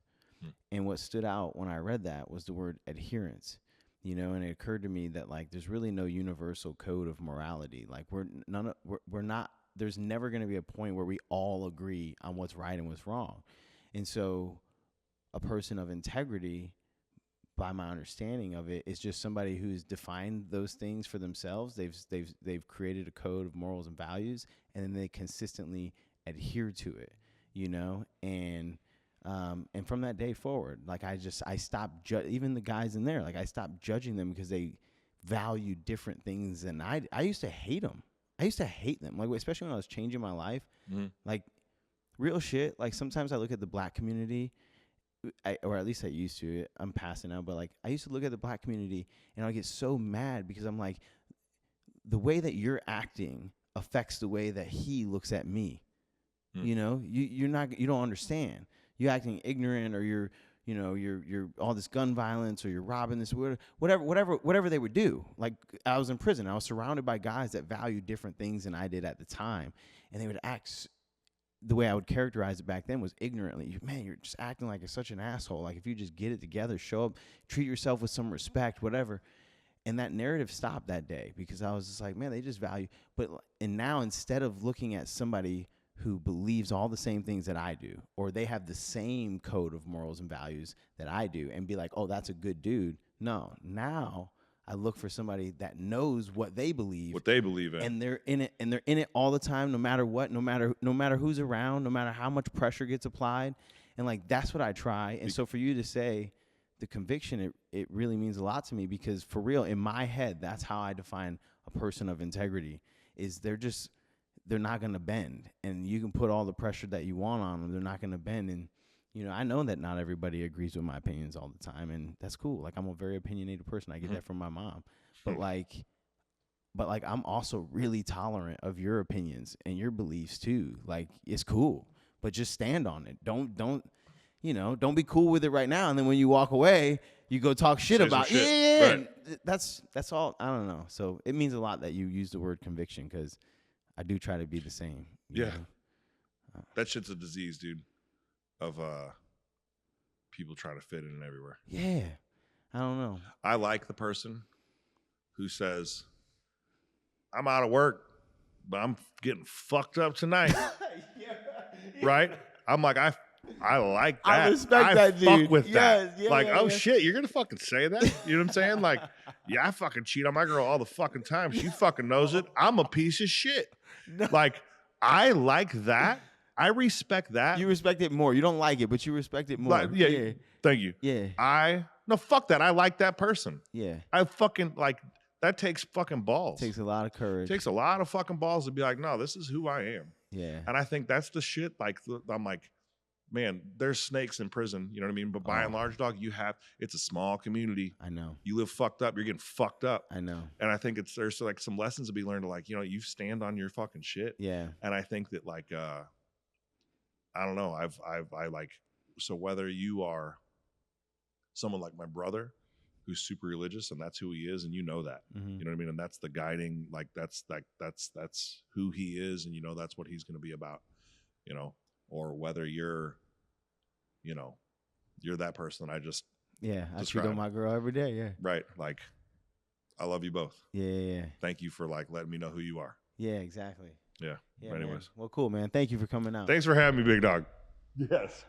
And what stood out when I read that was the word adherence. And it occurred to me that like there's really no universal code of morality. Like we're not. There's never going to be a point where we all agree on what's right and what's wrong. And so a person of integrity, by my understanding of it, is just somebody who's defined those things for themselves. They've created a code of morals and values, and then they consistently adhere to it, and from that day forward, like I stopped even the guys in there, like I stopped judging them because they value different things than I used to hate them. I used to hate them, like especially when I was changing my life, like real shit. Like sometimes I look at the black community, or at least I used to. I'm passing out, but like I used to look at the black community and I get so mad because I'm like, the way that you're acting affects the way that he looks at me. You don't understand. You're acting ignorant, or you're all this gun violence, or you're robbing this, whatever they would do. Like I was in prison. I was surrounded by guys that valued different things than I did at the time, and they would act. The way I would characterize it back then was ignorantly. Man, you're just acting like such an asshole. Like if you just get it together, show up, treat yourself with some respect, whatever. And that narrative stopped that day because I was just like, man, they just value. And now instead of looking at somebody who believes all the same things that I do, or they have the same code of morals and values that I do, and be like, oh, that's a good dude. No, now I look for somebody that knows what they believe in, and they're in it all the time, no matter what, no matter who's around, no matter how much pressure gets applied, and like that's what I try. And so for you to say the conviction, it really means a lot to me, because for real, in my head, that's how I define a person of integrity. Is they're not going to bend, and you can put all the pressure that you want on them. They're not going to bend. And, I know that not everybody agrees with my opinions all the time, and that's cool. Like, I'm a very opinionated person. I get that from my mom. But I'm also really tolerant of your opinions and your beliefs too. Like, it's cool, but just stand on it. Don't be cool with it right now, and then when you walk away, you go talk shit about it. Yeah. Right. That's all. I don't know. So it means a lot that you use the word conviction, because I do try to be the same. Yeah. That shit's a disease, dude, of people trying to fit in everywhere. Yeah. I don't know. I like the person who says, I'm out of work, but I'm getting fucked up tonight. Right? I'm like, I like that. I respect that, dude. I fuck with that. Yeah, shit, you're going to fucking say that? You know what I'm saying? Like, yeah, I fucking cheat on my girl all the fucking time. She fucking knows it. I'm a piece of shit. No. Like, I like that. I respect that. You respect it more. You don't like it, but you respect it more. Yeah. Thank you. Yeah. No, fuck that. I like that person. Yeah. I fucking, like, that takes fucking balls. It takes a lot of courage. It takes a lot of fucking balls to be like, no, this is who I am. Yeah. And I think that's the shit. Like, I'm like, man, there's snakes in prison, you know what I mean? But by and large, dog, it's a small community. I know. You live fucked up, you're getting fucked up. I know. And I think there's like some lessons to be learned to, like, you stand on your fucking shit. Yeah. And I think that, like, I don't know, I like, so whether you are someone like my brother who's super religious and that's who he is, and you know that, you know what I mean? And that's the guiding, like, that's who he is, and that's what he's going to be about, or whether you're that person I just I treat on my girl every day. Yeah, right. Like, I love you both. Yeah. Thank you for, like, letting me know who you are. Yeah, exactly. Yeah. Anyways, man. Well, cool, man. Thank you for coming out. Thanks for having me, big dog. Yes.